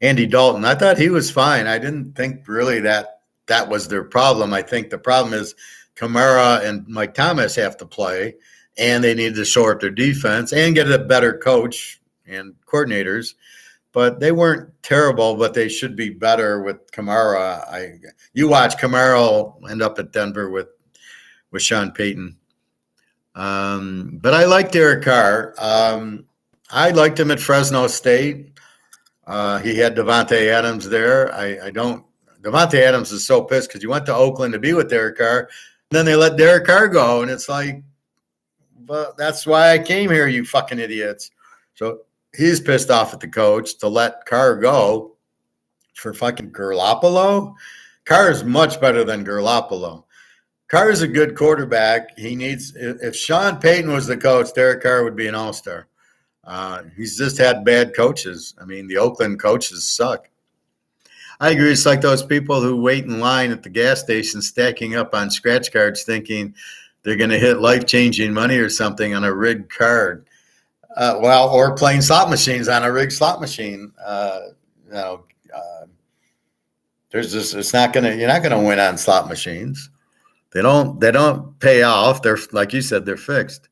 Andy Dalton, I thought he was fine. I didn't think really that was their problem. I think the problem is Kamara and Mike Thomas have to play, and they need to shore up their defense and get a better coach and coordinators. But they weren't terrible, but they should be better with Kamara. You watch Kamara end up at Denver with Sean Payton. But I like Derek Carr. I liked him at Fresno State. He had Devontae Adams there. I don't. Devontae Adams is so pissed because he went to Oakland to be with Derek Carr, and then they let Derek Carr go, and it's like, but that's why I came here, you fucking idiots. So he's pissed off at the coach to let Carr go for fucking Garoppolo. Carr is much better than Garoppolo. Carr is a good quarterback. He needs. If Sean Payton was the coach, Derek Carr would be an all-star. He's just had bad coaches. I mean, the Oakland coaches suck. I agree. It's like those people who wait in line at the gas station stacking up on scratch cards thinking they're going to hit life-changing money or something on a rigged card. Or playing slot machines on a rigged slot machine. There's just, you're not going to win on slot machines. They don't pay off. They're, like you said, they're fixed.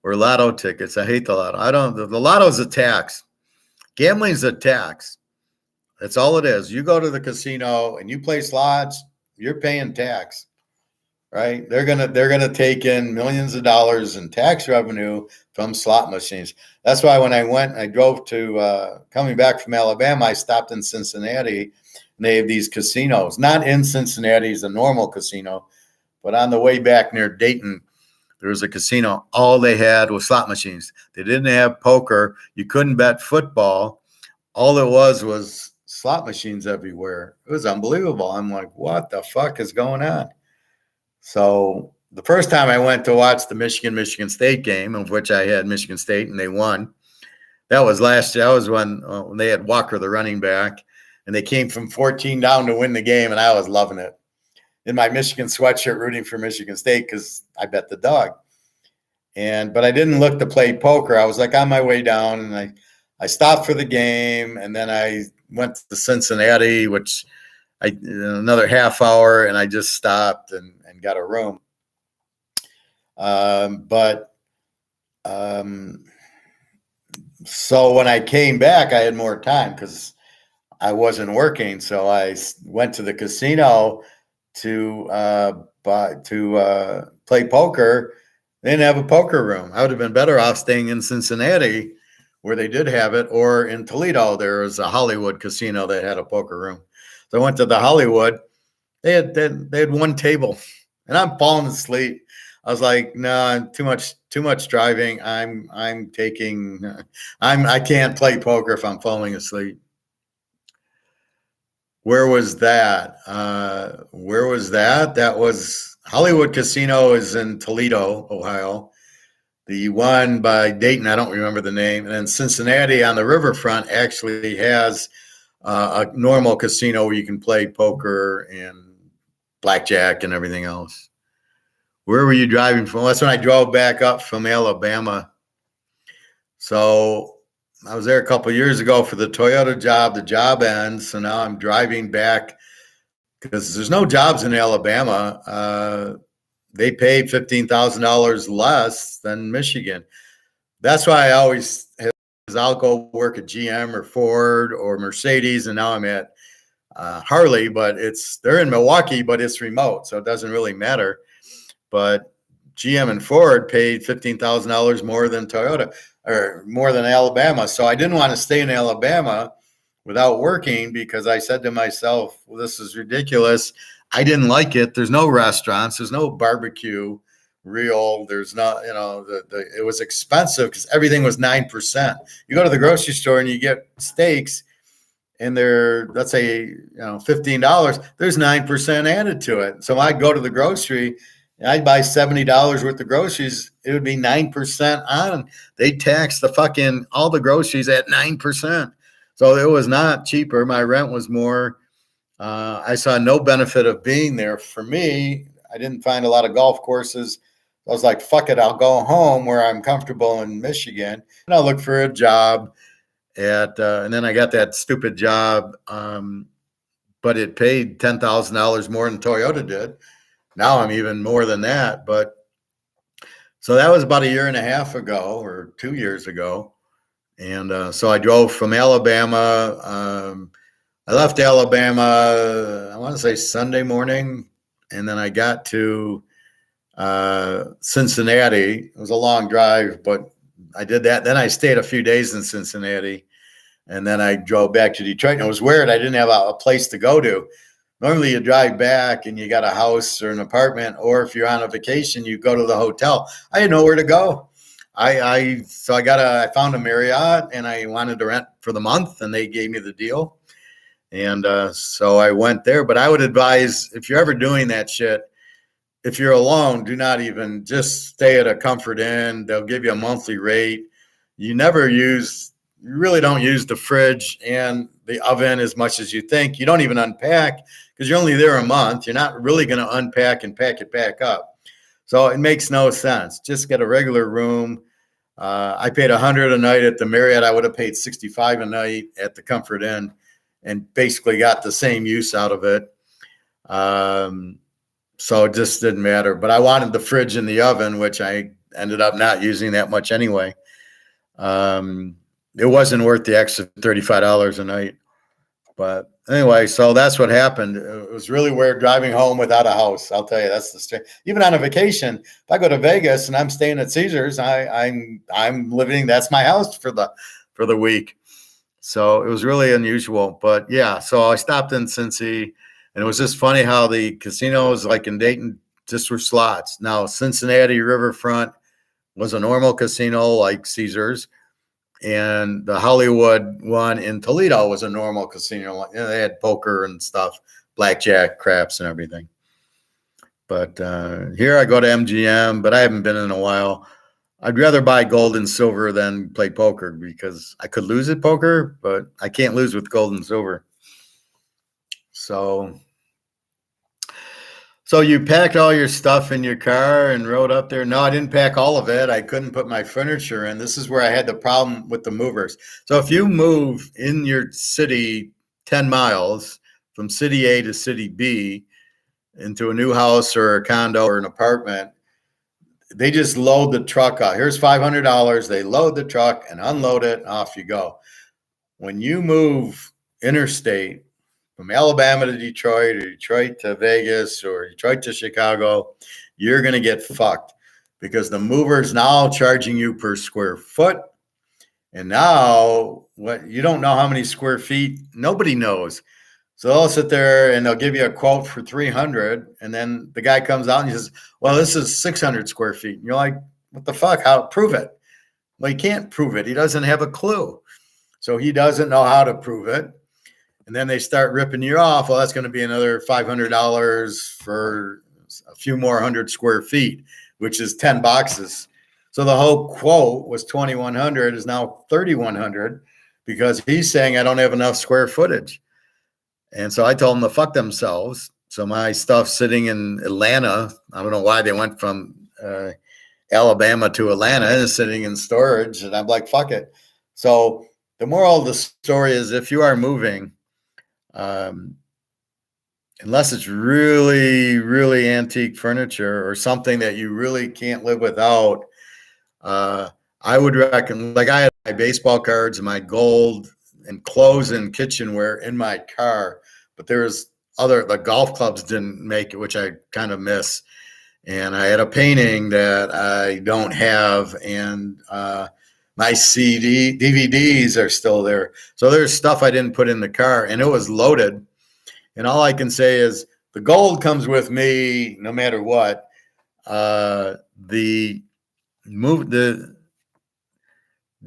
Or lotto tickets. I hate the lotto. The lotto's a tax. Gambling's a tax. That's all it is. You go to the casino and you play slots, you're paying tax, right? They're gonna take in millions of dollars in tax revenue from slot machines. That's why when I drove to coming back from Alabama, I stopped in Cincinnati, and they have these casinos. Not in Cincinnati, it's a normal casino, but on the way back near Dayton, there was a casino. All they had was slot machines. They didn't have poker. You couldn't bet football. All it was slot machines everywhere. It was unbelievable. I'm like, what the fuck is going on? So the first time I went to watch the Michigan State game, of which I had Michigan State, and they won. That was last year. That was when they had Walker, the running back, and they came from 14 down to win the game, and I was loving it. In my Michigan sweatshirt rooting for Michigan State because I bet the dog. But I didn't look to play poker. I was like on my way down, and I stopped for the game, and then I went to Cincinnati, which another half hour, and I just stopped and got a room. So when I came back, I had more time because I wasn't working. So I went to the casino to play poker. They didn't have a poker room. I would have been better off staying in Cincinnati where they did have it, or in Toledo, there was a Hollywood casino that had a poker room. So I went to the Hollywood. They had one table, and I'm falling asleep. I was like, no, too much driving. I can't play poker if I'm falling asleep. Where was that? That was Hollywood Casino is in Toledo, Ohio. The one by Dayton, I don't remember the name. And then Cincinnati on the riverfront actually has a normal casino where you can play poker and blackjack and everything else. Where were you driving from? That's when I drove back up from Alabama. So I was there a couple of years ago for the Toyota job. The job ends, so now I'm driving back because there's no jobs in Alabama. They pay $15,000 less than Michigan. That's why I always I'll go work at GM or Ford or Mercedes, and now I'm at Harley. But they're in Milwaukee, but it's remote, so it doesn't really matter. But GM and Ford paid $15,000 more than Toyota or more than Alabama. So I didn't want to stay in Alabama without working because I said to myself, well, this is ridiculous. I didn't like it. There's no restaurants. There's no barbecue real. There's not, it was expensive because everything was 9%. You go to the grocery store and you get steaks and they're, let's say, $15. There's 9% added to it. So I'd go to the grocery and I'd buy $70 worth of groceries. It would be 9% on. They tax all the groceries at 9%. So it was not cheaper. My rent was more. I saw no benefit of being there. For me, I didn't find a lot of golf courses. I was like, fuck it, I'll go home where I'm comfortable in Michigan. And I'll look for a job and then I got that stupid job, but it paid $10,000 more than Toyota did. Now I'm even more than that. But so that was about a year and a half ago or 2 years ago. And so I drove from Alabama. I left Alabama, I want to say Sunday morning, and then I got to Cincinnati. It was a long drive, but I did that. Then I stayed a few days in Cincinnati. And then I drove back to Detroit, and it was weird. I didn't have a place to go to. Normally you drive back and you got a house or an apartment, or if you're on a vacation, you go to the hotel. I had nowhere to go. I found a Marriott, and I wanted to rent for the month, and they gave me the deal. And so I went there. But I would advise, if you're ever doing that shit, if you're alone, do not even, just stay at a Comfort Inn. They'll give you a monthly rate. You really don't use the fridge and the oven as much as you think. You don't even unpack because you're only there a month. You're not really going to unpack and pack it back up. So it makes no sense. Just get a regular room. I paid $100 a night at the Marriott. I would have paid $65 a night at the Comfort Inn, and basically got the same use out of it. So it just didn't matter. But I wanted the fridge and the oven, which I ended up not using that much anyway. It wasn't worth the extra $35 a night. But anyway, so that's what happened. It was really weird driving home without a house. I'll tell you, that's the strange. Even on a vacation, if I go to Vegas and I'm staying at Caesars, I'm living. That's my house for the week. So it was really unusual. But yeah, so I stopped in Cincy, and it was just funny how the casinos, like in Dayton, just were slots. Now Cincinnati Riverfront was a normal casino like Caesars. And the Hollywood one in Toledo was a normal casino. They had poker and stuff, blackjack, craps, and everything. But here I go to MGM, but I haven't been in a while. I'd rather buy gold and silver than play poker, because I could lose at poker, but I can't lose with gold and silver. So you packed all your stuff in your car and rode up there? No, I didn't pack all of it. I couldn't put my furniture in. This is where I had the problem with the movers. So if you move in your city 10 miles from city A to city B into a new house or a condo or an apartment, they just load the truck out. Here's $500. They load the truck and unload it, and off you go. When you move interstate, from Alabama to Detroit, or Detroit to Vegas, or Detroit to Chicago, you're going to get fucked, because the mover's now charging you per square foot. And now you don't know how many square feet. Nobody knows. So they'll sit there and they'll give you a quote for 300. And then the guy comes out and he says, well, this is 600 square feet. And you're like, what the fuck? How? Prove it. Well, he can't prove it. He doesn't have a clue. So he doesn't know how to prove it. And then they start ripping you off. Well, that's going to be another $500 for a few more 100 square feet, which is 10 boxes. So the whole quote was $2,100, is now $3,100, because he's saying I don't have enough square footage. And so I told them to fuck themselves. So my stuff sitting in Atlanta, I don't know why they went from Alabama to Atlanta, is sitting in storage. And I'm like, fuck it. So the moral of the story is, if you are moving, unless it's really, really antique furniture or something that you really can't live without, I would recommend, like I had my baseball cards and my gold and clothes and kitchenware in my car, but there's the golf clubs didn't make it, which I kind of miss. And I had a painting that I don't have, and my DVDs are still there. So there's stuff I didn't put in the car, and it was loaded. And all I can say is the gold comes with me no matter what.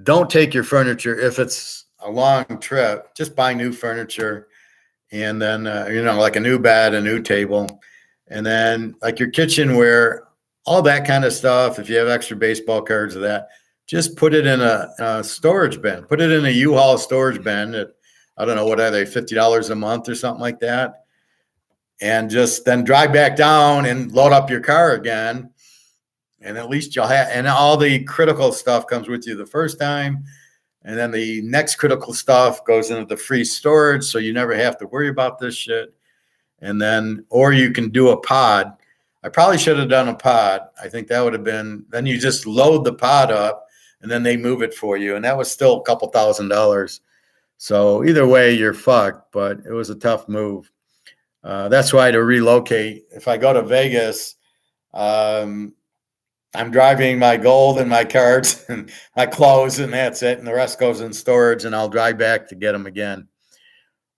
Don't take your furniture if it's a long trip. Just buy new furniture, and then like a new bed, a new table, and then like your kitchenware, all that kind of stuff. If you have extra baseball cards of that, just put it in a storage bin. Put it in a U-Haul storage bin at, I don't know, what are they, $50 a month or something like that. And just then drive back down and load up your car again. And at least you'll have, and all the critical stuff comes with you the first time. And then the next critical stuff goes into the free storage, so you never have to worry about this shit. And then, or you can do a pod. I probably should have done a pod. I think that would have been, then you just load the pod up, and then they move it for you. And that was still a couple $1,000s. So either way, you're fucked, but it was a tough move. That's why to relocate, if I go to Vegas, I'm driving my gold and my cards and my clothes, and that's it. And the rest goes in storage, and I'll drive back to get them again.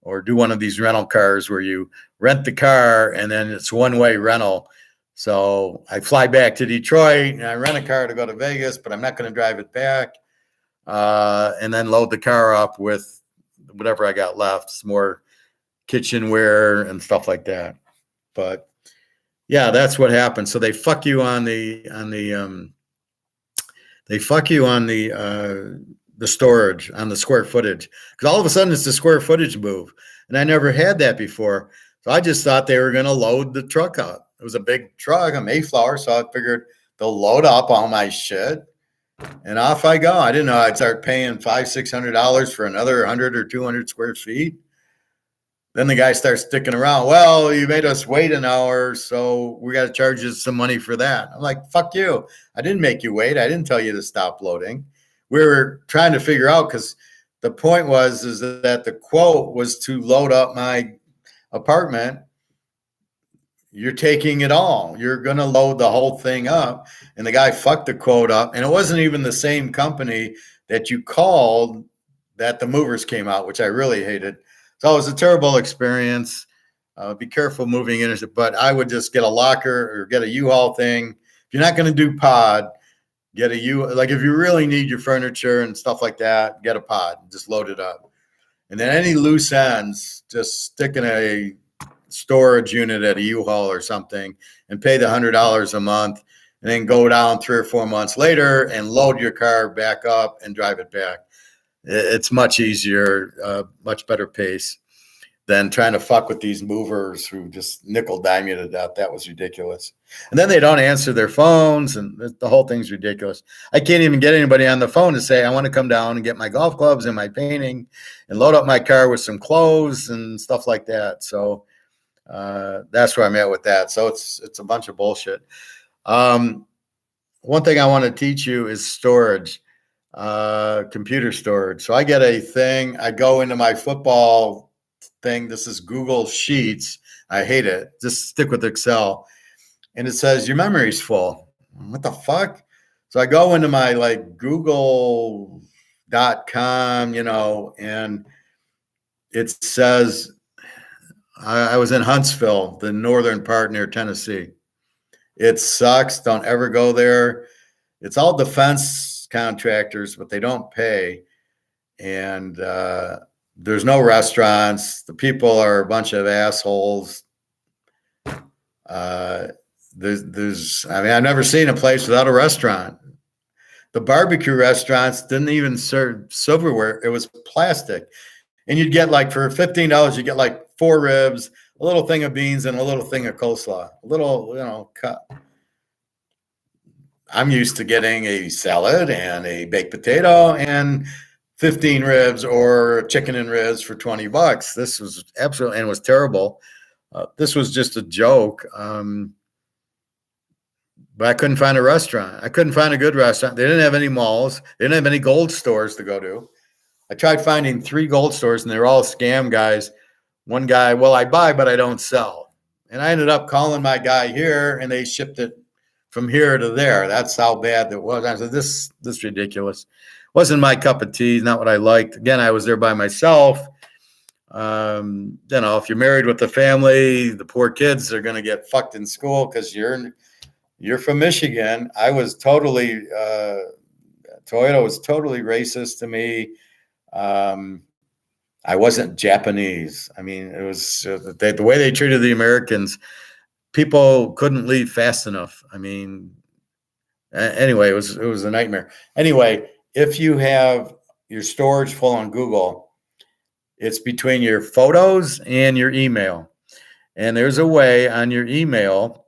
Or do one of these rental cars where you rent the car and then it's one-way rental. So I fly back to Detroit and I rent a car to go to Vegas, but I'm not going to drive it back. And then load the car up with whatever I got left, some more kitchenware and stuff like that. But yeah, that's what happens. So they fuck you on the storage, on the square footage, because all of a sudden it's the square footage move, and I never had that before. So I just thought they were going to load the truck up. It was a big truck, a Mayflower, so I figured they'll load up all my shit, and off I go. I didn't know I'd start paying $500-$600 for another 100 or 200 square feet. Then the guy starts sticking around. Well, you made us wait an hour, so we got to charge you some money for that. I'm like, fuck you. I didn't make you wait. I didn't tell you to stop loading. We were trying to figure out, because the point is that the quote was to load up my apartment. You're taking it all. You're going to load the whole thing up. And the guy fucked the quote up. And it wasn't even the same company that you called that the movers came out, which I really hated. So it was a terrible experience. Be careful moving in, but I would just get a locker or get a U-Haul thing. If you're not going to do pod, get a like if you really need your furniture and stuff like that, get a pod, just load it up. And then any loose ends, just stick in a storage unit at a U-Haul or something and pay the $100 a month, and then go down 3 or 4 months later and load your car back up and drive it back. It's much easier, much better pace than trying to fuck with these movers who just nickel dime you to death. That was ridiculous. And then they don't answer their phones, and the whole thing's ridiculous. I can't even get anybody on the phone to say, I want to come down and get my golf clubs and my painting and load up my car with some clothes and stuff like that. So that's where I'm at with that. So it's a bunch of bullshit. One thing I want to teach you is storage. Computer storage. So I get a thing. I go into my football thing. This is Google Sheets. I hate it. Just stick with Excel. And it says your memory's full. What the fuck? So I go into my like Google.com, and it says I was in Huntsville, the northern part near Tennessee. It sucks. Don't ever go there. It's all defense contractors, but they don't pay. And there's no restaurants. The people are a bunch of assholes. I've never seen a place without a restaurant. The barbecue restaurants didn't even serve silverware. It was plastic. And you'd get like, for $15, you get like 4 ribs, a little thing of beans, and a little thing of coleslaw, a little, cut. I'm used to getting a salad and a baked potato and 15 ribs or chicken and ribs for $20. This was absolutely, and it was terrible. This was just a joke. But I couldn't find a restaurant. I couldn't find a good restaurant. They didn't have any malls. They didn't have any gold stores to go to. I tried finding 3 gold stores, and they were all scam guys. One guy, well, I buy, but I don't sell. And I ended up calling my guy here, and they shipped it from here to there. That's how bad it was. I said, this ridiculous. Wasn't my cup of tea, not what I liked. Again, I was there by myself. If you're married with a family, the poor kids are going to get fucked in school because you're from Michigan. I was totally, Toyota was totally racist to me. I wasn't Japanese. I mean, it was the way they treated the Americans. People couldn't leave fast enough. I mean, anyway, it was a nightmare. Anyway, if you have your storage full on Google, it's between your photos and your email. And there's a way on your email,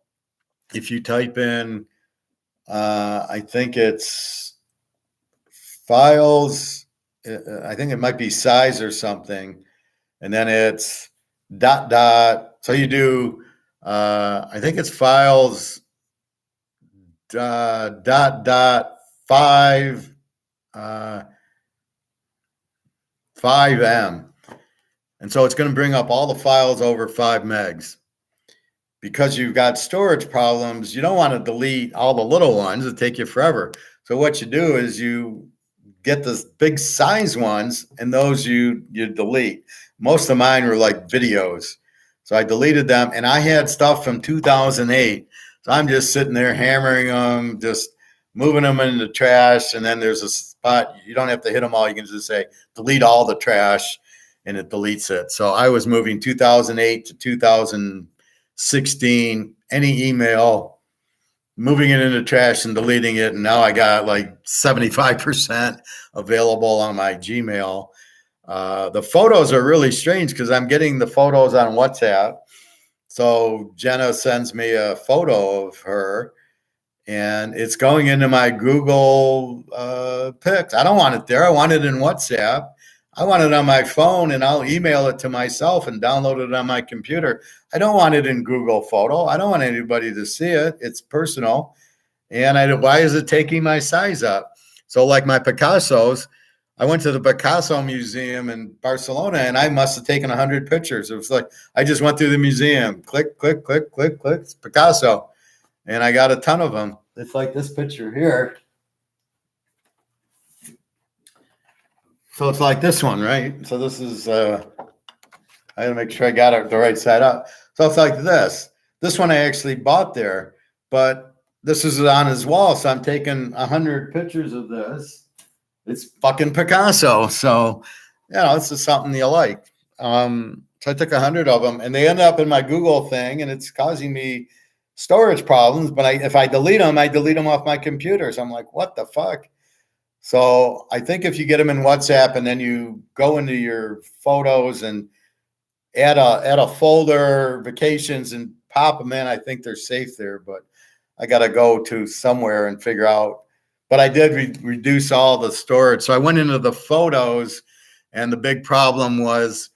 if you type in, I think it's files, I think it might be size or something, and then it's ... So you do, I think it's files ... 5 5M. And so it's going to bring up all the files over 5 megs. because you've got storage problems, you don't want to delete all the little ones. It'll take you forever. So what you do is you get the big size ones, and those you delete. Most of mine were like videos. So I deleted them, and I had stuff from 2008. So I'm just sitting there hammering them, just moving them in the trash. And then there's a spot, you don't have to hit them all. You can just say, delete all the trash, and it deletes it. So I was moving 2008 to 2016, any email, moving it into trash and deleting it. And now I got like 75% available on my Gmail. The photos are really strange because I'm getting the photos on WhatsApp. So Jenna sends me a photo of her, and it's going into my Google Pics. I don't want it there. I want it in WhatsApp. I want it on my phone, and I'll email it to myself and download it on my computer. I don't want it in Google Photo. I don't want anybody to see it. It's personal. And why is it taking my size up? So like my Picassos, I went to the Picasso Museum in Barcelona, and I must have taken 100 pictures. It was like I just went through the museum, click, click, click, click, click, it's Picasso. And I got a ton of them. It's like this picture here. So it's like this one, right? So this is, I gotta make sure I got it the right side up. So it's like this. This one I actually bought there, but this is on his wall. So I'm taking 100 pictures of this. It's fucking Picasso. So, this is something you like. So I took 100 of them, and they end up in my Google thing, and it's causing me storage problems. But if I delete them, I delete them off my computer. So I'm like, what the fuck? So I think if you get them in WhatsApp and then you go into your photos and add a folder, vacations, and pop them in, I think they're safe there. But I got to go to somewhere and figure out. But I did reduce all the storage. So I went into the photos, and the big problem was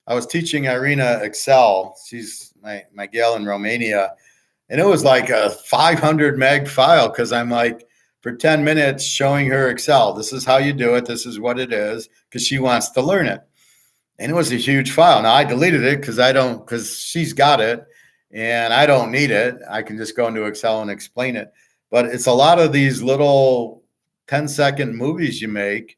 I was teaching Irina Excel. She's my gal in Romania. And it was like a 500 meg file because I'm like, for 10 minutes showing her Excel. This is how you do it. This is what it is, because she wants to learn it. And it was a huge file. Now I deleted it because she's got it and I don't need it. I can just go into Excel and explain it. But it's a lot of these little 10-second movies you make,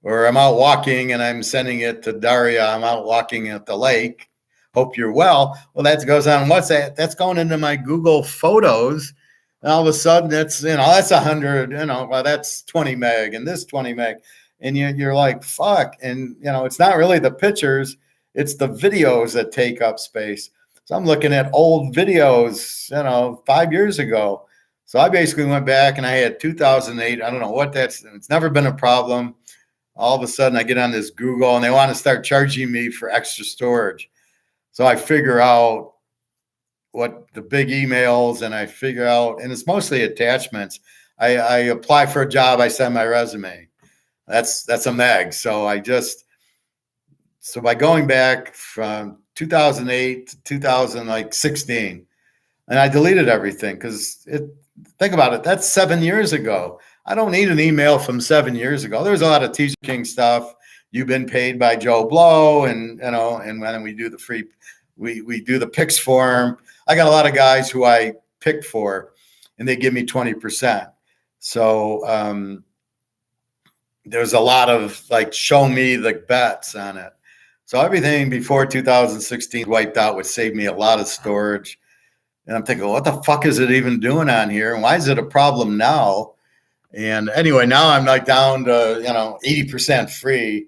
or I'm out walking and I'm sending it to Daria. I'm out walking at the lake. Hope you're well. Well, that goes on WhatsApp. That's going into my Google Photos. And all of a sudden, that's 100, well, that's 20 meg and this 20 meg. And you're like, fuck. And, it's not really the pictures, it's the videos that take up space. So I'm looking at old videos, 5 years ago. So I basically went back and I had 2008. I don't know what it's never been a problem. All of a sudden, I get on this Google and they want to start charging me for extra storage. So I figure out what the big emails, and I figure out, and it's mostly attachments. I apply for a job, I send my resume. That's a meg. So by going back from 2008 to 2016, and I deleted everything because think about it, that's 7 years ago. I don't need an email from 7 years ago. There's a lot of Teaserking stuff. You've been paid by Joe Blow, and when we do the free, we do the picks for him. I got a lot of guys who I pick for, and they give me 20%. So there's a lot of show me the bets on it. So everything before 2016 wiped out, would save me a lot of storage. And I'm thinking, what the fuck is it even doing on here? And why is it a problem now? And anyway, now I'm down to 80% free.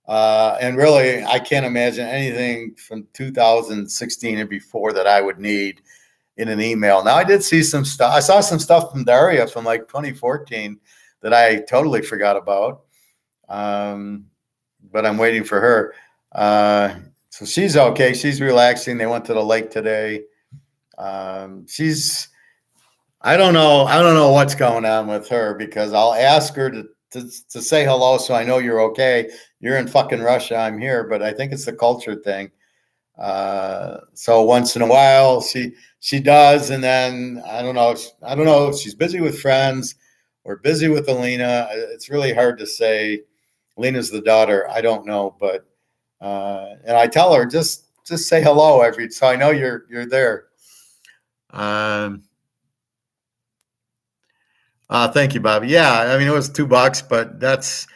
And really, I can't imagine anything from 2016 and before that I would need in an email. Now, I did see some stuff. I saw some stuff from Daria from 2014 that I totally forgot about. But I'm waiting for her. So she's okay. She's relaxing. They went to the lake today. I don't know what's going on with her, because I'll ask her to say hello so I know you're okay. You're in fucking Russia, I'm here, but I think it's the culture thing. So once in a while she does, and then I don't know if she's busy with friends or busy with Alina. It's really hard to say. Alina's the daughter. I don't know, but and I tell her just say hello so I know you're there. Um, Thank you, Bobby. Yeah, I mean it was $2, but that's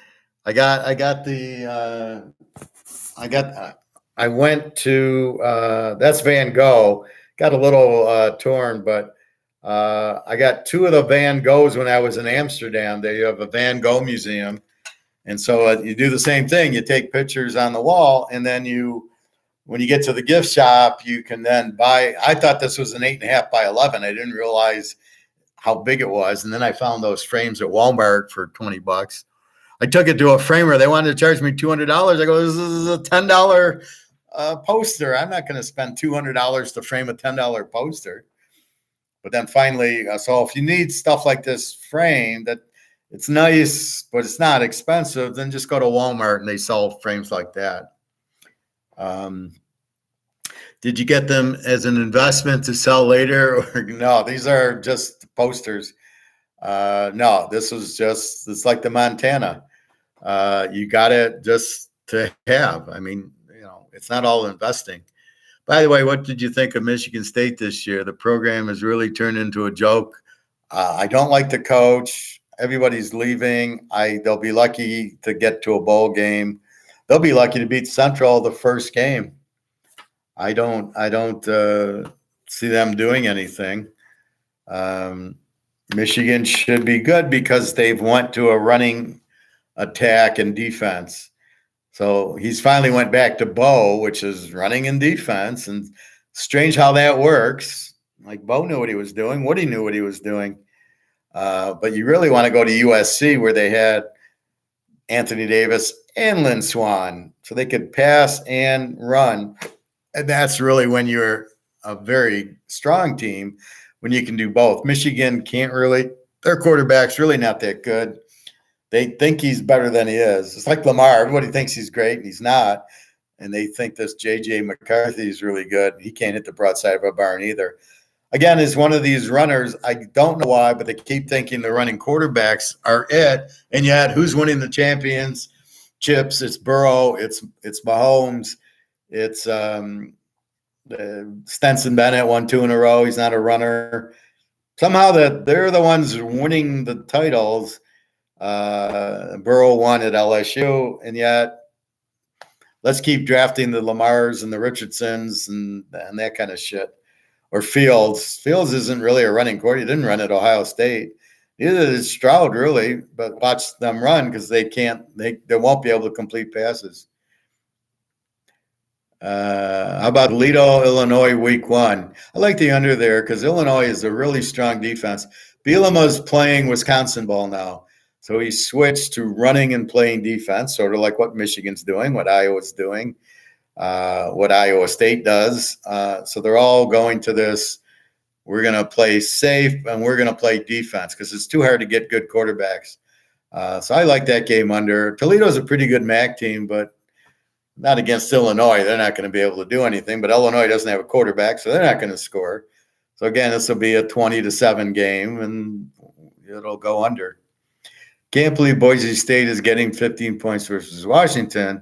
I got I went to that's Van Gogh. Got a little torn, but I got two of the Van Goghs when I was in Amsterdam. There you have a Van Gogh museum, and so you do the same thing. You take pictures on the wall, and then when you get to the gift shop, you can then buy. I thought this was an 8.5 by 11. I didn't realize how big it was, and then I found those frames at Walmart for $20. I took it to a framer. They wanted to charge me $200. I go, this is a $10 poster. I'm not going to spend $200 to frame a $10 poster. But then finally, so if you need stuff like this frame that it's nice, but it's not expensive, then just go to Walmart and they sell frames like that. Did you get them as an investment to sell later? Or no, these are just posters. No, this was just, it's like the Montana. You got it just to have. I mean, it's not all investing. By the way, what did you think of Michigan State this year? The program has really turned into a joke. I don't like the coach. Everybody's leaving. They'll be lucky to get to a bowl game. They'll be lucky to beat Central the first game. I don't see them doing anything. Michigan should be good because they've went to a running attack and defense. So he's finally went back to Bo, which is running and defense. And strange how that works. Like Bo knew what he was doing. Woody knew what he was doing. But you really want to go to USC where they had Anthony Davis and Lynn Swann. So they could pass and run. And that's really when you're a very strong team, when you can do both. Michigan can't really. Their quarterback's really not that good. They think he's better than he is. It's like Lamar. Everybody thinks he's great, and he's not. And they think this J.J. McCarthy is really good. He can't hit the broadside of a barn either. Again, is one of these runners. I don't know why, but they keep thinking the running quarterbacks are it. And yet, who's winning the championships? It's Burrow. It's Mahomes. It's Stenson Bennett won 2 in a row. He's not a runner. Somehow they're the ones winning the titles. Burrow won at LSU, and yet let's keep drafting the Lamars and the Richardsons and that kind of shit. Or Fields. Fields isn't really a running quarterback. He didn't run at Ohio State. Neither is Stroud, really, but watch them run because they won't be able to complete passes. How about Toledo, Illinois, week 1? I like the under there because Illinois is a really strong defense. Bielema's playing Wisconsin ball now. So he switched to running and playing defense, sort of like what Michigan's doing, what Iowa's doing, what Iowa State does. So they're all going to this. We're going to play safe and we're going to play defense because it's too hard to get good quarterbacks. So I like that game under. Toledo's a pretty good MAC team, but not against Illinois. They're not going to be able to do anything. But Illinois doesn't have a quarterback, so they're not going to score. So, again, this will be a 20-7 game, and it'll go under. Can't believe Boise State is getting 15 points versus Washington.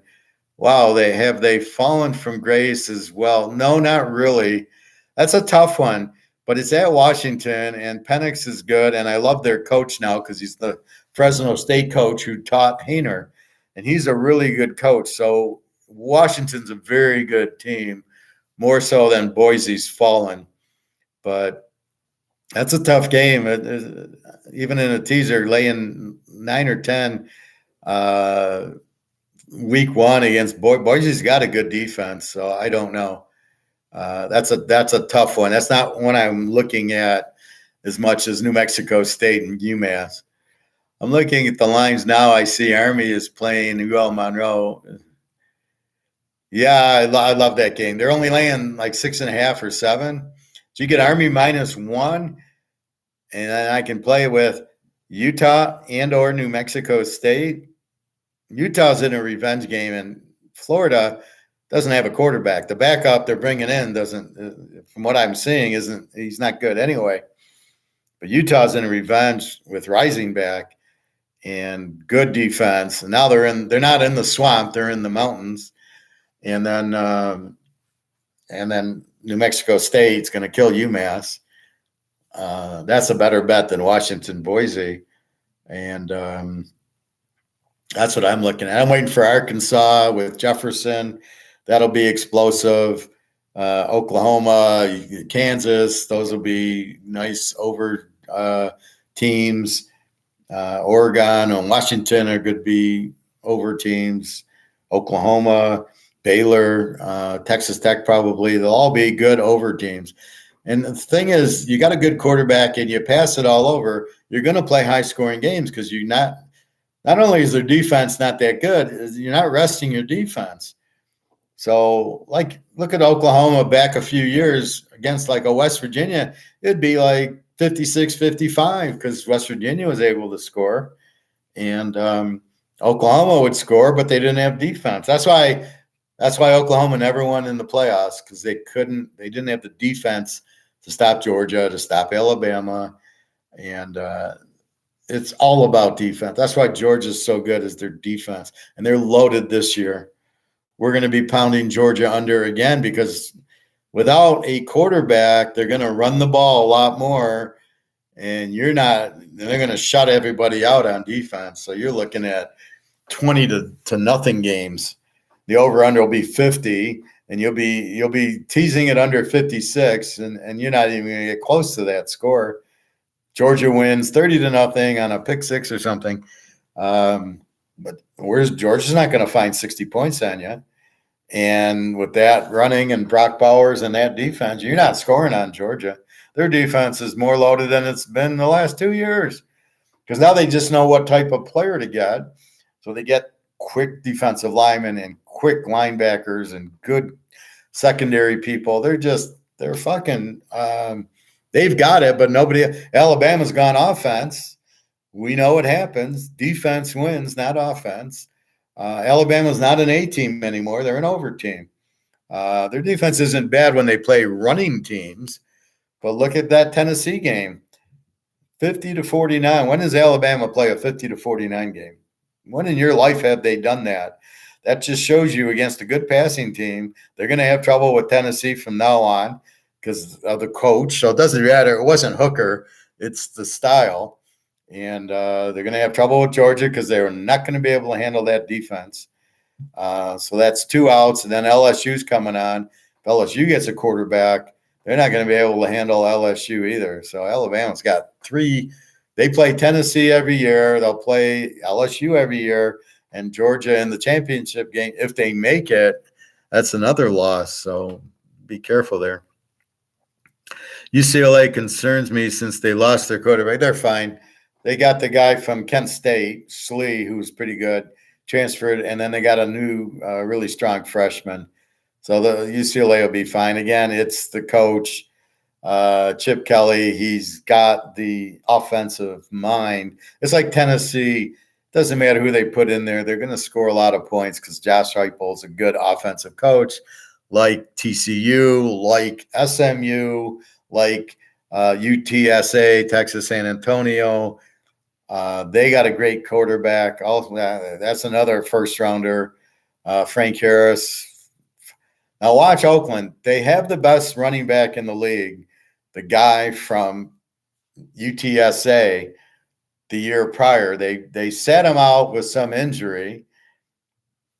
Wow, they fallen from grace as well? No, not really. That's a tough one, but it's at Washington, and Penix is good, and I love their coach now because he's the Fresno State coach who taught Haener, and he's a really good coach. So Washington's a very good team, more so than Boise's fallen. But that's a tough game. Even in a teaser, laying 9 or 10 week 1 against Boise's got a good defense, so I don't know. That's a tough one. That's not one I'm looking at as much as New Mexico State and UMass. I'm looking at the lines now. I see Army is playing UL Monroe. Yeah, I love that game. They're only laying like 6.5 or 7. So you get Army -1, and then I can play with Utah and or New Mexico State. Utah's in a revenge game, and Florida doesn't have a quarterback. The backup they're bringing in doesn't, from what I'm seeing, he's not good anyway. But Utah's in a revenge with Rising back and good defense. And now they're not in the swamp; they're in the mountains. And then New Mexico State's going to kill UMass. That's a better bet than Washington, Boise. And that's what I'm looking at. I'm waiting for Arkansas with Jefferson. That'll be explosive. Oklahoma, Kansas, those will be nice over teams. Oregon and Washington are going to be over teams. Oklahoma, Baylor, Texas Tech probably. They'll all be good over teams. And the thing is, you got a good quarterback and you pass it all over, you're going to play high-scoring games because you're not only is their defense not that good, you're not resting your defense. So, like, look at Oklahoma back a few years against, like, a West Virginia. It'd be like 56-55 because West Virginia was able to score. And Oklahoma would score, but they didn't have defense. That's why Oklahoma never won in the playoffs because they didn't have the defense to stop Georgia, to stop Alabama. And it's all about defense. That's why Georgia's so good, is their defense. And they're loaded this year. We're going to be pounding Georgia under again because without a quarterback, they're going to run the ball a lot more. And they're going to shut everybody out on defense. So you're looking at 20 to nothing games. The over-under will be 50, and you'll be teasing it under 56, and you're not even going to get close to that score. Georgia wins 30-0 on a pick six or something. But Georgia's not going to find 60 points on you. And with that running and Brock Bowers and that defense, you're not scoring on Georgia. Their defense is more loaded than it's been the last 2 years because now they just know what type of player to get. So they get quick defensive linemen and quick linebackers and good secondary people. They're fucking they've got it, but Alabama's gone offense. We know what happens. Defense wins, not offense. Alabama's not an A team anymore. They're an over team. Their defense isn't bad when they play running teams, but look at that Tennessee game. 50-49. When does Alabama play a 50-49 game? When in your life have they done that? That just shows you against a good passing team, they're going to have trouble with Tennessee from now on because of the coach. So it doesn't matter. It wasn't Hooker. It's the style. And they're going to have trouble with Georgia because they're not going to be able to handle that defense. So that's 2 outs. And then LSU's coming on. If LSU gets a quarterback, they're not going to be able to handle LSU either. So Alabama's got 3. They play Tennessee every year. They'll play LSU every year. And Georgia in the championship game, if they make it, that's another loss. So be careful there. UCLA concerns me since they lost their quarterback. They're fine. They got the guy from Kent State, Slee, who's pretty good, transferred, and then they got a new, really strong freshman. So the UCLA will be fine. Again, it's the coach, Chip Kelly. He's got the offensive mind. It's like Tennessee. Doesn't matter who they put in there. They're going to score a lot of points because Josh Heupel's a good offensive coach, like TCU, like SMU, like UTSA, Texas San Antonio. They got a great quarterback. Also, that's another first rounder, Frank Harris. Now watch Oakland. They have the best running back in the league, the guy from UTSA. The year prior, they sat him out with some injury,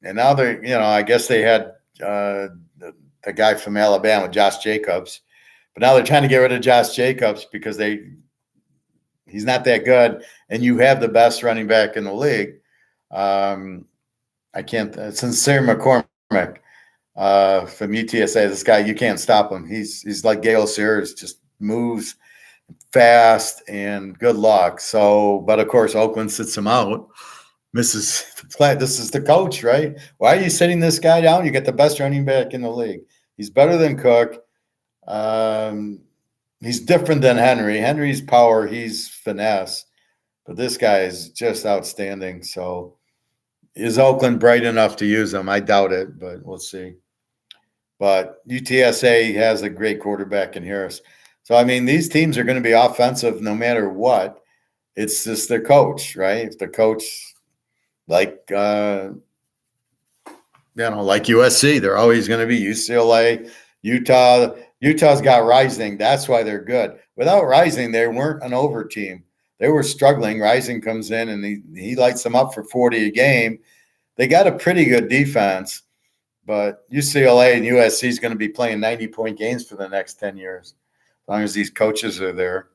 and now I guess they had the guy from Alabama, Josh Jacobs, but now they're trying to get rid of Josh Jacobs because he's not that good, and you have the best running back in the league. Sincere McCormick from UTSA. This guy, you can't stop him. He's like Gale Sayers, just moves fast and good luck. So, but of course, Oakland sits him out. This is the coach, right? Why are you sitting this guy down? You get the best running back in the league. He's better than Cook. He's different than Henry. Henry's power, he's finesse, but this guy is just outstanding. So, is Oakland bright enough to use him? I doubt it, but we'll see. But UTSA has a great quarterback in Harris. So, I mean, these teams are going to be offensive no matter what. It's just their coach, right? If the coach, like USC, they're always going to be UCLA. Utah's got Rising. That's why they're good. Without Rising, they weren't an over team. They were struggling. Rising comes in and he lights them up for 40 a game. They got a pretty good defense, but UCLA and USC is going to be playing 90-point games for the next 10 years, as long as these coaches are there.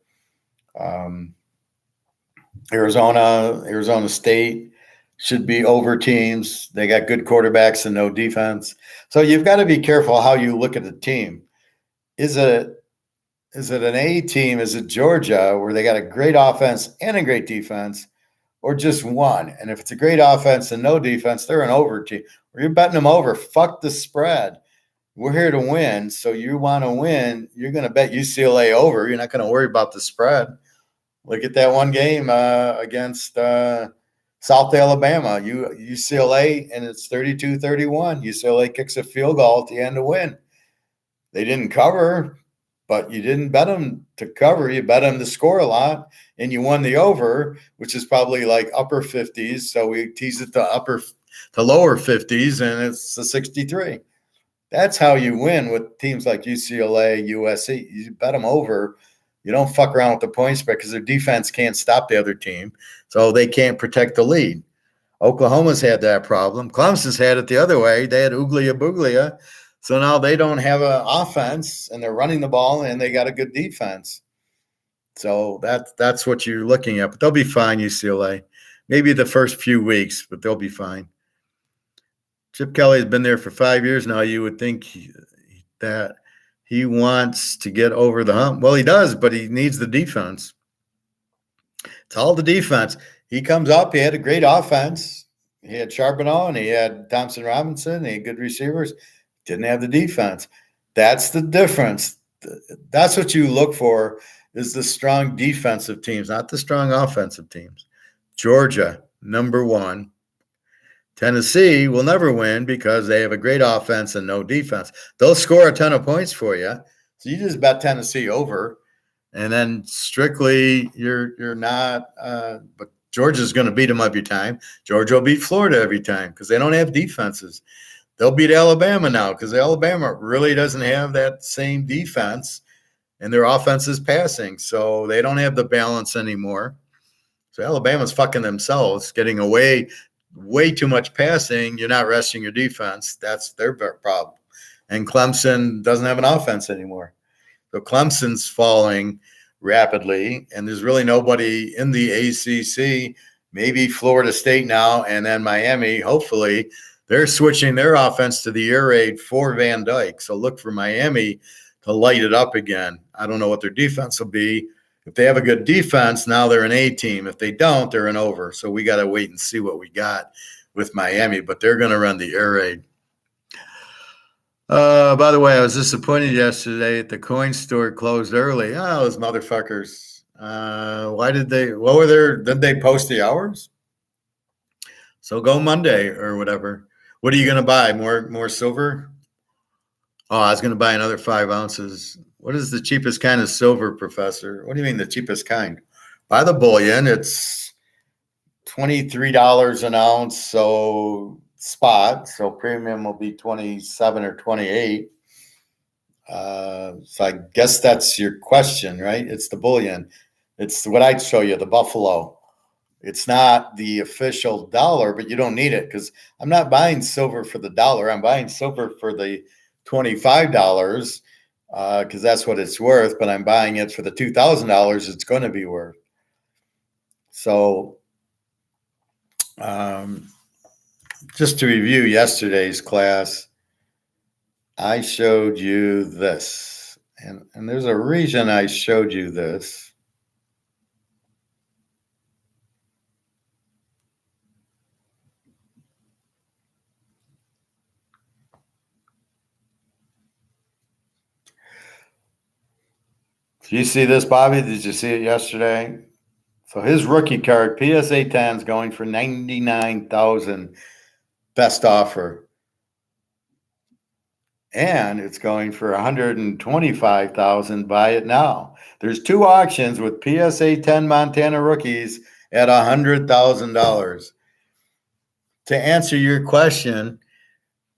Arizona State should be over teams. They got good quarterbacks and no defense. So you've got to be careful how you look at the team. Is it an A team? Is it Georgia, where they got a great offense and a great defense, or just one? And if it's a great offense and no defense, they're an over team. Or you're betting them over. Fuck the spread. We're here to win. So you want to win. You're going to bet UCLA over. You're not going to worry about the spread. Look at that one game against South Alabama, UCLA, and it's 32-31. UCLA kicks a field goal at the end to win. They didn't cover, but you didn't bet them to cover. You bet them to score a lot, and you won the over, which is probably like upper 50s. So we tease it to lower 50s, and it's a 63. That's how you win with teams like UCLA, USC. You bet them over. You don't fuck around with the point spread because their defense can't stop the other team, so they can't protect the lead. Oklahoma's had that problem. Clemson's had it the other way. They had Uglia Buglia, so now they don't have an offense, and they're running the ball, and they got a good defense. So that's what you're looking at. But they'll be fine, UCLA. Maybe the first few weeks, but they'll be fine. Chip Kelly has been there for 5 years now. You would think that he wants to get over the hump. Well, he does, but he needs the defense. It's all the defense. He comes up. He had a great offense. He had Charbonneau, and he had Thompson Robinson. He had good receivers. Didn't have the defense. That's the difference. That's what you look for, is the strong defensive teams, not the strong offensive teams. Georgia, number one. Tennessee will never win because they have a great offense and no defense. They'll score a ton of points for you. So you just bet Tennessee over, and then strictly you're not but Georgia's going to beat them every time. Georgia will beat Florida every time because they don't have defenses. They'll beat Alabama now because Alabama really doesn't have that same defense, and their offense is passing. So they don't have the balance anymore. So Alabama's fucking themselves, getting away way too much passing. You're not resting your defense. That's their problem. And Clemson doesn't have an offense anymore. So Clemson's falling rapidly, and there's really nobody in the ACC. Maybe Florida State now, and then Miami, hopefully. They're switching their offense to the air raid for Van Dyke. So look for Miami to light it up again. I don't know what their defense will be. If they have a good defense, now they're an A team. If they don't, they're an over. So we got to wait and see what we got with Miami, but they're going to run the air raid. By the way, I was disappointed yesterday. The coin store closed early. Oh, those motherfuckers. Did they post the hours? So go Monday or whatever. What are you going to buy? More silver? Oh, I was going to buy another 5 ounces. What is the cheapest kind of silver, Professor? What do you mean the cheapest kind? Buy the bullion. It's $23 an ounce, so spot. So premium will be 27 or 28. So I guess that's your question, right? It's the bullion. It's what I'd show you, the Buffalo. It's not the official dollar, but you don't need it because I'm not buying silver for the dollar. I'm buying silver for the $25 because that's what it's worth, but I'm buying it for the $2,000 it's going to be worth. So just to review yesterday's class, I showed you this, and there's a reason I showed you this. Do you see this, Bobby? Did you see it yesterday? So his rookie card, PSA 10, is going for $99,000, best offer. And it's going for $125,000, buy it now. There's 2 auctions with PSA 10 Montana rookies at $100,000. To answer your question,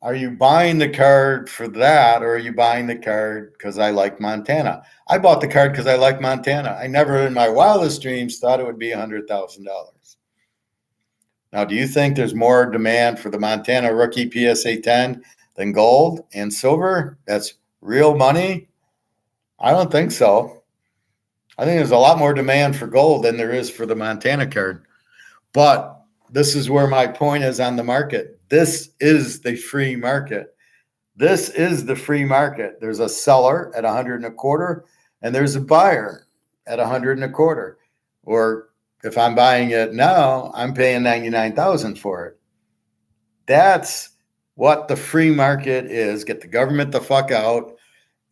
Are you buying the card for that, or are you buying the card because I like Montana? I bought the card because I like Montana. I never in my wildest dreams thought it would be $100,000. Now, do you think there's more demand for the Montana rookie PSA 10 than gold and silver? That's real money? I don't think so. I think there's a lot more demand for gold than there is for the Montana card. But this is where my point is on the market. This is the free market. This is the free market. There's a seller at 100 and a quarter, and there's a buyer at 100 and a quarter. Or if I'm buying it now, I'm paying 99,000 for it. That's what the free market is. Get the government the fuck out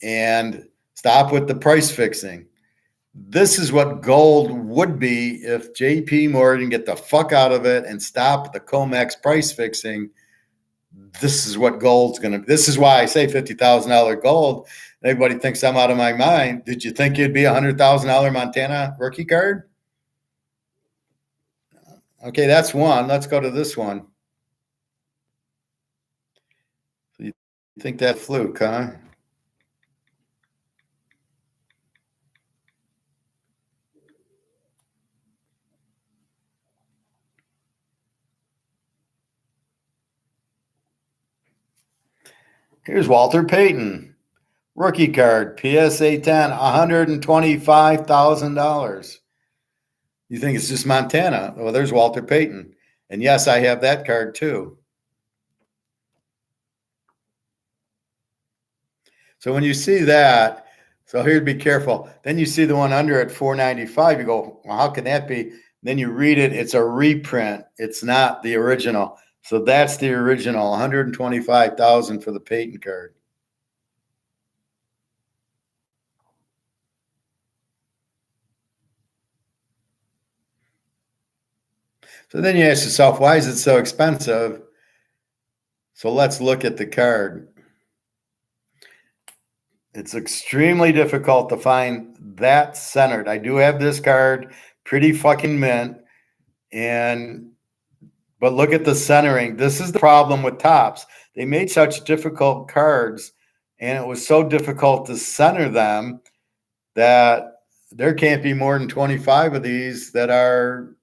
and stop with the price fixing. This is what gold would be if JP Morgan get the fuck out of it and stop the COMEX price fixing. This is what gold's going to be. This is why I say $50,000 gold. Everybody thinks I'm out of my mind. Did you think it'd be a $100,000 Montana rookie card? Okay, that's one. Let's go to this one. You think that fluke, huh? Here's Walter Payton. Rookie card, PSA 10, $125,000. You think it's just Montana? Well, there's Walter Payton. And yes, I have that card too. So when you see that, so here, be careful. Then you see the one under at 495. You go, well, how can that be? Then you read it. It's a reprint. It's not the original. So that's the original, 125,000 for the Payton card. So then you ask yourself, why is it so expensive? So let's look at the card. It's extremely difficult to find that centered. I do have this card, pretty fucking mint. But look at the centering. This is the problem with Topps. They made such difficult cards, and it was so difficult to center them that there can't be more than 25 of these that are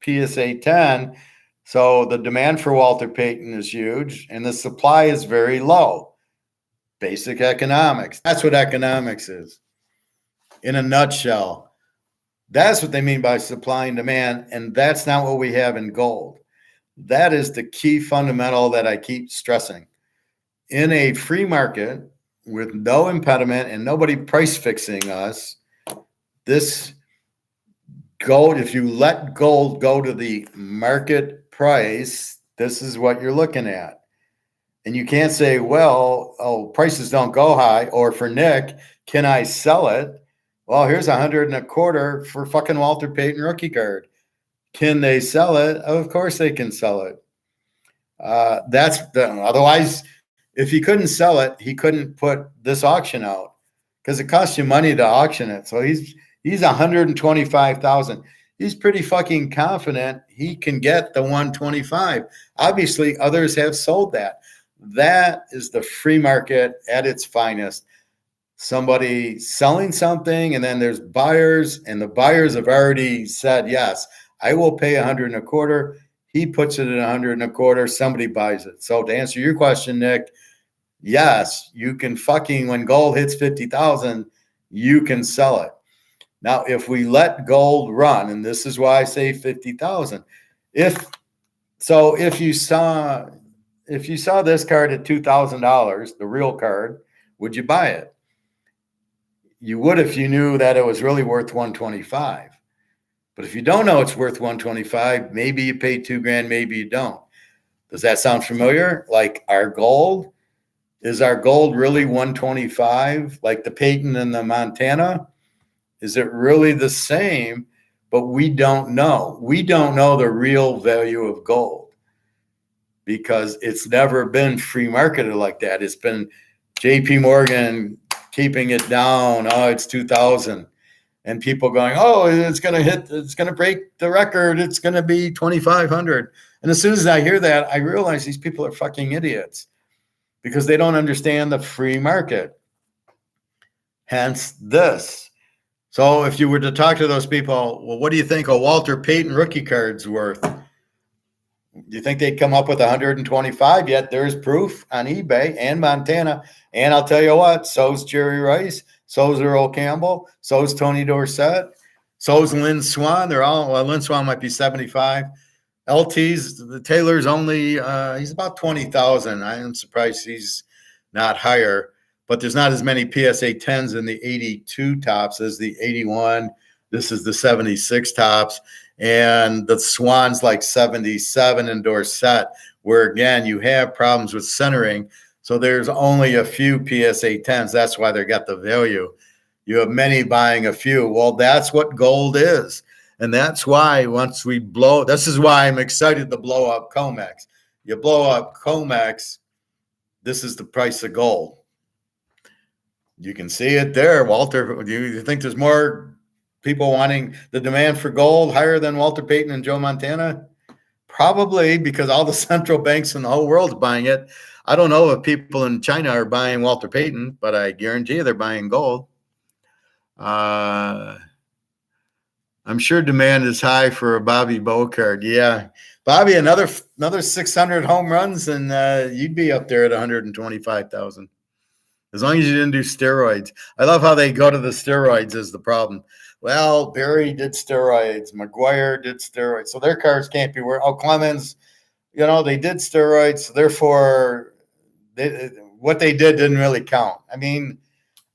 PSA 10. So the demand for Walter Payton is huge, and the supply is very low. Basic economics. That's what economics is. In a nutshell, that's what they mean by supply and demand, and that's not what we have in gold. That is the key fundamental that I keep stressing. In a free market with no impediment and nobody price fixing us, this gold, if you let gold go to the market price, this is what you're looking at. And you can't say, well, oh, prices don't go high. Or for Nick, can I sell it? Well, here's 100 and a quarter for fucking Walter Payton rookie card. Can they sell it? Of course they can sell it. Otherwise, if he couldn't sell it, he couldn't put this auction out because it costs you money to auction it. So he's 125,000. He's pretty fucking confident he can get the 125. Obviously, others have sold that. That is the free market at its finest. Somebody selling something, and then there's buyers, and the buyers have already said, yes, I will pay 100 and a quarter. He puts it at 100 and a quarter. Somebody buys it. So to answer your question, Nick, yes, you can fucking, when gold hits 50,000, you can sell it. Now, if we let gold run, and this is why I say 50,000, if you saw this card at $2,000, the real card, would you buy it? You would if you knew that it was really worth 125. But if you don't know it's worth 125, maybe you pay $2,000, maybe you don't. Does that sound familiar? Like our gold? Is our gold really 125? Like the Payton and the Montana? Is it really the same? But we don't know. We don't know the real value of gold because it's never been free marketed like that. It's been JP Morgan keeping it down. Oh, it's 2,000. And people going, oh, it's going to break the record. It's going to be 2,500. And as soon as I hear that, I realize these people are fucking idiots. because they don't understand the free market. Hence this. So if you were to talk to those people, well, what do you think a Walter Payton rookie card's worth? Do you think they'd come up with 125? Yet there's proof on eBay and Montana. And I'll tell you what, so's Jerry Rice, so's Earl Campbell, so's Tony Dorsett, so's Lynn Swan. They're all, well, Lynn Swan might be 75. LT's, the Taylor's only, he's about 20,000. I am surprised he's not higher, but there's not as many PSA 10s in the 82 tops as the 81. This is the 76 tops. And the Swan's like 77 in Dorsett, where again, you have problems with centering. So there's only a few PSA 10s. That's why they got the value. You have many buying a few. Well, that's what gold is. And that's why once we blow, this is why I'm excited to blow up COMEX. You blow up COMEX, this is the price of gold. You can see it there, Walter. Do you think there's more people wanting the demand for gold higher than Walter Payton and Joe Montana? Probably, because all the central banks in the whole world's buying it. I don't know if people in China are buying Walter Payton, but I guarantee you they're buying gold. I'm sure demand is high for a Bobby Bow card. Yeah, Bobby, another 600 home runs, and you'd be up there at 125,000. As long as you didn't do steroids. I love how they go to the steroids as the problem. Well, Barry did steroids. McGuire did steroids. So their cards can't be worth. Oh, Clemens, they did steroids. So therefore, what they did didn't really count. I mean,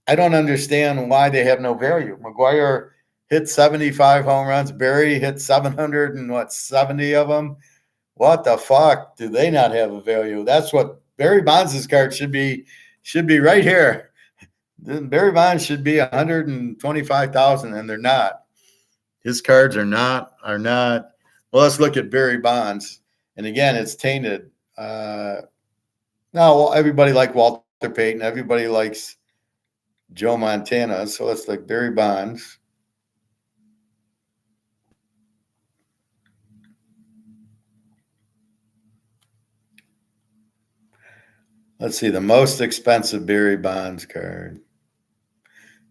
I don't understand why they have no value. McGuire hit 75 home runs. Barry hit 770 of them. What the fuck? Do they not have a value? That's what Barry Bonds' card should be right here. Barry Bonds should be 125,000, and they're not. His cards are not. Well, let's look at Barry Bonds, and again, it's tainted. Now, everybody likes Walter Payton. Everybody likes Joe Montana. So let's look Barry Bonds. Let's see, the most expensive Barry Bonds card.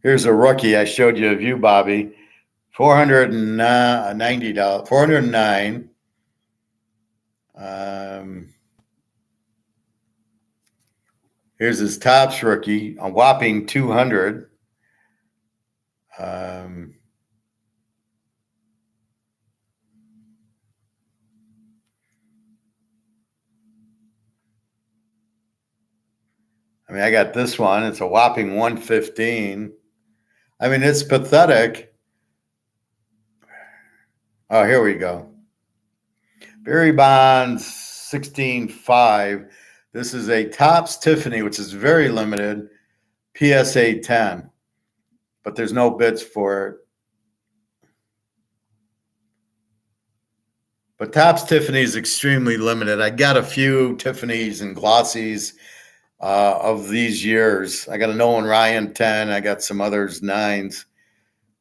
Here's a rookie. I showed you of you, Bobby. $490. $409. Here's his Topps rookie, a whopping 200. I mean, I got this one. It's a whopping 115. I mean, it's pathetic. Oh, here we go. Barry Bonds, 16.5. This is a Topps Tiffany, which is very limited, PSA 10. But there's no bids for it. But Topps Tiffany is extremely limited. I got a few Tiffany's and Glossies of these years. I got a Nolan Ryan 10. I got some others 9s.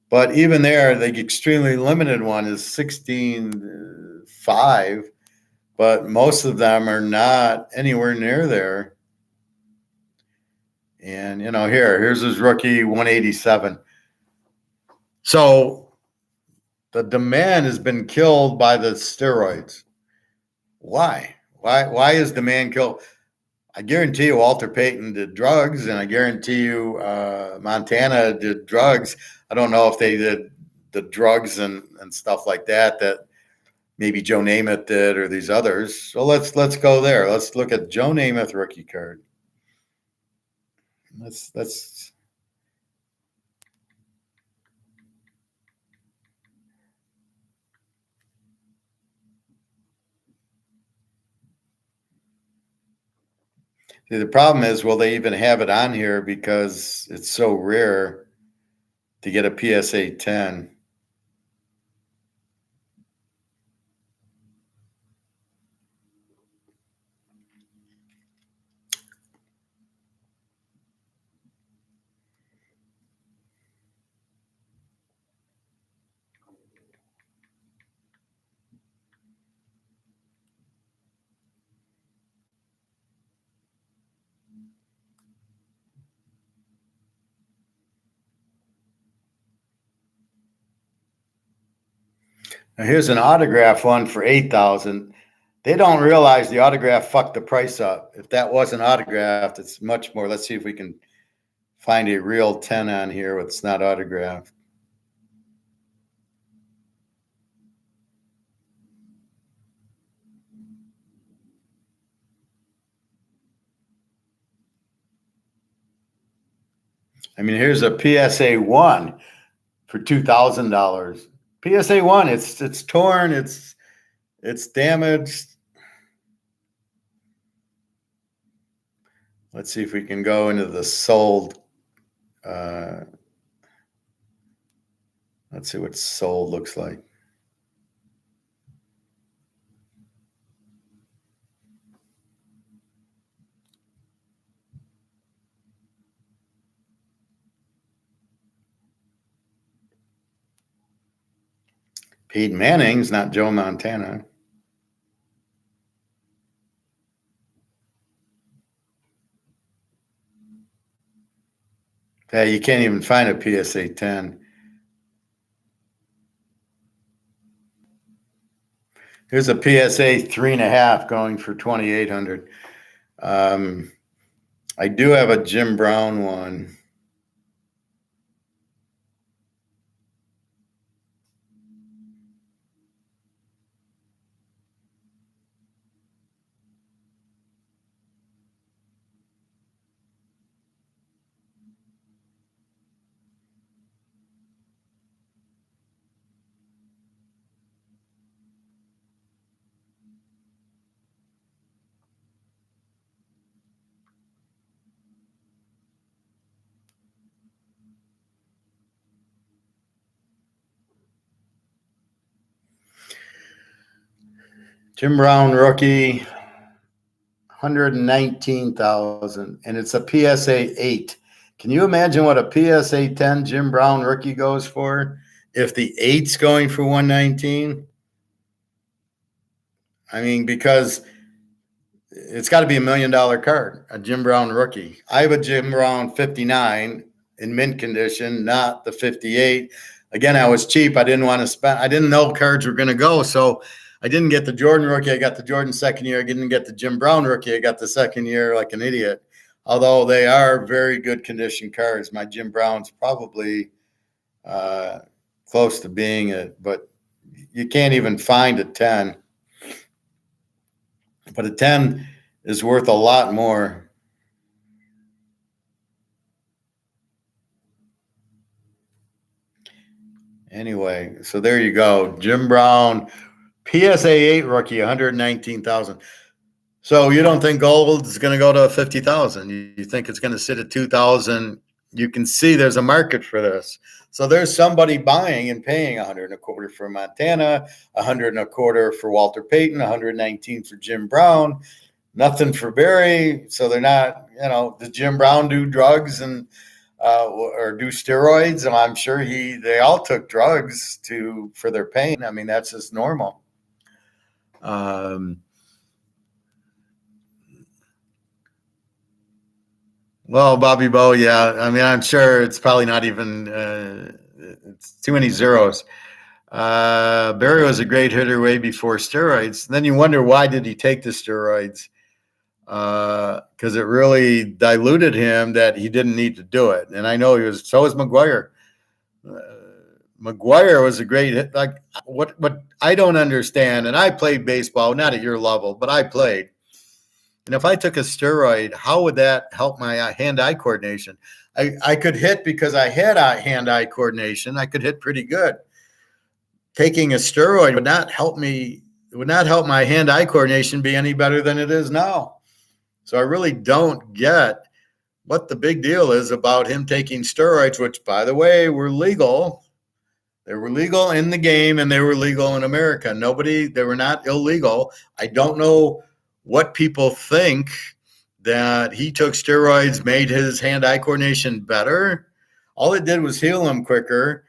But even there, the extremely limited one is 16.5. But most of them are not anywhere near there. And, here's his rookie, 187. So the demand has been killed by the steroids. Why? Why is demand killed? I guarantee you Walter Payton did drugs, and I guarantee you Montana did drugs. I don't know if they did the drugs and stuff like that maybe Joe Namath did or these others. So let's go there. Let's look at Joe Namath rookie card. Let's see, the problem is, will they even have it on here because it's so rare to get a PSA 10? Now here's an autograph one for 8,000. They don't realize the autograph fucked the price up. If that wasn't autographed, it's much more. Let's see if we can find a real 10 on here that's not autographed. I mean, here's a PSA 1 for $2,000. PSA 1, it's torn, it's damaged. Let's see if we can go into the sold. Let's see what sold looks like. Pete Manning's not Joe Montana. Yeah, you can't even find a PSA 10. Here's a PSA 3.5 going for 2,800. I do have a Jim Brown one. Jim Brown rookie, 119,000, and it's a PSA 8. Can you imagine what a PSA 10 Jim Brown rookie goes for if the 8's going for 119? I mean, because it's got to be $1 million card, a Jim Brown rookie. I have a Jim Brown 59 in mint condition, not the 58. Again, I was cheap. I didn't want to spend. I didn't know cards were going to go, so I didn't get the Jordan rookie. I got the Jordan second year. I didn't get the Jim Brown rookie. I got the second year like an idiot. Although they are very good condition cards. My Jim Brown's probably close to being it, but you can't even find a 10. But a 10 is worth a lot more. Anyway, so there you go. Jim Brown, PSA 8 rookie, 119,000. So you don't think gold is going to go to 50,000? You think it's going to sit at 2,000? You can see there's a market for this. So there's somebody buying and paying 125 for Montana, 125 for Walter Payton, 119 for Jim Brown, nothing for Barry. So they're not, does Jim Brown do drugs and or do steroids? And I'm sure they all took drugs for their pain. I mean, that's just normal. Well, Bobby Bowe, yeah. I mean, I'm sure it's probably not even it's too many zeros. Barry was a great hitter way before steroids. And then you wonder, why did he take the steroids? Because it really diluted him that he didn't need to do it. And I know so was McGwire. McGwire was a great hit. Like what I don't understand, and I played baseball, not at your level, but I played. And if I took a steroid, how would that help my hand-eye coordination? I could hit because I had hand-eye coordination. I could hit pretty good. Taking a steroid would not help me. It would not help my hand-eye coordination be any better than it is now. So I really don't get what the big deal is about him taking steroids, which, by the way, were legal. They were legal in the game, and they were legal in America. They were not illegal. I don't know what people think that he took steroids, made his hand-eye coordination better. All it did was heal him quicker,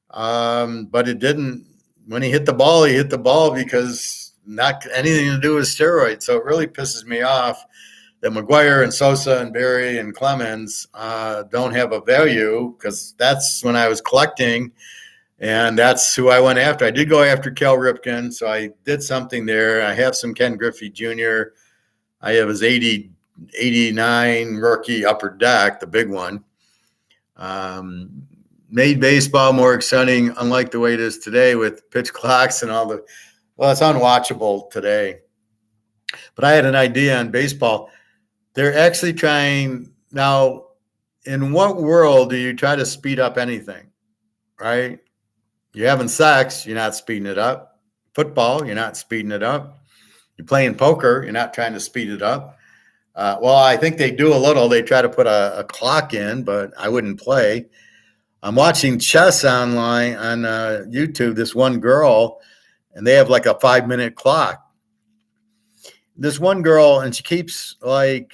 but it didn't. When he hit the ball because not anything to do with steroids. So it really pisses me off that McGwire and Sosa and Barry and Clemens don't have a value, because that's when I was collecting. And that's who I went after. I did go after Cal Ripken, so I did something there. I have some Ken Griffey Jr. I have his 89 rookie upper deck, the big one. Made baseball more exciting, unlike the way it is today with pitch clocks and all the, well, it's unwatchable today. But I had an idea on baseball. They're actually trying now. In what world do you try to speed up anything, right? You're having sex, you're not speeding it up. Football, you're not speeding it up. You're playing poker, you're not trying to speed it up. Well, I think they do a little. They try to put a clock in, but I wouldn't play. I'm watching chess online on YouTube, this one girl, and they have like a 5-minute clock. This one girl, and she keeps like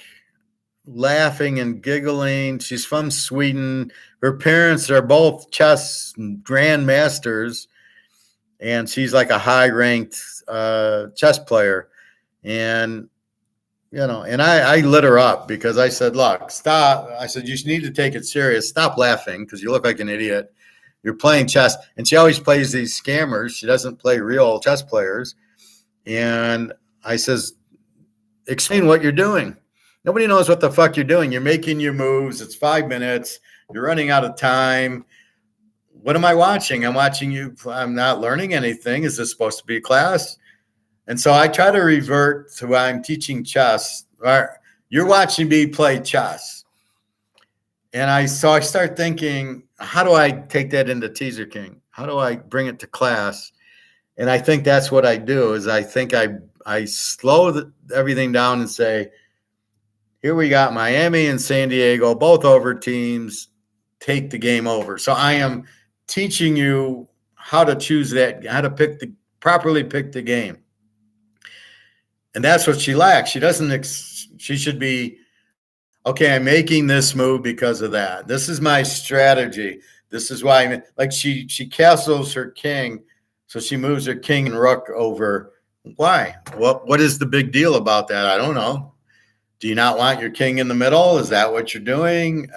laughing and giggling. She's from Sweden. Her parents are both chess grandmasters, and she's like a high-ranked chess player. And and I lit her up because I said, look, stop. I said, you need to take it serious. Stop laughing because you look like an idiot. You're playing chess. And she always plays these scammers. She doesn't play real chess players. And I says, explain what you're doing. Nobody knows what the fuck you're doing. You're making your moves. It's 5 minutes. You're running out of time. What am I watching? I'm watching you. I'm not learning anything. Is this supposed to be a class? And so I try to revert to when I'm teaching chess. You're watching me play chess. And I start thinking, how do I take that into Teaserking? How do I bring it to class? And I think that's what I do is I think I slow everything down and say, here we got Miami and San Diego, both over teams, take the game over. So I am teaching you how to choose that, how to properly pick the game. And that's what she lacks. She doesn't, she should be, okay, I'm making this move because of that. This is my strategy. This is why she castles her king. So she moves her king and rook over. Why? What is the big deal about that? I don't know. Do you not want your king in the middle? Is that what you're doing?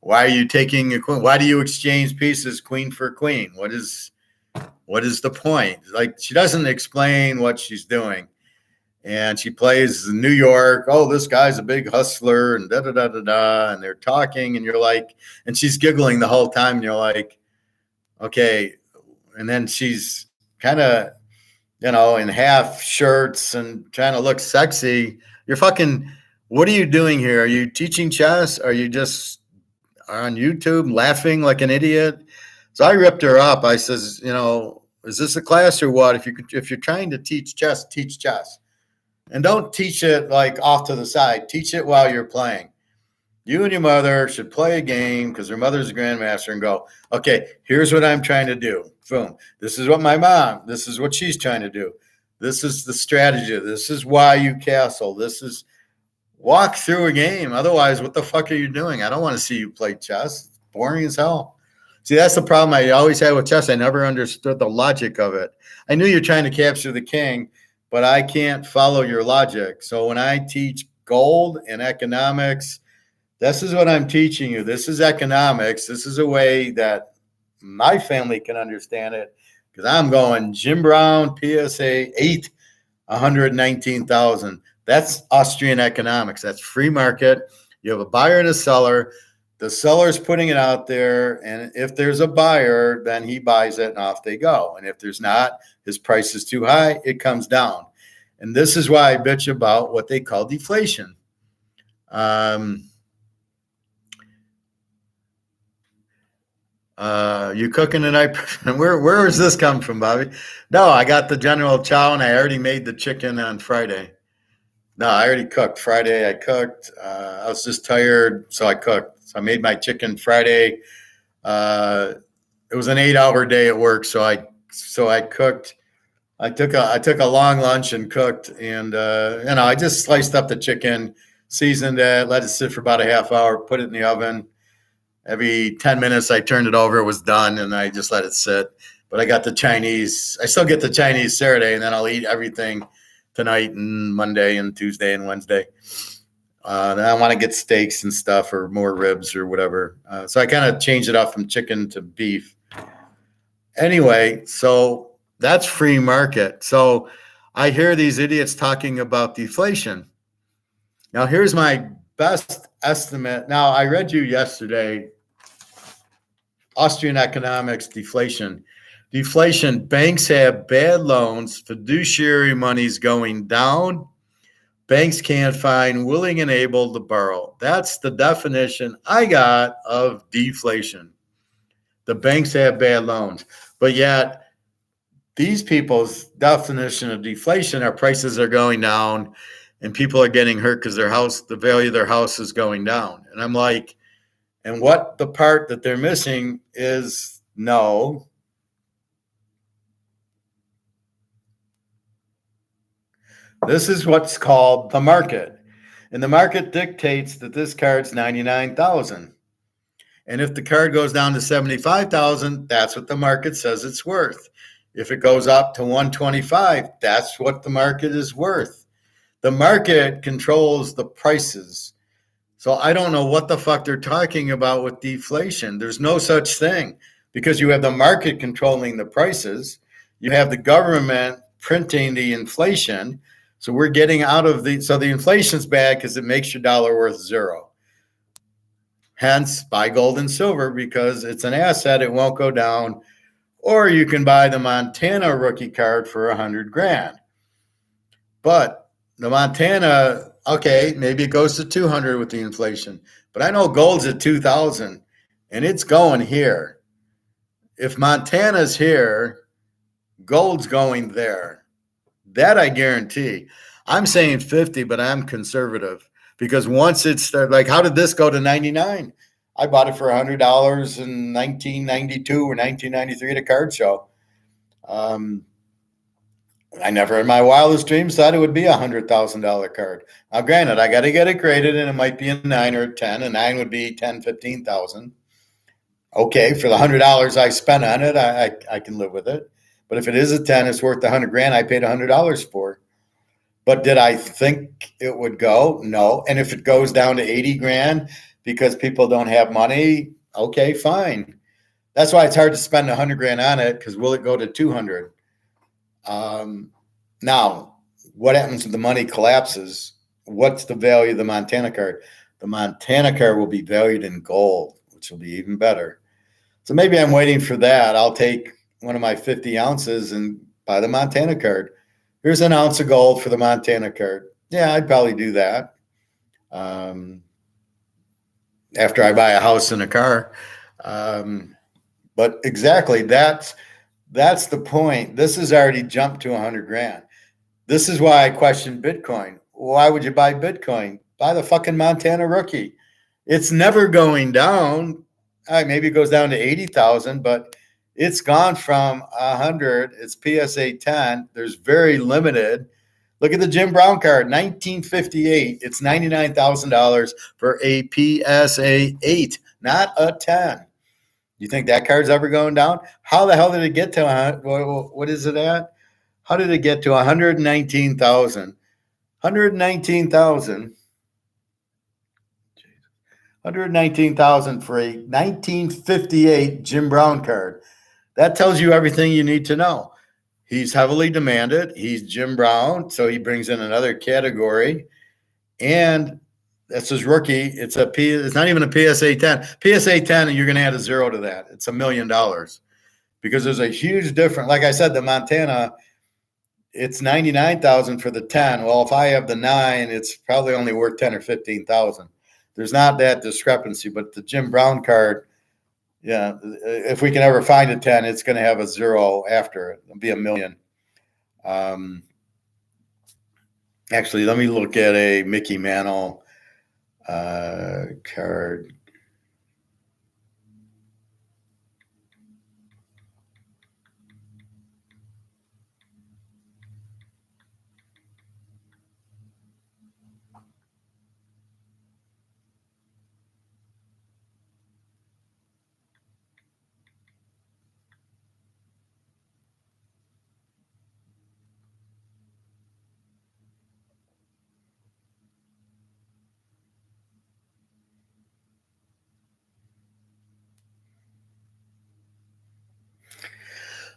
Why are you taking a queen? Why do you exchange pieces queen for queen? What is the point? Like, she doesn't explain what she's doing. And she plays New York. Oh, this guy's a big hustler and da-da-da-da-da. And they're talking and you're like, and she's giggling the whole time. And you're like, okay. And then she's kind of, in half shirts and trying to look sexy. You're fucking, what are you doing here? Are you teaching chess? Are you just on YouTube laughing like an idiot? So I ripped her up. I says, is this a class or what? If you're trying to teach chess, teach chess. And don't teach it like off to the side. Teach it while you're playing. You and your mother should play a game because her mother's a grandmaster and go, okay, here's what I'm trying to do. Boom. This is what she's trying to do. This is the strategy. This is why you castle. This is walk through a game. Otherwise, what the fuck are you doing? I don't want to see you play chess. It's boring as hell. See, that's the problem I always had with chess. I never understood the logic of it. I knew you're trying to capture the king, but I can't follow your logic. So when I teach gold and economics, this is what I'm teaching you. This is economics. This is a way that my family can understand it because I'm going Jim Brown, PSA 8, 119,000. That's Austrian economics. That's free market. You have a buyer and a seller. The seller's putting it out there, and if there's a buyer, then he buys it, and off they go. And if there's not, his price is too high, it comes down. And this is why I bitch about what they call deflation. You cooking tonight? Where is this come from, Bobby? No, I got the General Chow, and I already made the chicken on Friday. No, I already cooked. Friday I cooked. I was just tired, so I cooked. So I made my chicken Friday. It was an 8-hour day at work, so I cooked. I took a long lunch and cooked, and I just sliced up the chicken, seasoned it, let it sit for about a half hour, put it in the oven. Every 10 minutes, I turned it over. It was done, and I just let it sit. But I got the Chinese. I still get the Chinese Saturday, and then I'll eat everything tonight and Monday and Tuesday and Wednesday. Then I want to get steaks and stuff or more ribs or whatever. So I kind of changed it off from chicken to beef. Anyway, so that's free market. So I hear these idiots talking about deflation. Now, here's my best estimate. Now, I read you yesterday Austrian economics deflation. Deflation, banks have bad loans, fiduciary money's going down. Banks can't find willing and able to borrow. That's the definition I got of deflation. The banks have bad loans. But yet, these people's definition of deflation are prices are going down and people are getting hurt because the value of their house is going down. And I'm like, and what the part that they're missing is no. This is what's called the market. And the market dictates that this card's 99,000. And if the card goes down to 75,000, that's what the market says it's worth. If it goes up to 125, that's what the market is worth. The market controls the prices. So I don't know what the fuck they're talking about with deflation. There's no such thing because you have the market controlling the prices. You have the government printing the inflation. So we're getting out of so the inflation's bad because it makes your dollar worth zero. Hence, buy gold and silver because it's an asset. It won't go down. Or you can buy the Montana rookie card for $100,000. But the Montana, okay, maybe it goes to 200 with the inflation. But I know gold's at 2,000 and it's going here. If Montana's here, gold's going there. That I guarantee. I'm saying 50, but I'm conservative because once it's started, like, how did this go to 99? I bought it for $100 in 1992 or 1993 at a card show. I never in my wildest dreams thought it would be $100,000 card. Now, granted, I got to get it graded and it might be a 9 or a 10. A 9 would be 10, 15,000. Okay, for the $100 I spent on it, I can live with it. But if it is a 10, it's worth $100,000. I paid $100 for. But did I think it would go? No. And if it goes down to $80,000 because people don't have money, okay, fine. That's why it's hard to spend $100,000 on it because will it go to 200? Now, what happens if the money collapses? What's the value of the Montana card? The Montana card will be valued in gold, which will be even better. So maybe I'm waiting for that. I'll take one of my 50 ounces and buy the Montana card. Here's an ounce of gold for the Montana card. Yeah, I'd probably do that. After I buy a house and a car. But exactly, that's the point. This has already jumped to $100,000. This is why I question Bitcoin. Why would you buy Bitcoin? Buy the fucking Montana rookie. It's never going down. All right, maybe it goes down to 80,000, but it's gone from 100. It's PSA 10. There's very limited. Look at the Jim Brown card, 1958. It's $99,000 for a PSA 8, not a 10. You think that card's ever going down? How the hell did it get to what is it at? How did it get to 119,000? 119,000. 119,000 for a 1958 Jim Brown card. That tells you everything you need to know. He's heavily demanded. He's Jim Brown, so he brings in another category. And that's his rookie. It's not even a PSA 10. PSA 10, and you're going to add a zero to that. It's $1 million because there's a huge difference. Like I said, the Montana, it's 99,000 for the 10. Well, if I have the 9, it's probably only worth 10 or 15,000. There's not that discrepancy, but the Jim Brown card, yeah, if we can ever find a 10, it's going to have a zero after it. It'll be $1 million. Actually, let me look at a Mickey Mantle card.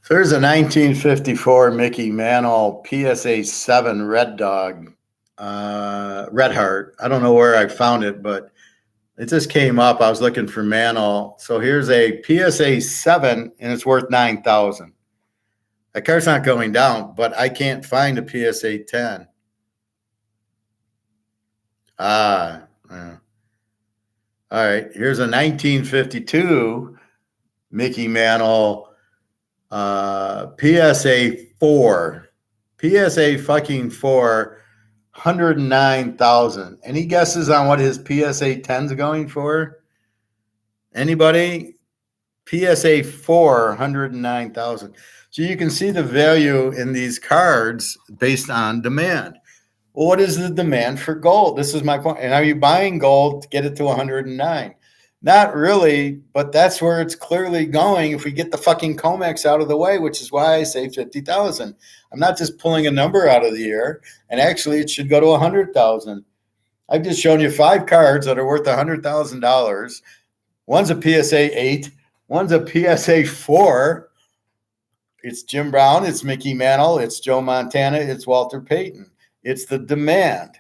There's a 1954 Mickey Mantle PSA 7 Red Dog, Red Heart. I don't know where I found it, but it just came up. I was looking for Mantle. So here's a PSA 7, and it's worth $9,000. That card's not going down, but I can't find a PSA 10. Yeah. All right. Here's a 1952 Mickey Mantle PSA 4. PSA fucking 4, 109,000. Any guesses on what his PSA 10's going for? Anybody? PSA 4, 109,000. So you can see the value in these cards based on demand. Well, what is the demand for gold? This is my point. And are you buying gold to get it to 109? Not really, but that's where it's clearly going if we get the fucking COMEX out of the way, which is why I say 50,000. I'm not just pulling a number out of the air, and actually it should go to 100,000. I've just shown you 5 cards that are worth $100,000. One's a PSA 8, one's a PSA 4. It's Jim Brown, it's Mickey Mantle, it's Joe Montana, it's Walter Payton. It's the demand.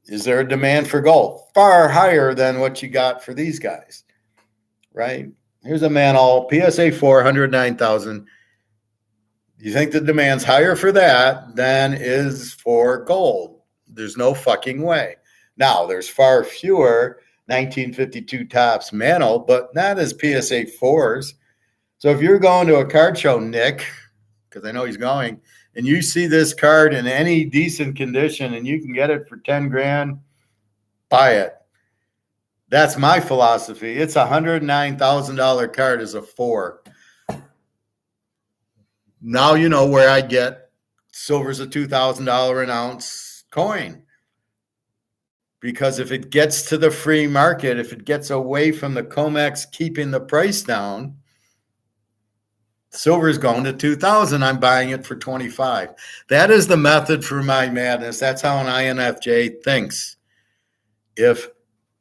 Is there a demand for gold? Far higher than what you got for these guys, right? Here's a Mantle, PSA 4, 109,000. You think the demand's higher for that than is for gold? There's no fucking way. Now, there's far fewer 1952 Topps Mantle, but not as PSA 4s. So if you're going to a card show, Nick, because I know he's going, and you see this card in any decent condition and you can get it for 10 grand, buy it. That's my philosophy. It's a $109,000 card as a 4. Now you know where I get silver's a $2,000 an ounce coin. Because if it gets to the free market, if it gets away from the COMEX keeping the price down, silver's going to 2,000. I'm buying it for 25. That is the method for my madness. That's how an INFJ thinks. If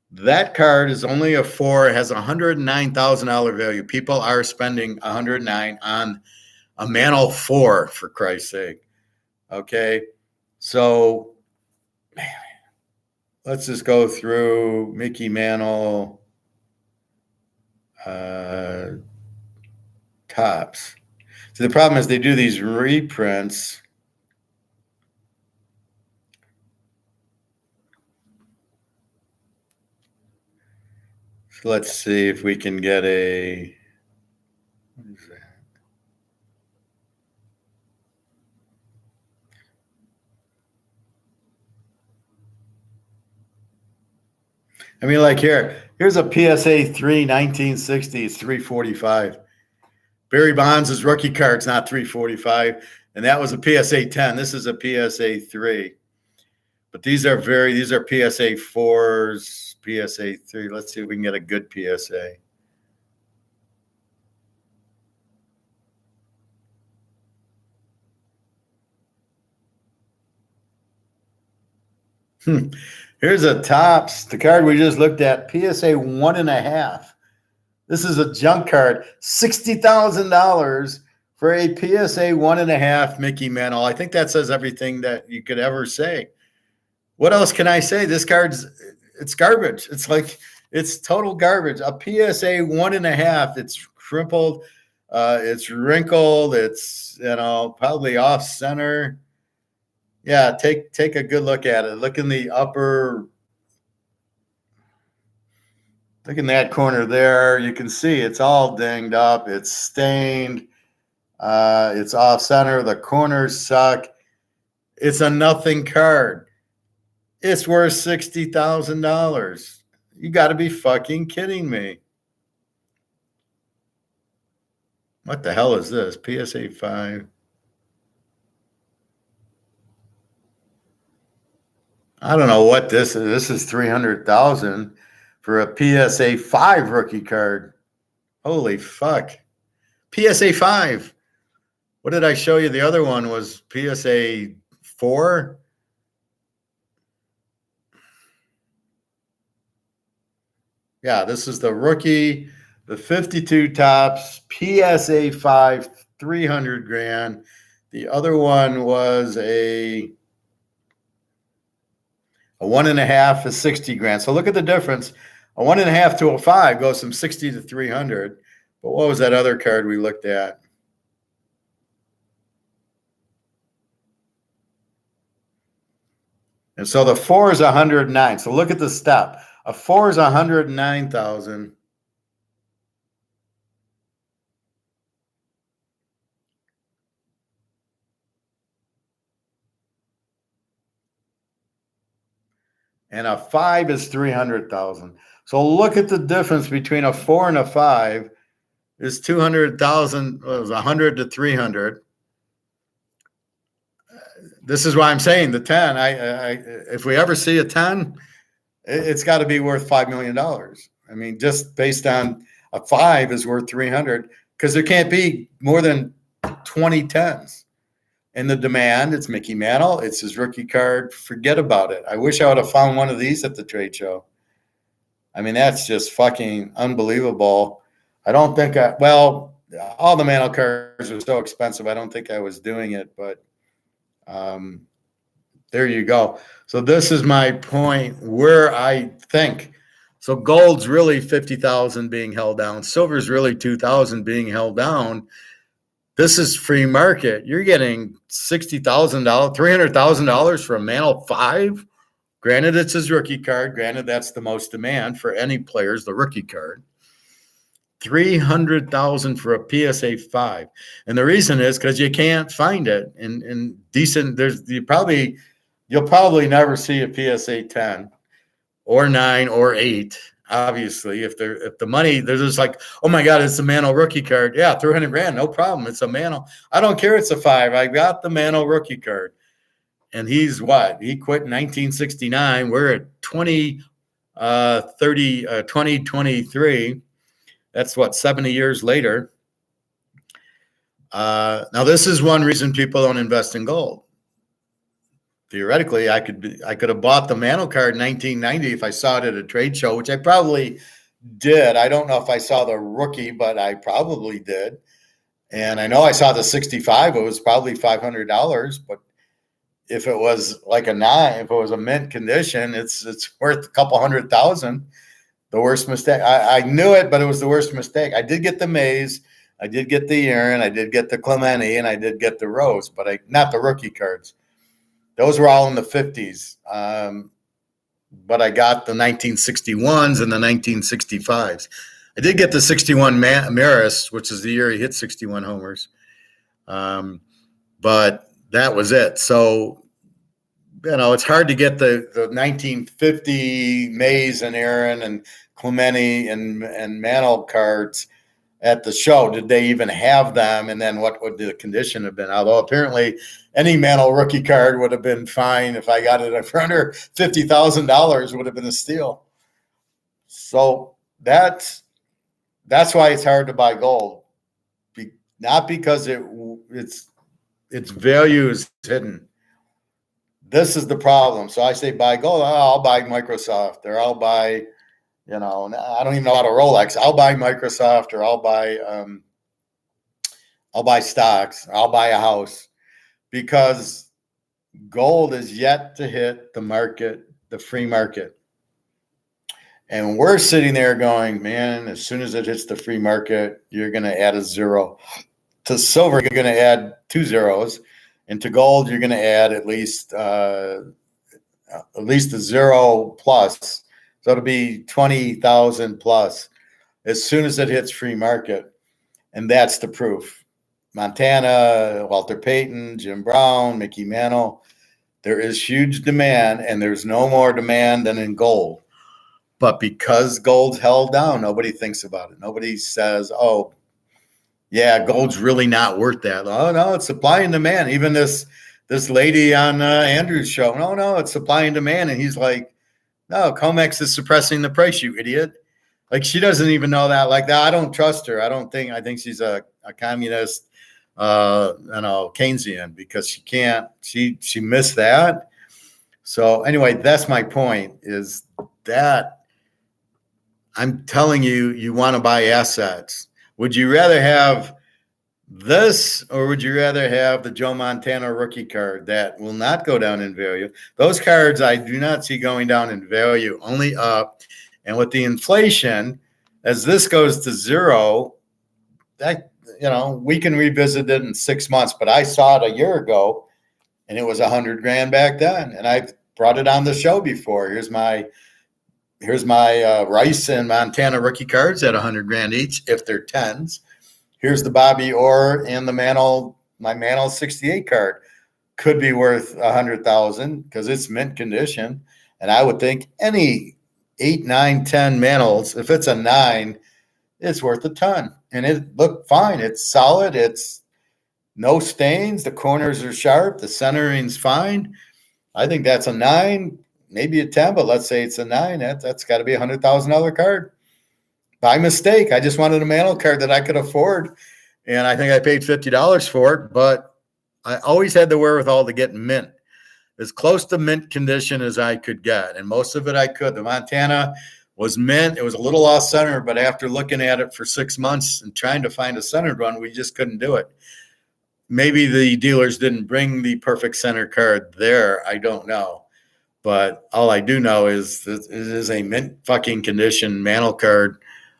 that card is only a 4, has $109,000 value, people are spending $109 on a Mantle 4, for Christ's sake. Okay, so let's just go through Mickey Mantle Topps. So the problem is they do these reprints. So let's see if we can get a. What is that? I mean, like here's a PSA 3 1960. It's 345. Barry Bonds' rookie card's not 345, and that was a PSA 10. This is a PSA 3. But these are PSA 4s, PSA 3. Let's see if we can get a good PSA. Here's a Topps, the card we just looked at, PSA 1.5. This is a junk card, $60,000 for a PSA 1.5 Mickey Mantle. I think that says everything that you could ever say. What else can I say? This card's, it's garbage. It's total garbage. A PSA 1.5. It's crumpled. It's wrinkled. It's, probably off center. Yeah, take a good look at it. Look in the upper. Look in that corner there. You can see it's all dinged up. It's stained. It's off center. The corners suck. It's a nothing card. It's worth $60,000. You got to be fucking kidding me. What the hell is this? PSA 5. I don't know what this is. This is $300,000 for a PSA 5 rookie card. Holy fuck. PSA 5. What did I show you? The other one was PSA 4. Yeah, this is the rookie The 52 tops, PSA 5, 300 grand. The other one was a 1.5 is 60 grand. So look at the difference. A 1.5 to a 5 goes from 60 to 300. But what was that other card we looked at? And so the 4 is 109. So look at the step. A 4 is 109,000. And a 5 is 300,000. So look at the difference between a 4 and a 5 is 200,000. It was 100 to 300. This is why I'm saying the 10. If we ever see a 10, it's got to be worth $5 million. I mean, just based on a 5 is worth 300 because there can't be more than 20 10s. And the demand, it's Mickey Mantle. It's his rookie card. Forget about it. I wish I would have found one of these at the trade show. I mean, that's just fucking unbelievable. I don't think all the Mantle cards are so expensive. I don't think I was doing it, but there you go. So this is my point where I think. So gold's really 50,000 being held down. Silver's really 2,000 being held down. This is free market. You're getting $60,000, $300,000 for a Mantle 5. Granted, it's his rookie card. Granted, that's the most demand for any players, the rookie card. $300,000 for a PSA 5. And the reason is because you can't find it in decent. You'll probably never see a PSA 10 or 9 or 8. Obviously, if the money, they're just like, oh my God, it's a Mantle rookie card. Yeah, 300 grand, no problem. It's a Mantle. I don't care. It's a 5. I got the Mantle rookie card. And he's what? He quit in 1969. We're at 2023. That's what, 70 years later. Now, this is one reason people don't invest in gold. Theoretically, I could have bought the Mantle card in 1990 if I saw it at a trade show, which I probably did. I don't know if I saw the rookie, but I probably did. And I know I saw the 65. It was probably $500. But if it was like a 9, if it was a mint condition, it's worth a couple $100,000. The worst mistake. I knew it, but it was the worst mistake. I did get the Mays. I did get the Aaron. I did get the Clemente, and I did get the Rose, but not the rookie cards. Those were all in the 50s. But I got the 1961s and the 1965s. I did get the 61 Maris, which is the year he hit 61 homers. But that was it. So, it's hard to get the 1950 Mays and Aaron and Clemente and Mantle cards at the show. Did they even have them? And then what would the condition have been? Although apparently any Mantle rookie card would have been fine. If I got it for under $50,000, would have been a steal. So that's why it's hard to buy gold. Not because its value is hidden. This is the problem. So I say buy gold. I'll buy Microsoft, or I'll buy, I don't even know how to Rolex. I'll buy Microsoft, or I'll buy stocks. I'll buy a house, because gold is yet to hit the market, the free market. And we're sitting there going, man, as soon as it hits the free market, you're going to add a 0. To silver, you're going to add 2 zeros. And to gold, you're going to add at least a 0 plus. So it'll be 20,000 plus as soon as it hits free market. And that's the proof. Montana, Walter Payton, Jim Brown, Mickey Mantle. There is huge demand, and there's no more demand than in gold. But because gold's held down, nobody thinks about it. Nobody says, oh, yeah, gold's really not worth that. Oh, no, it's supply and demand. Even this lady on Andrew's show, no, it's supply and demand. And he's like, no, COMEX is suppressing the price, you idiot. Like, she doesn't even know that. Like, that, I don't trust her. I think she's a communist, Keynesian, because she missed that. So anyway, that's my point, is that I'm telling you, you want to buy assets. Would you rather have this, or would you rather have the Joe Montana rookie card that will not go down in value? Those cards I do not see going down in value, only up. And with the inflation, as this goes to zero, that, we can revisit it in 6 months. But I saw it a year ago, and it was $100,000 back then, and I've brought it on the show before. Here's my Rice and Montana rookie cards at $100,000 each if they're tens. Here's the Bobby Orr and my Mantle 68 card. Could be worth $100,000 because it's mint condition. And I would think any 8, 9, 10 Mantles, if it's a 9, it's worth a ton. And it looked fine. It's solid. It's no stains. The corners are sharp. The centering's fine. I think that's a 9, maybe a 10, but let's say it's a 9. That's got to be a $100,000 card. By mistake, I just wanted a Mantle card that I could afford, and I think I paid $50 for it, but I always had the wherewithal to get mint, as close to mint condition as I could get, and most of it I could. The Montana was mint. It was a little off center, but after looking at it for 6 months and trying to find a centered one, we just couldn't do it. Maybe the dealers didn't bring the perfect center card there. I don't know. But all I do know is that it is a mint fucking condition Mantle card,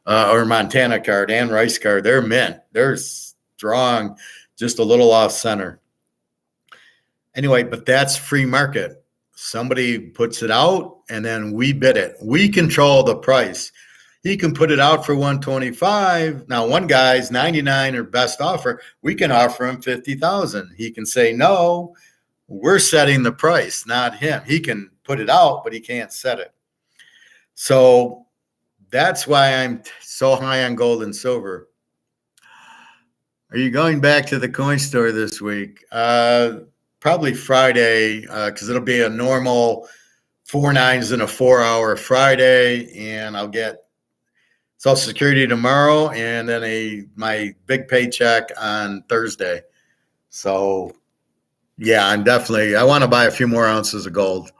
or Montana card and Rice card. They're mint. They're strong, just a little off center. Anyway, but that's free market. Somebody puts it out, and then we bid it. We control the price. He can put it out for 125. Now, one guy's 99 or best offer. We can offer him 50,000. He can say no. We're setting the price, not him. He can put it out, but he can't set it. So that's why I'm so high on gold and silver. Are you going back to the coin store this week? Probably Friday, because it'll be a normal 4 nines in a 4-hour Friday, and I'll get Social Security tomorrow, and then my big paycheck on Thursday. So, yeah, I want to buy a few more ounces of gold.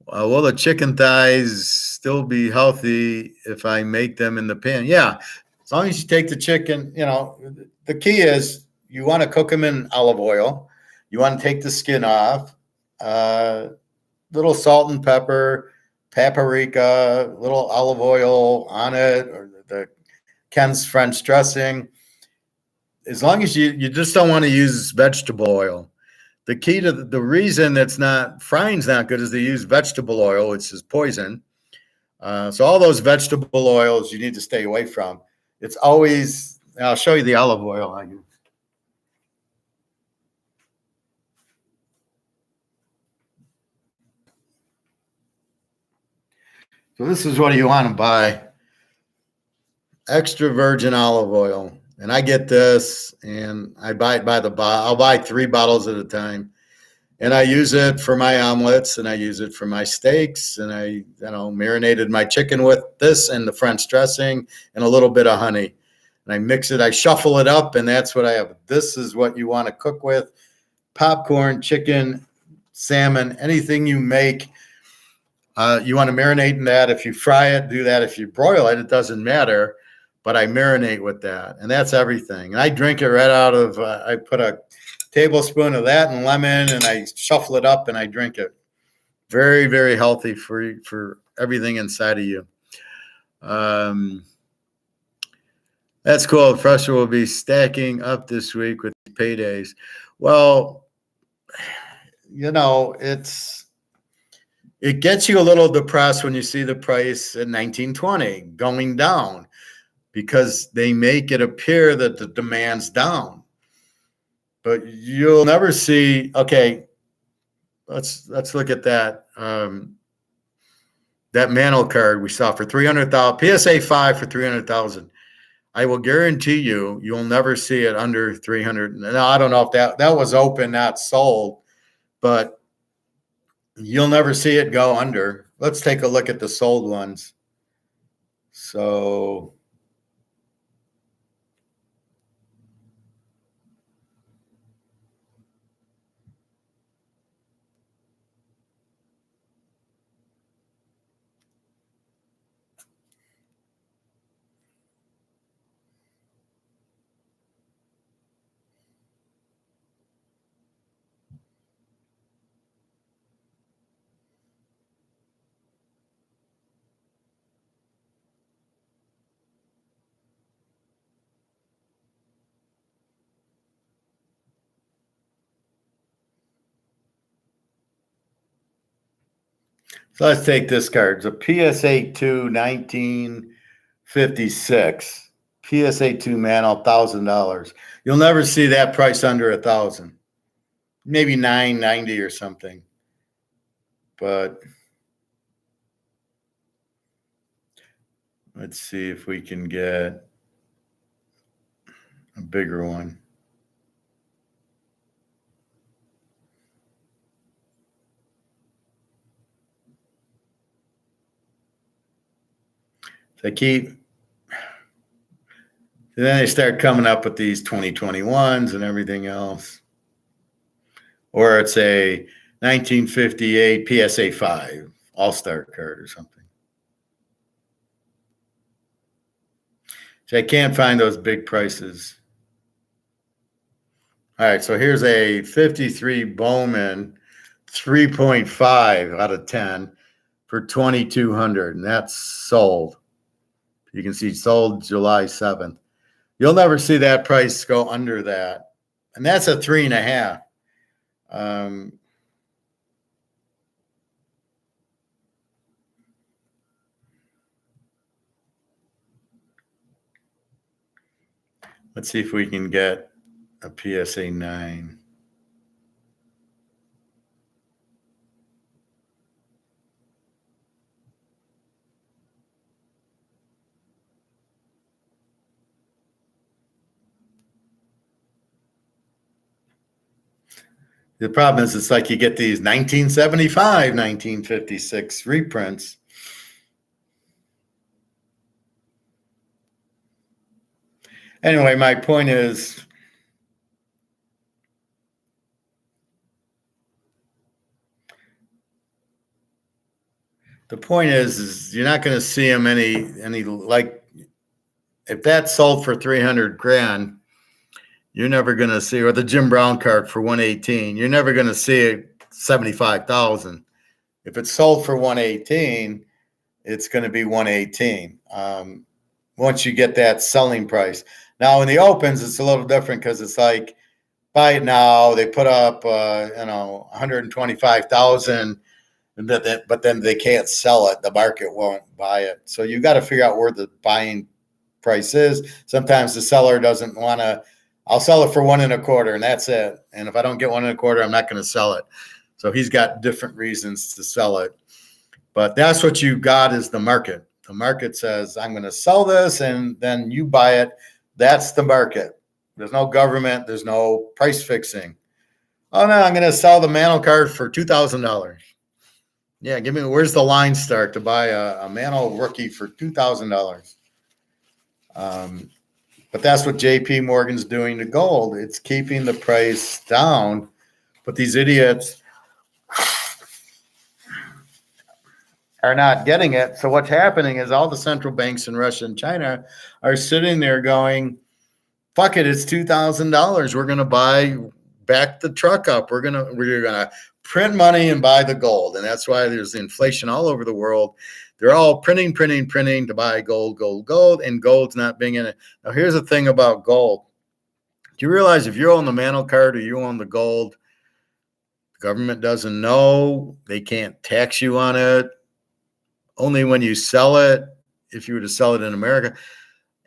Will the chicken thighs still be healthy if I make them in the pan? Yeah, as long as you take the chicken, the key is you want to cook them in olive oil. You want to take the skin off, little salt and pepper, paprika, little olive oil on it, or the Ken's French dressing. As long as you just don't want to use vegetable oil. The key to the reason frying's not good is they use vegetable oil, which is poison. So all those vegetable oils you need to stay away from. It's always, I'll show you the olive oil I use. So this is what you want to buy. Extra virgin olive oil. And I get this, and I buy it by the bottle. I'll buy 3 bottles at a time. And I use it for my omelets, and I use it for my steaks, and I marinated my chicken with this and the French dressing and a little bit of honey. And I mix it, I shuffle it up, and that's what I have. This is what you want to cook with. Popcorn, chicken, salmon, anything you make. You want to marinate in that. If you fry it, do that. If you broil it, it doesn't matter. But I marinate with that, and that's everything. And I drink it right out of, I put a tablespoon of that and lemon, and I shuffle it up and I drink it. Very, very healthy for everything inside of you. That's cool. Fresher will be stacking up this week with paydays. Well, it gets you a little depressed when you see the price at 1920 going down, because they make it appear that the demand's down. But you'll never see. Okay, let's look at that. That Mantle card we saw for 300,000, PSA 5 for 300,000. I will guarantee you'll never see it under 300. Now I don't know if that was open, not sold, but you'll never see it go under. Let's take a look at the sold ones. So. So let's take this card. It's a PSA 2 1956. PSA 2 Mantle, $1,000. You'll never see that price under 1,000. Maybe $990 or something. But let's see if we can get a bigger one. They keep, and then they start coming up with these 2021s and everything else. Or it's a 1958 PSA 5 All-Star card or something. So I can't find those big prices. All right, so here's a 53 Bowman 3.5 out of 10 for $2,200, and that's sold. You can see sold July 7th. You'll never see that price go under that. And that's a 3.5. Let's see if we can get a PSA 9. The problem is it's like you get these 1975, 1956 reprints. Anyway, my point is, you're not going to see them any like, if that's sold for 300 grand, you're never going to see, or the Jim Brown card for 118, you're never going to see it 75,000. If it's sold for 118, it's going to be 118. Once you get that selling price. Now in the opens, it's a little different because it's like, buy it now. They put up, 125,000, but then they can't sell it. The market won't buy it. So you got to figure out where the buying price is. Sometimes the seller doesn't want to. I'll sell it for 1.25, and that's it. And if I don't get 1.25, I'm not going to sell it. So he's got different reasons to sell it. But that's what you got is the market. The market says, I'm going to sell this, and then you buy it. That's the market. There's no government. There's no price fixing. Oh, no, I'm going to sell the Mantle card for $2,000. Yeah, where's the line start to buy a Mantle rookie for $2,000? But that's what JP Morgan's doing to gold. It's keeping the price down. But these idiots are not getting it. So what's happening is all the central banks in Russia and China are sitting there going, fuck it, it's $2,000. We're going to back the truck up. We're going to print money and buy the gold. And that's why there's inflation all over the world. They're all printing to buy gold, and gold's not being in it. Now, here's the thing about gold. Do you realize if you own the Mantle card or you own the gold, the government doesn't know. They can't tax you on it. Only when you sell it, if you were to sell it in America.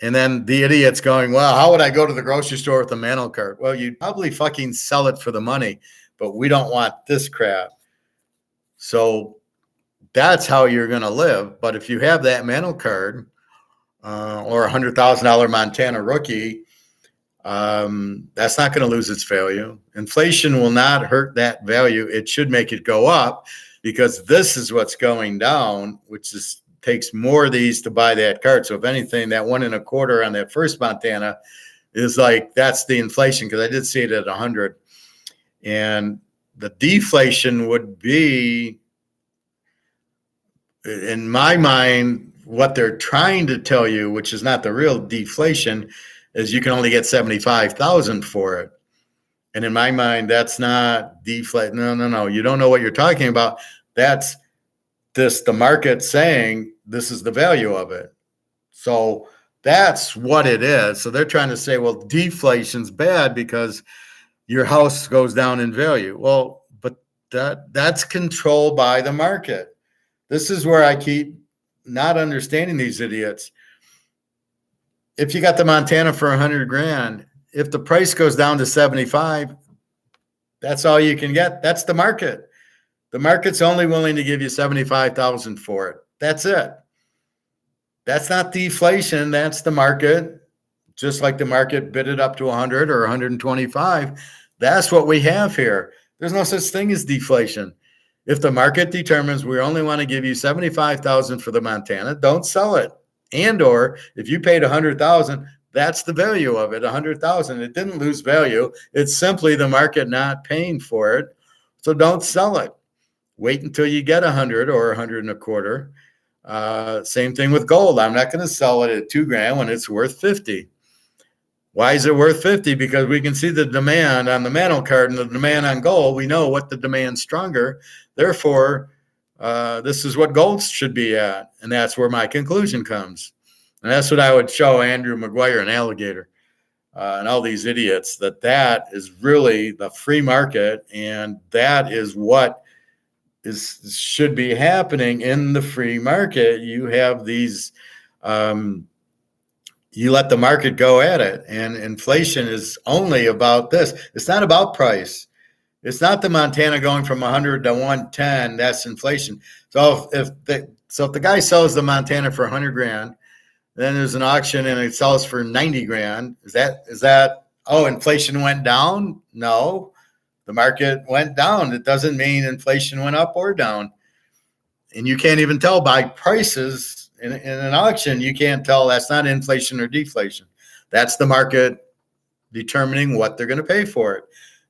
And then the idiot's going, well, how would I go to the grocery store with the Mantle card? Well, you'd probably fucking sell it for the money, but we don't want this crap. So that's how you're going to live. But if you have that Mantle card or a $100,000 Montana rookie, that's not going to lose its value. Inflation will not hurt that value. It should make it go up because this is what's going down, which takes more of these to buy that card. So if anything, that 1.25 on that first Montana is like, that's the inflation, because I did see it at 100. And the deflation would be, in my mind, what they're trying to tell you, which is not the real deflation, is you can only get 75,000 for it. And in my mind, that's not deflate. No. You don't know what you're talking about. That's the market saying this is the value of it. So that's what it is. So they're trying to say, well, deflation's bad because your house goes down in value. Well, but that's controlled by the market. This is where I keep not understanding these idiots. If you got the Montana for 100 grand, if the price goes down to 75, that's all you can get. That's the market. The market's only willing to give you 75,000 for it. That's it. That's not deflation. That's the market. Just like the market bid it up to 100 or 125. That's what we have here. There's no such thing as deflation. If the market determines we only want to give you 75,000 for the Montana, don't sell it. And or if you paid 100,000, that's the value of it, 100,000. It didn't lose value. It's simply the market not paying for it. So don't sell it. Wait until you get 100 or 100 and a quarter. Same thing with gold. I'm not going to sell it at 2 grand when it's worth 50. Why is it worth 50? Because we can see the demand on the mantle card and the demand on gold. We know what the demand's stronger. Therefore, this is what gold should be at. And that's where my conclusion comes. And that's what I would show Andrew McGuire and Alligator and all these idiots, that is really the free market. And that is what should be happening in the free market. You have these, you let the market go at it. And inflation is only about this. It's not about price. It's not the Montana going from 100 to 110. That's inflation. So if the guy sells the Montana for 100 grand, then there's an auction and it sells for 90 grand. Is that, oh, inflation went down? No, the market went down. It doesn't mean inflation went up or down. And you can't even tell by prices in an auction. You can't tell. That's not inflation or deflation. That's the market determining what they're going to pay for it.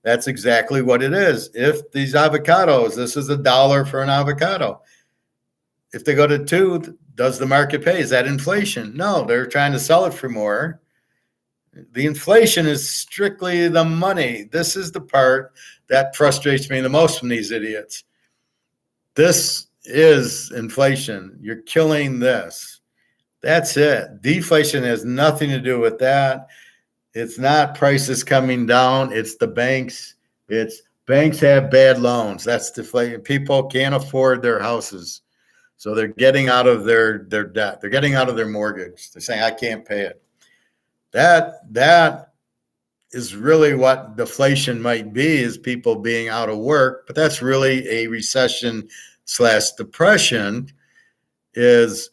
That's exactly what it is. If these avocados, this is $1 for an avocado. If they go to 2, does the market pay? Is that inflation? No, they're trying to sell it for more. The inflation is strictly the money. This is the part that frustrates me the most from these idiots. This is inflation. You're killing this. That's it. Deflation has nothing to do with that. It's not prices coming down. It's the banks. It's banks have bad loans. That's deflation. People can't afford their houses. So they're getting out of their debt. They're getting out of their mortgage. They're saying, I can't pay it. That is really what deflation might be, is people being out of work. But that's really a recession/depression, is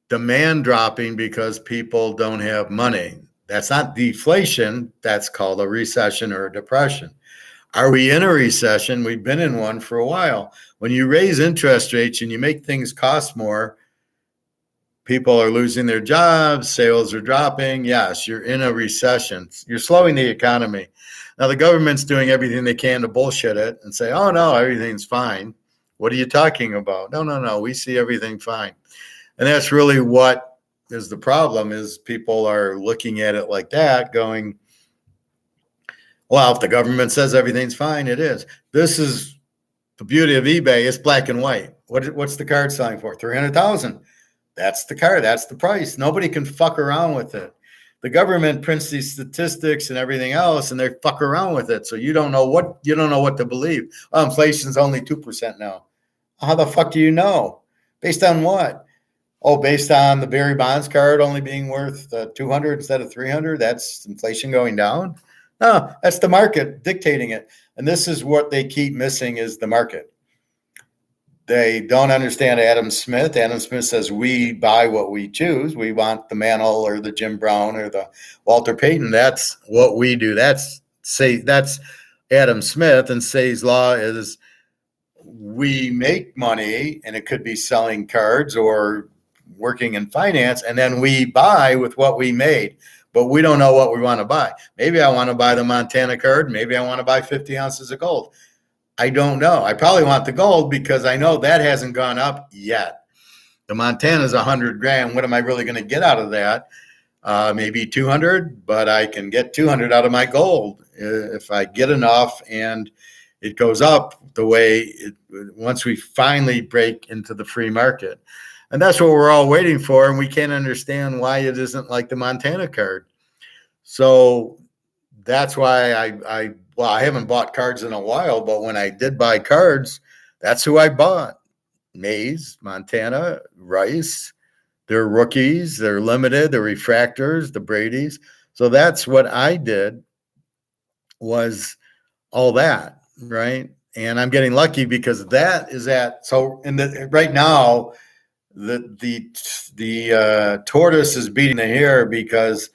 demand dropping because people don't have money. That's not deflation. That's called a recession or a depression. Are we in a recession? We've been in one for a while. When you raise interest rates and you make things cost more, people are losing their jobs, sales are dropping. Yes, you're in a recession. You're slowing the economy. Now, the government's doing everything they can to bullshit it and say, oh, no, everything's fine. What are you talking about? No, we see everything fine. And that's really what is the problem, is people are looking at it like that, going, well, if the government says everything's fine, it is. This is the beauty of eBay. It's black and white. What's the card selling for? 300,000. That's the card. That's the price. Nobody can fuck around with it. The government prints these statistics and everything else, and they fuck around with it. So you don't know what to believe. Oh, inflation's only 2% now. How the fuck do you know? Based on what? Oh, based on the Barry Bonds card only being worth 200 instead of 300. That's inflation going down. No, that's the market dictating it. And this is what they keep missing, is the market. They don't understand Adam Smith. Adam Smith says we buy what we choose. We want the Mantle or the Jim Brown or the Walter Payton. That's what we do. That's Adam Smith. And Say's law is we make money, and it could be selling cards or working in finance, and then we buy with what we made. But we don't know what we want to buy. Maybe I want to buy the Montana card. Maybe I want to buy 50 ounces of gold. I don't know. I probably want the gold because I know that hasn't gone up yet. The Montana is 100 grand. What am I really going to get out of that? Maybe 200, but I can get 200 out of my gold if I get enough, and it goes up the way once we finally break into the free market. And that's what we're all waiting for, and we can't understand why it isn't like the Montana card. So that's why I haven't bought cards in a while, but when I did buy cards, that's who I bought. maize, Montana, rice. They're rookies, they're limited, the refractors, the Brady's. So that's what I did, was all that, right? And I'm getting lucky because that is so in the right now, the tortoise is beating the hare, because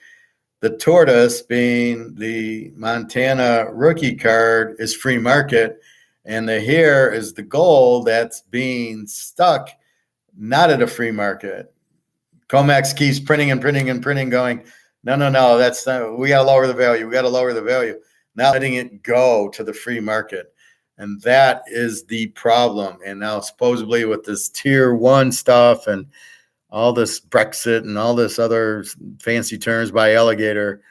the tortoise, being the Montana rookie card, is free market, and the hare is the gold that's being stuck, not at a free market. Comex keeps printing and printing and printing, going, no, that's not, we got to lower the value. We got to lower the value. Now letting it go to the free market. And that is the problem. And now supposedly with this tier 1 stuff and all this Brexit and all this other fancy terms by Alligator,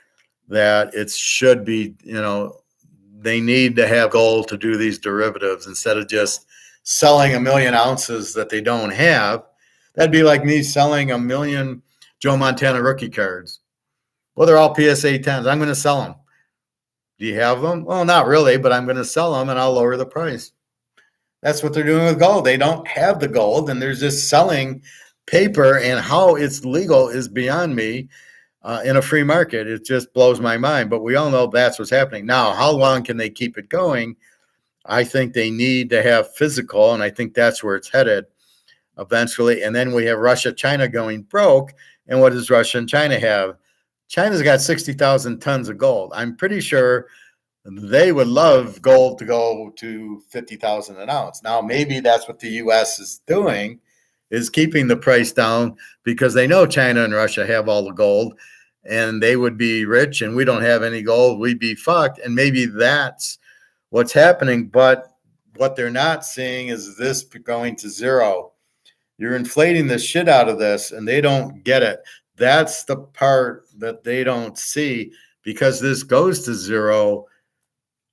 that it should be, they need to have gold to do these derivatives instead of just selling 1 million ounces that they don't have. That'd be like me selling 1 million Joe Montana rookie cards. Well, they're all PSA 10s. I'm going to sell them. Do you have them? Well, not really, but I'm going to sell them and I'll lower the price. That's what they're doing with gold. They don't have the gold and they're just selling paper, and how it's legal is beyond me in a free market. It just blows my mind, but we all know that's what's happening. Now, how long can they keep it going? I think they need to have physical, and I think that's where it's headed eventually. And then we have Russia, China going broke. And what does Russia and China have? China's got 60,000 tons of gold. I'm pretty sure they would love gold to go to 50,000 an ounce. Now, maybe that's what the U.S. is doing, is keeping the price down, because they know China and Russia have all the gold and they would be rich and we don't have any gold. We'd be fucked. And maybe that's what's happening. But what they're not seeing is this going to zero. You're inflating the shit out of this and they don't get it. That's the part that they don't see, because this goes to zero.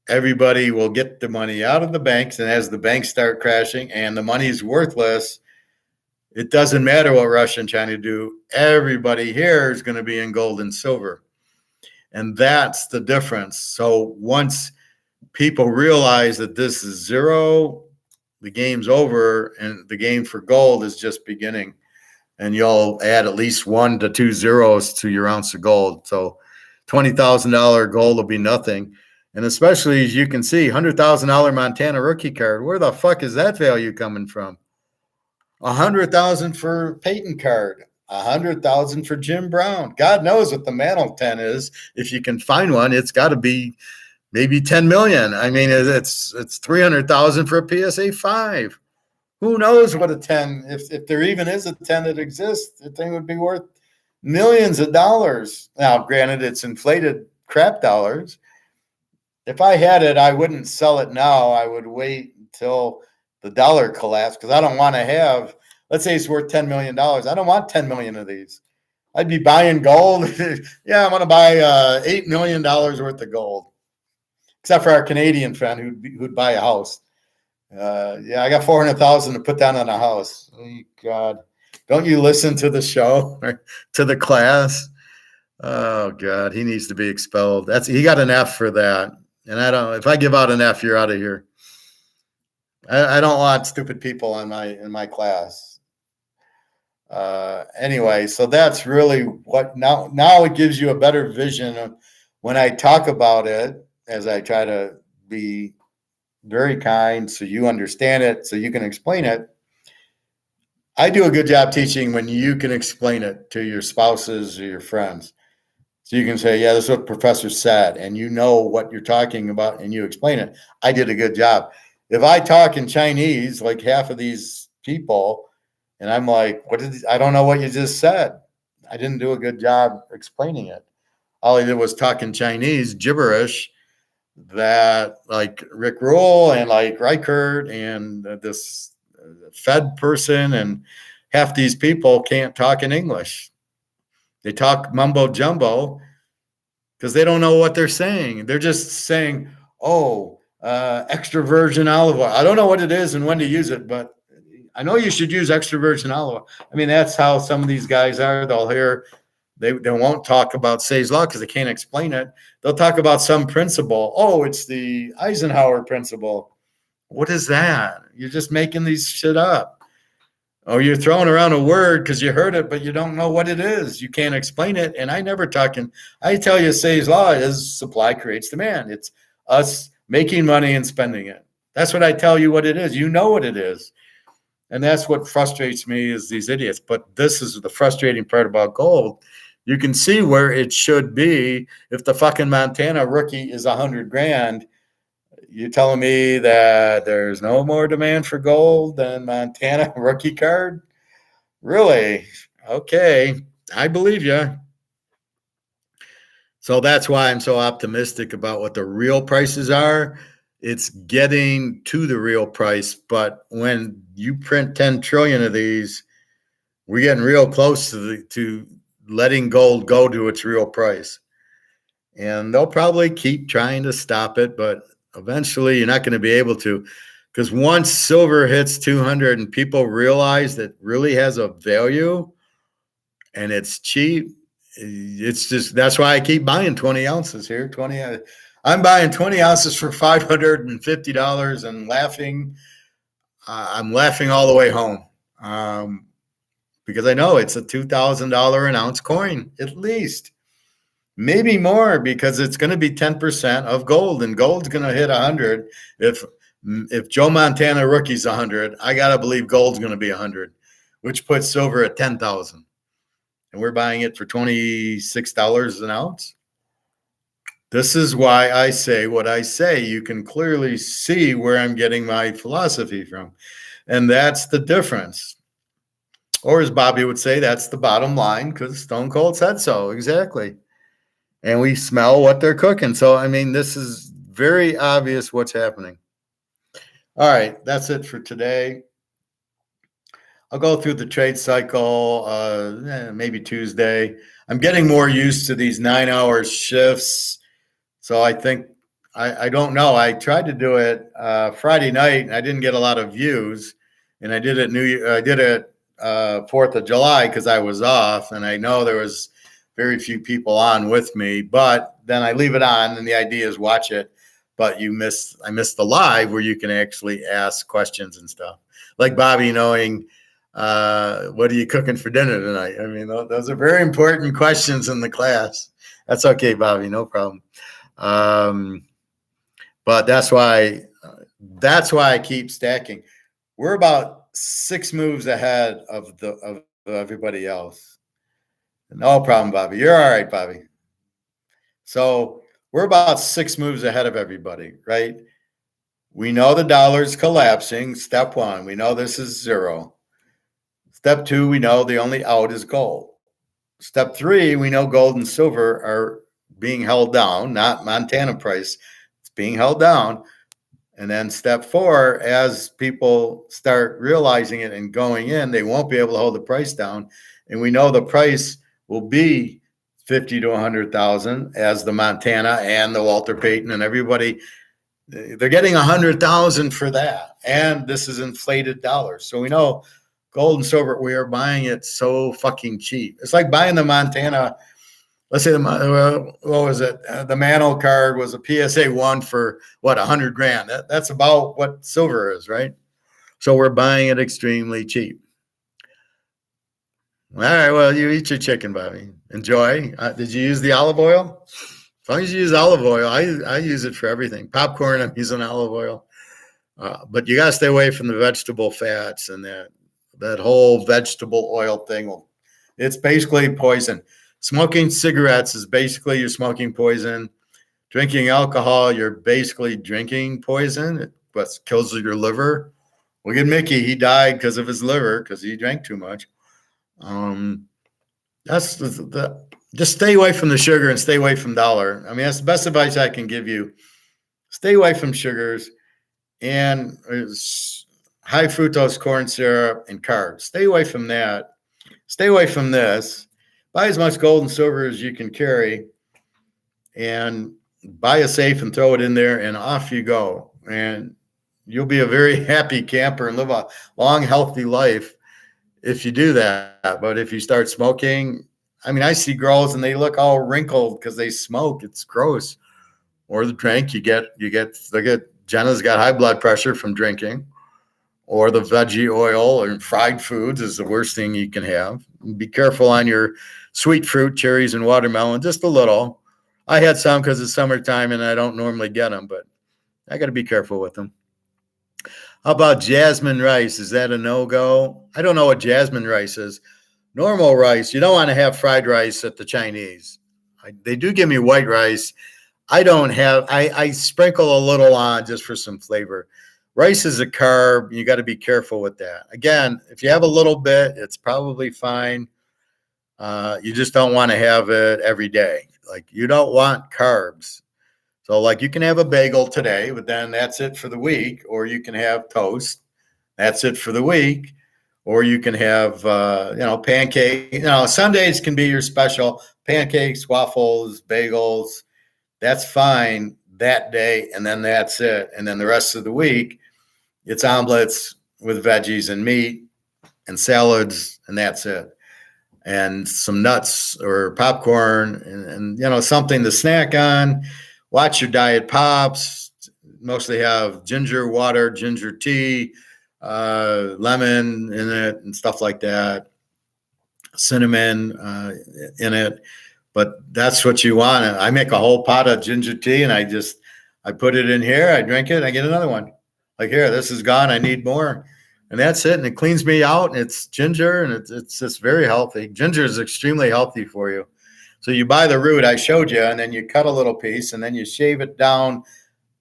Everybody will get the money out of the banks. And as the banks start crashing and the money's worthless, it doesn't matter what Russia and China do. Everybody here is going to be in gold and silver. And that's the difference. So once people realize that this is zero, the game's over, and the game for gold is just beginning. And you'll add at least 1 to 2 zeros to your ounce of gold. So $20,000 gold will be nothing. And especially, as you can see, $100,000 Montana rookie card. Where the fuck is that value coming from? $100,000 for Peyton card, $100,000 for Jim Brown. God knows what the Mantle 10 is. If you can find one, it's got to be maybe 10 million. I mean, it's 300,000 for a PSA 5. Who knows what a 10, if there even is a 10 that exists, the thing would be worth millions of dollars. Now, granted, it's inflated crap dollars. If I had it, I wouldn't sell it now. I would wait until the dollar collapse, because I don't want to have, let's say it's worth $10 million. I don't want 10 million of these. I'd be buying gold. Yeah, I'm going to buy $8 million worth of gold, except for our Canadian friend who'd buy a house. Yeah, I got 400,000 to put down on a house. Oh, God, don't you listen to the show or to the class? Oh God, he needs to be expelled. He got an F for that. And if I give out an F, you're out of here. I don't want stupid people in my class. Anyway, so that's really what now it gives you a better vision of when I talk about it, as I try to be very kind so you understand it, so you can explain it. I do a good job teaching when you can explain it to your spouses or your friends. So you can say, yeah, this is what professor said, and you know what you're talking about and you explain it. I did a good job. If I talk in Chinese, like half of these people, and I'm like, I don't know what you just said. I didn't do a good job explaining it. All I did was talk in Chinese, gibberish, that like Rick Rule and like Reichert and this Fed person, and half these people can't talk in English. They talk mumbo jumbo because they don't know what they're saying. They're just saying, extra virgin olive oil. I don't know what it is and when to use it, but I know you should use extra virgin olive oil. I mean, that's how some of these guys are. They'll hear, they won't talk about Say's Law because they can't explain it. They'll talk about some principle. Oh, it's the Eisenhower principle. What is that? You're just making these shit up. Oh, you're throwing around a word because you heard it, but you don't know what it is. You can't explain it. And I never talking. I tell you, Say's law is supply creates demand. It's us making money and spending it. That's what I tell you what it is. You know what it is. And that's what frustrates me is these idiots. But this is the frustrating part about gold. You can see where it should be if the fucking Montana rookie is 100 grand. You telling me that there's no more demand for gold than Montana rookie card? Really? Okay. I believe you. So that's why I'm so optimistic about what the real prices are. It's getting to the real price, but when you print 10 trillion of these, we're getting real close to letting gold go to its real price. And they'll probably keep trying to stop it, but eventually you're not going to be able to, because once silver hits 200 and people realize that really has a value and it's cheap, it's just, that's why I keep buying 20 ounces here. I'm buying 20 ounces for $550 and laughing. I'm laughing all the way home because I know it's a $2,000 an ounce coin, at least. Maybe more, because it's going to be 10% of gold, and gold's going to hit 100. If Joe Montana rookie's 100, I got to believe gold's going to be 100, which puts silver at 10,000. And we're buying it for $26 an ounce. This is why I say what I say. You can clearly see where I'm getting my philosophy from. And that's the difference. Or as Bobby would say, that's the bottom line, because Stone Cold said so. Exactly. And we smell what they're cooking. So, I mean, this is very obvious what's happening. All right, that's it for today. I'll go through the trade cycle maybe Tuesday. I'm getting more used to these 9-hour shifts. So I think, I don't know. I tried to do it Friday night, and I didn't get a lot of views. And I did it 4th of July because I was off, and I know there was very few people on with me, but then I leave it on, and the idea is watch it. But I missed the live where you can actually ask questions and stuff. Like Bobby knowing, what are you cooking for dinner tonight? I mean, those are very important questions in the class. That's okay, Bobby, no problem. But that's why I keep stacking. We're about 6 moves ahead of everybody else. No problem, Bobby. You're all right, Bobby. So we're about 6 moves ahead of everybody, right? We know the dollar's collapsing. Step 1, we know this is 0. Step 2, we know the only out is gold. Step 3, we know gold and silver are being held down, not Montana price. It's being held down. And then step 4, as people start realizing it and going in, they won't be able to hold the price down. And we know the price will be 50 to 100,000 as the Montana and the Walter Payton and everybody, they're getting 100,000 for that. And this is inflated dollars. So we know gold and silver, we are buying it so fucking cheap. It's like buying the Montana. Let's say what was it? The Mantle card was a PSA 1 for what, 100 grand. That's about what silver is, right? So we're buying it extremely cheap. All right, well, you eat your chicken, Bobby. Enjoy. Did you use the olive oil? As long as you use olive oil, I use it for everything. Popcorn, I'm using olive oil. But you got to stay away from the vegetable fats and that whole vegetable oil thing. It's basically poison. Smoking cigarettes is basically you're smoking poison. Drinking alcohol, you're basically drinking poison. It kills your liver. Look at Mickey. He died because of his liver because he drank too much. That's just stay away from the sugar and stay away from dollar. I mean, that's the best advice I can give you. Stay away from sugars and high fructose corn syrup and carbs. Stay away from that. Stay away from this. Buy as much gold and silver as you can carry and buy a safe and throw it in there and off you go. And you'll be a very happy camper and live a long, healthy life if you do that. But if you start smoking, I mean, I see girls and they look all wrinkled because they smoke. It's gross. Or the drink, you get Jenna's got high blood pressure from drinking. or the veggie oil or fried foods is the worst thing you can have. Be careful on your sweet fruit, cherries and watermelon, just a little. I had some because it's summertime and I don't normally get them, but I got to be careful with them. How about jasmine rice? Is that a no-go? I don't know what jasmine rice is. Normal rice, you don't want to have fried rice at the Chinese. They do give me white rice. I don't have, I sprinkle a little on just for some flavor. Rice is a carb. You got to be careful with that. Again, if you have a little bit, it's probably fine. You just don't want to have it every day. Like, you don't want carbs. So like, you can have a bagel today, but then that's it for the week. Or you can have toast. That's it for the week. Or you can have, pancake. Sundays can be your special. Pancakes, waffles, bagels. That's fine that day. And then that's it. And then the rest of the week, it's omelets with veggies and meat and salads. And that's it. And some nuts or popcorn and something to snack on. Watch your diet pops. Mostly have ginger water, ginger tea, lemon in it and stuff like that. Cinnamon in it. But that's what you want. I make a whole pot of ginger tea and I put it in here. I drink it. I get another one. Like, here, this is gone. I need more. And that's it. And it cleans me out. And it's ginger and it's just very healthy. Ginger is extremely healthy for you. So you buy the root I showed you, and then you cut a little piece, and then you shave it down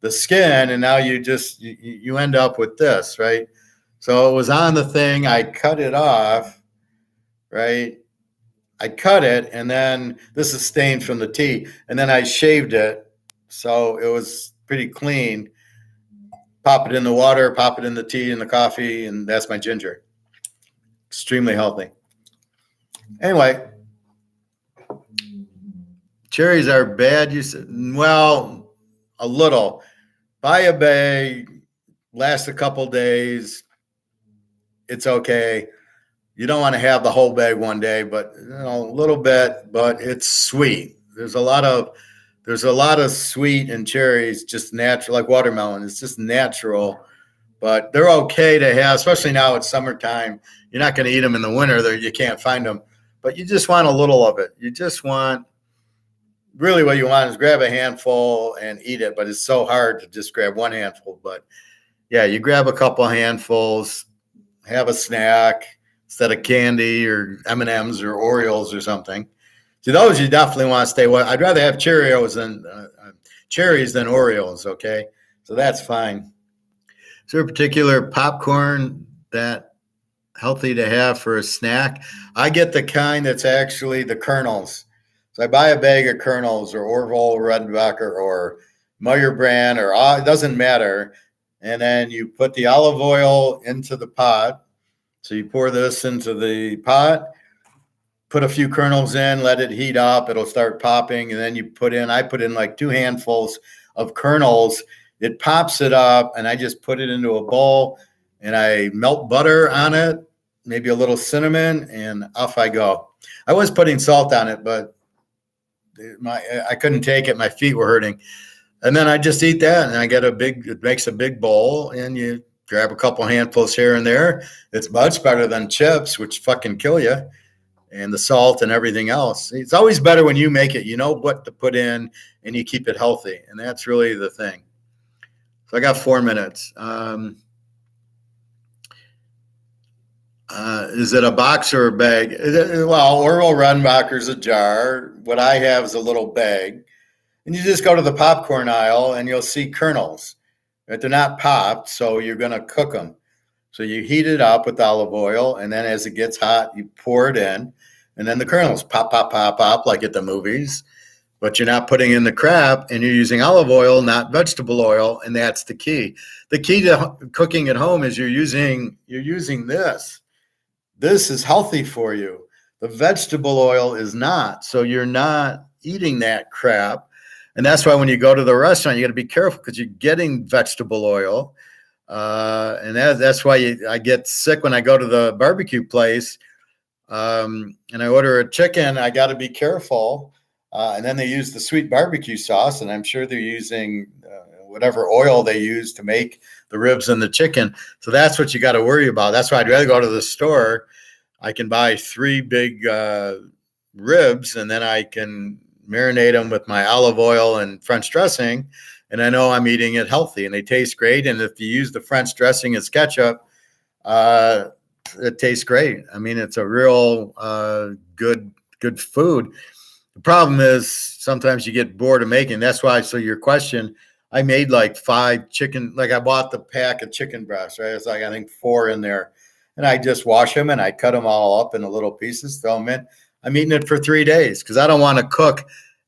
the skin, and now you end up with this, right? So it was on the thing. I cut it off, right? I cut it, and then this is stained from the tea, and then I shaved it, so it was pretty clean. Pop it in the water, pop it in the tea and the coffee, and that's my ginger. Extremely healthy. Anyway. Cherries are bad. You said, well, a little. Buy a bag, last a couple days. It's okay. You don't want to have the whole bag one day, but a little bit. But it's sweet. There's a lot of sweet in cherries, just natural, like watermelon. It's just natural, but they're okay to have, especially now it's summertime. You're not going to eat them in the winter. You can't find them, but you just want a little of it. You just want. Really what you want is grab a handful and eat it, but it's so hard to just grab one handful. But yeah, you grab a couple handfuls, have a snack instead of candy or M&Ms or Oreos or something. So those you definitely want to stay away. I'd rather have cherries than Oreos, okay? So that's fine. Is there a particular popcorn that healthy to have for a snack? I get the kind that's actually the kernels. So I buy a bag of kernels or Orville Redenbacher or Meyer brand or it doesn't matter. And then you put the olive oil into the pot. So you pour this into the pot, put a few kernels in, let it heat up. It'll start popping. And then I put in like 2 handfuls of kernels. It pops it up. And I just put it into a bowl and I melt butter on it, maybe a little cinnamon, and off I go. I was putting salt on it, but I couldn't take it. My feet were hurting. And then I just eat that, and I get it makes a big bowl, and you grab a couple handfuls here and there. It's much better than chips, which fucking kill you, and the salt and everything else. It's always better when you make it. You know what to put in, and you keep it healthy, and that's really the thing. So I got 4 minutes. Is it a box or a bag? Well, Orville Redenbacher's a jar. What I have is a little bag. And you just go to the popcorn aisle and you'll see kernels. Right? They're not popped, so you're going to cook them. So you heat it up with olive oil, and then as it gets hot, you pour it in. And then the kernels pop, pop, pop, pop, like at the movies. But you're not putting in the crap, and you're using olive oil, not vegetable oil, and that's the key. The key to cooking at home is you're using this. This is healthy for you. The vegetable oil is not. So you're not eating that crap. And that's why when you go to the restaurant, you got to be careful because you're getting vegetable oil. And that's why I get sick when I go to the barbecue place and I order a chicken. I got to be careful. And then they use the sweet barbecue sauce, and I'm sure they're using whatever oil they use to make the ribs and the chicken. So that's what you got to worry about. That's why I'd rather go to the store. I can buy 3 big ribs, and then I can marinate them with my olive oil and French dressing, and I know I'm eating it healthy, and they taste great. And if you use the French dressing as ketchup, it tastes great. I mean, it's a real good food. The problem is sometimes you get bored of making. That's why. So your question, I made like 5 chicken. Like I bought the pack of chicken breasts, right? It's like I think 4 in there, and I just wash them and I cut them all up into little pieces, throw them in. I'm eating it for 3 days because I don't want to cook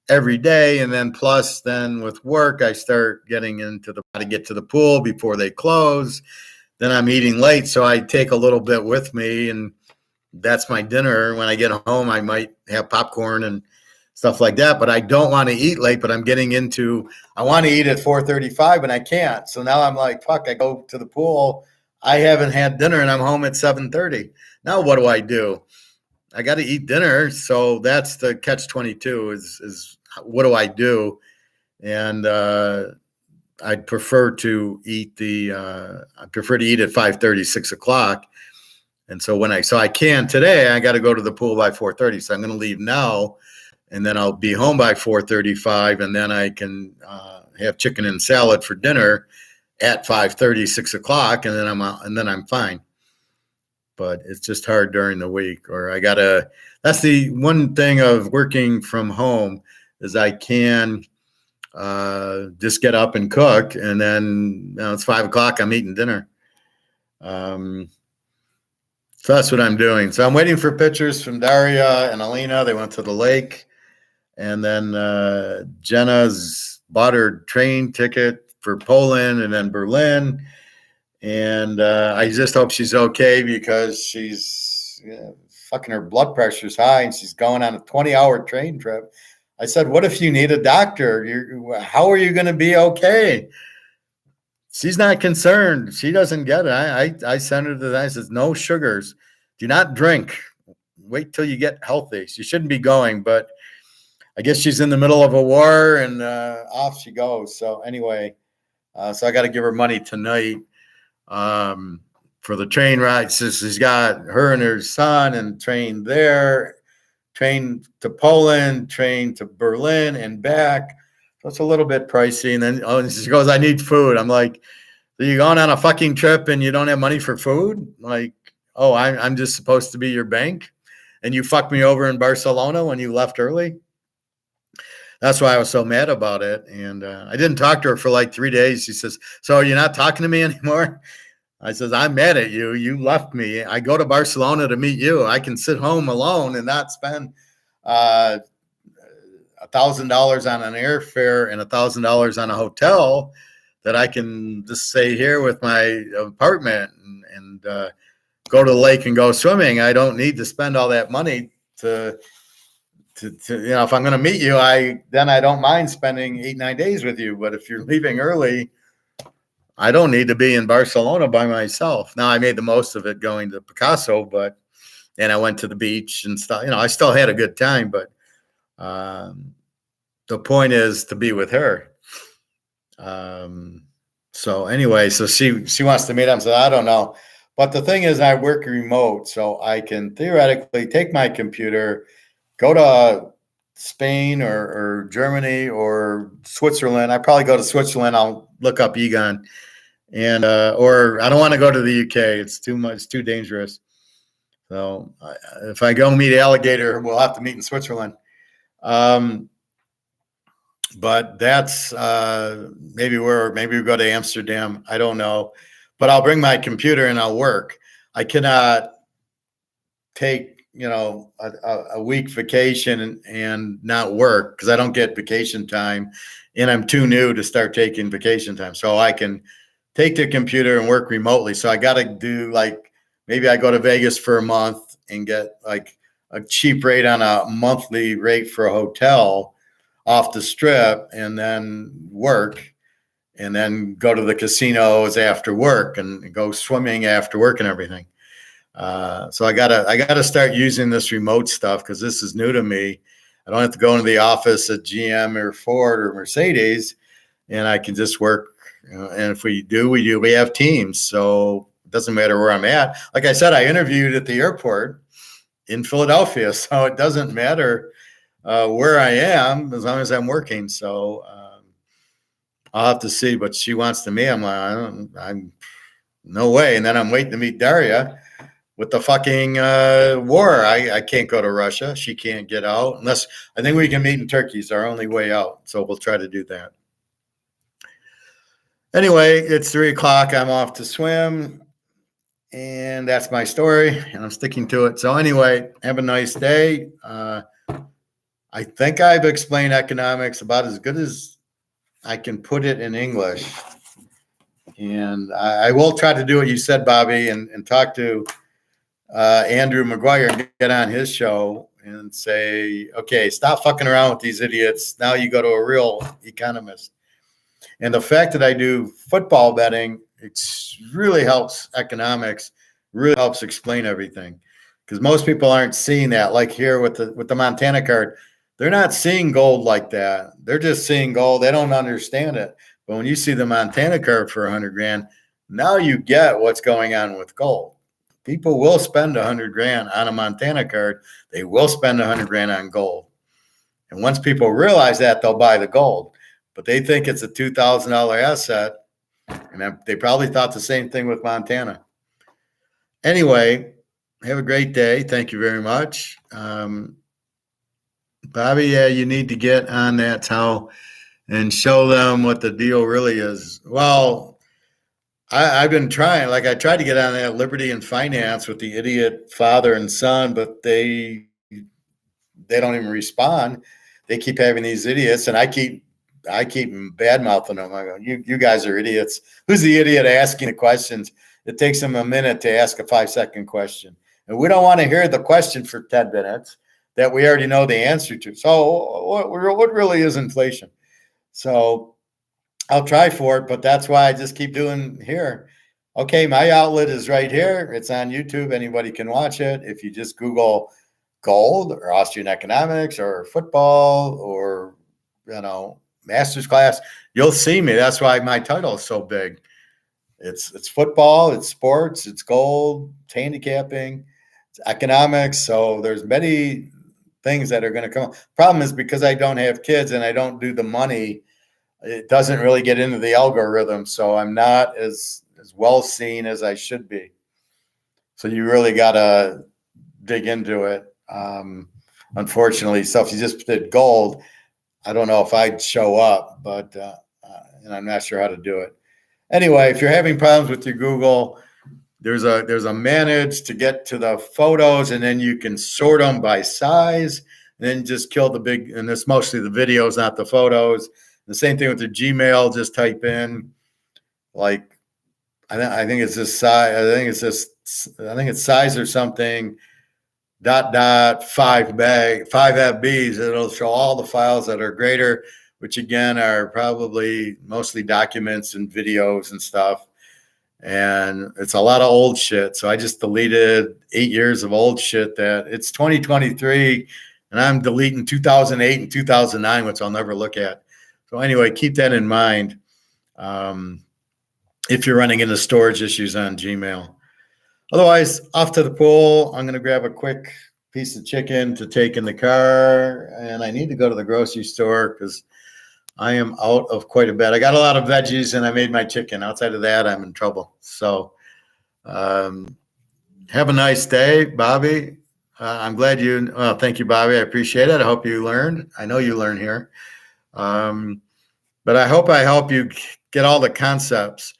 every day. And then plus then with work, I start getting into how to get to the pool before they close. Then I'm eating late. So I take a little bit with me, and that's my dinner. When I get home, I might have popcorn and stuff like that, but I don't want to eat late. But I'm getting into, I want to eat at 4:35 and I can't. So now I'm like, fuck, I go to the pool. I haven't had dinner and I'm home at 7:30. Now what do? I got to eat dinner. So that's the catch-22 is what do I do? And I'd prefer to eat I prefer to eat at 5:30, 6 o'clock. And so I can today, I got to go to the pool by 4:30. So I'm going to leave now, and then I'll be home by 4:35, and then I can have chicken and salad for dinner at 5:30, 6 o'clock, and then I'm fine. But it's just hard during the week, or that's the one thing of working from home is I can just get up and cook, and then it's 5 o'clock, I'm eating dinner. So that's what I'm doing. So I'm waiting for pictures from Daria and Alina. They went to the lake. And then Jenna's bought her train ticket for Poland and then Berlin. And I just hope she's okay because she's fucking her blood pressure's high and she's going on a 20-hour train trip. I said, what if you need a doctor? How are you going to be okay? She's not concerned. She doesn't get it. I sent her to that. I said, no sugars. Do not drink. Wait till you get healthy. She shouldn't be going, but I guess she's in the middle of a war and off she goes. So anyway, so I got to give her money tonight for the train ride. So she's got her and her son and train there, train to Poland, train to Berlin and back. So it's a little bit pricey. And then she goes, I need food. I'm like, are you going on a fucking trip and you don't have money for food? Like, oh, I'm just supposed to be your bank? And you fucked me over in Barcelona when you left early? That's why I was so mad about it. And I didn't talk to her for like 3 days. She says, so you're not talking to me anymore? I says, I'm mad at you. You left me. I go to Barcelona to meet you. I can sit home alone and not spend $1,000 on an airfare and $1,000 on a hotel that I can just stay here with my apartment and go to the lake and go swimming. I don't need to spend all that money to if I'm going to meet you, then I don't mind spending 8-9 days with you. But if you're leaving early, I don't need to be in Barcelona by myself. Now I made the most of it going to Picasso, and I went to the beach and stuff. I still had a good time, but the point is to be with her. So anyway, so she wants to meet him. So I don't know. But the thing is I work remote, so I can theoretically take my computer, go to Spain or Germany or Switzerland. I probably go to Switzerland. I'll look up Egon. And or I don't want to go to the UK. It's too much, too dangerous. So if I go meet alligator, we'll have to meet in Switzerland. But that's maybe we go to Amsterdam. I don't know. But I'll bring my computer and I'll work. I cannot take, a week vacation and not work because I don't get vacation time and I'm too new to start taking vacation time. So I can take the computer and work remotely. So I got to do maybe I go to Vegas for a month and get like a cheap rate on a monthly rate for a hotel off the strip and then work and then go to the casinos after work and go swimming after work and everything. So I gotta start using this remote stuff because this is new to me. I don't have to go into the office at GM or Ford or Mercedes, and I can just work And if we do, we do. We have teams, so it doesn't matter where I'm at. Like I said, I interviewed at the airport in Philadelphia, so it doesn't matter where I am as long as I'm working. So I'll have to see. But she wants to meet. I'm like, I'm no way. And then I'm waiting to meet Daria with the fucking war. I can't go to Russia. She can't get out unless I think we can meet in Turkey. It's our only way out. So we'll try to do that. Anyway, it's 3:00. I'm off to swim. And that's my story. And I'm sticking to it. So anyway, have a nice day. I think I've explained economics about as good as I can put it in English. And I will try to do what you said, Bobby, and talk to Andrew McGuire and get on his show and say, okay, stop fucking around with these idiots. Now you go to a real economist. And the fact that I do football betting, it really helps economics, really helps explain everything. Because most people aren't seeing that, like here with the Montana card. They're not seeing gold like that. They're just seeing gold. They don't understand it. But when you see the Montana card for $100,000, now you get what's going on with gold. People will spend $100,000 on a Montana card. They will spend $100,000 on gold. And once people realize that, they'll buy the gold. But they think it's a $2,000 asset. And they probably thought the same thing with Montana. Anyway, have a great day. Thank you very much. Bobby, yeah, you need to get on that and show them what the deal really is. Well, I've been trying. Like I tried to get on that Liberty and Finance with the idiot father and son, but they don't even respond. They keep having these idiots, and I keep bad mouthing them. I go, you guys are idiots. Who's the idiot asking the questions? It takes them a minute to ask a 5-second question, and we don't want to hear the question for 10 minutes that we already know the answer to. So what really is inflation? So I'll try for it, but that's why I just keep doing here. Okay, my outlet is right here. It's on YouTube. Anybody can watch it. If you just Google gold or Austrian economics or football or, master's class, you'll see me. That's why my title is so big. It's football, it's sports, it's gold, it's handicapping, it's economics. So there's many things that are going to come. Problem is because I don't have kids and I don't do the money, it doesn't really get into the algorithm. So I'm not as well seen as I should be. So you really got to dig into it. Unfortunately, so if you just did gold, I don't know if I'd show up, but and I'm not sure how to do it. Anyway, if you're having problems with your Google, there's a manage to get to the photos, and then you can sort them by size, and then just kill the big. And it's mostly the videos, not the photos. The same thing with the Gmail. Just type in, like, I think it's this size. I think it's size or something. .. 5 FBs. It'll show all the files that are greater, which again are probably mostly documents and videos and stuff. And it's a lot of old shit. So I just deleted 8 years of old shit. That it's 2023 and I'm deleting 2008 and 2009, which I'll never look at. So anyway, keep that in mind if you're running into storage issues on Gmail. Otherwise, off to the pool. I'm going to grab a quick piece of chicken to take in the car, and I need to go to the grocery store because I am out of quite a bit. I got a lot of veggies, and I made my chicken. Outside of that, I'm in trouble. So have a nice day, Bobby. I'm glad you – thank you, Bobby. I appreciate it. I hope you learned. I know you learn here. But I hope I help you get all the concepts.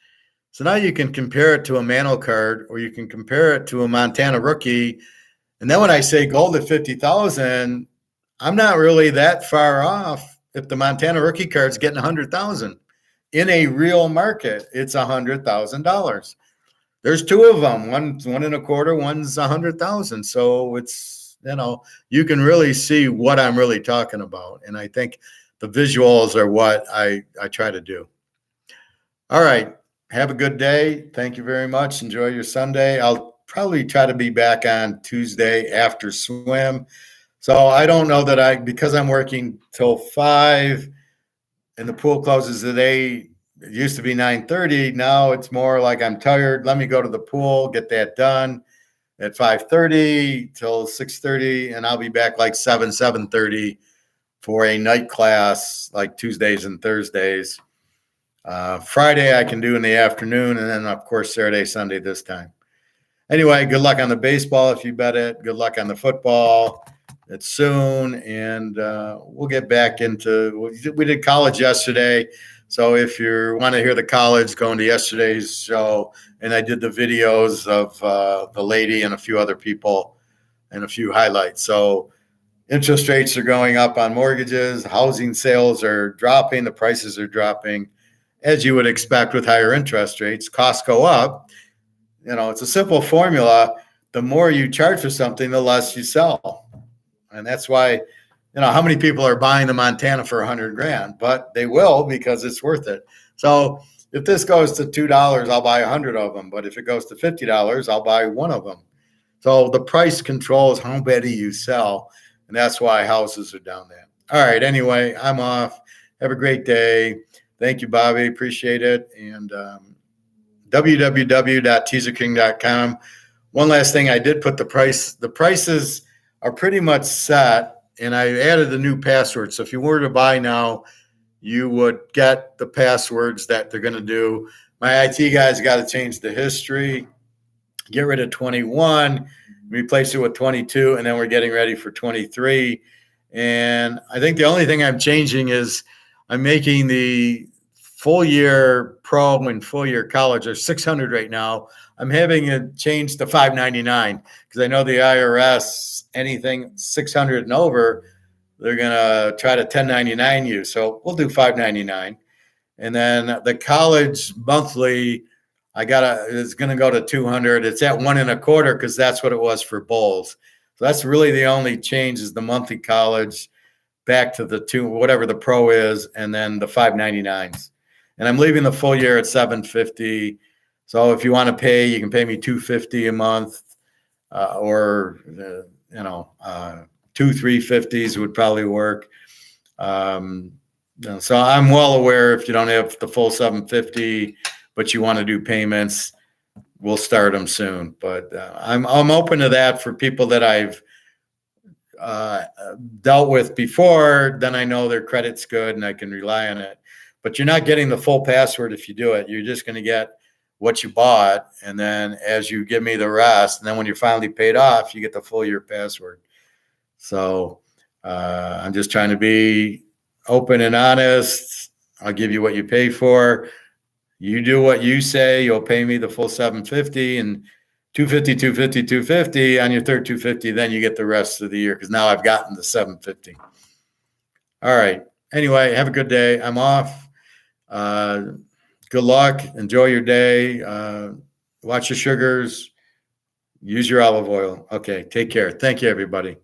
So now you can compare it to a Mano card, or you can compare it to a Montana rookie. And then when I say gold at 50,000, I'm not really that far off. If the Montana rookie card's getting 100,000 in a real market, it's $100,000. There's two of them. One's 1.25, one's 100,000. So it's, you can really see what I'm really talking about. And I think the visuals are what I try to do. All right. Have a good day. Thank you very much. Enjoy your Sunday. I'll probably try to be back on Tuesday after swim. So I don't know that because I'm working till 5 and the pool closes at 8, It used to be 9:30. Now it's more like I'm tired. Let me go to the pool, get that done at 5:30 till 6:30, and I'll be back like 7:30 for a night class like Tuesdays and Thursdays. Friday I can do in the afternoon, and then of course Saturday, Sunday this time. Anyway, good luck on the baseball if you bet it. Good luck on the football. It's soon, and we'll get back into. We did college yesterday, so if you want to hear the college, go into yesterday's show, and I did the videos of the lady and a few other people, and a few highlights. So interest rates are going up on mortgages. Housing sales are dropping. The prices are dropping, as you would expect with higher interest rates. Costs go up. It's a simple formula. The more you charge for something, the less you sell. And that's why, how many people are buying the Montana for $100,000, but they will because it's worth it. So if this goes to $2, I'll buy 100 of them. But if it goes to $50, I'll buy one of them. So the price controls how many you sell. And that's why houses are down there. All right. Anyway, I'm off. Have a great day. Thank you, Bobby. Appreciate it. And www.teaserking.com. One last thing, I did put the prices are pretty much set, and I added a new password. So if you were to buy now, you would get the passwords that they're going to do. My IT guys got to change the history, get rid of 21, replace it with 22, and then we're getting ready for 23. And I think the only thing I'm changing is I'm making the full year pro and full year college are $600 right now. I'm having it changed to $599 because I know the IRS, anything $600 and over, they're going to try to 1099 you. So we'll do $599. And then the college monthly, it's going to go to $200. It's at 1.25 because that's what it was for bowls. So that's really the only change is the monthly college back to the two, whatever the pro is, and then the $599s. And I'm leaving the full year at $750. So if you want to pay, you can pay me $250 a month, or two $350s would probably work. So I'm well aware if you don't have the full $750, but you want to do payments, we'll start them soon. But I'm open to that for people that I've dealt with before. Then I know their credit's good and I can rely on it. But you're not getting the full password if you do it. You're just going to get what you bought, and then as you give me the rest, and then when you're finally paid off, you get the full year password. So I'm just trying to be open and honest. I'll give you what you pay for. You do what you say. You'll pay me the full $750 and $250 on your third $250. Then you get the rest of the year because now I've gotten the $750. All right. Anyway, have a good day. I'm off. Good luck. Enjoy your day. Watch your sugars. Use your olive oil. Okay. Take care. Thank you, everybody.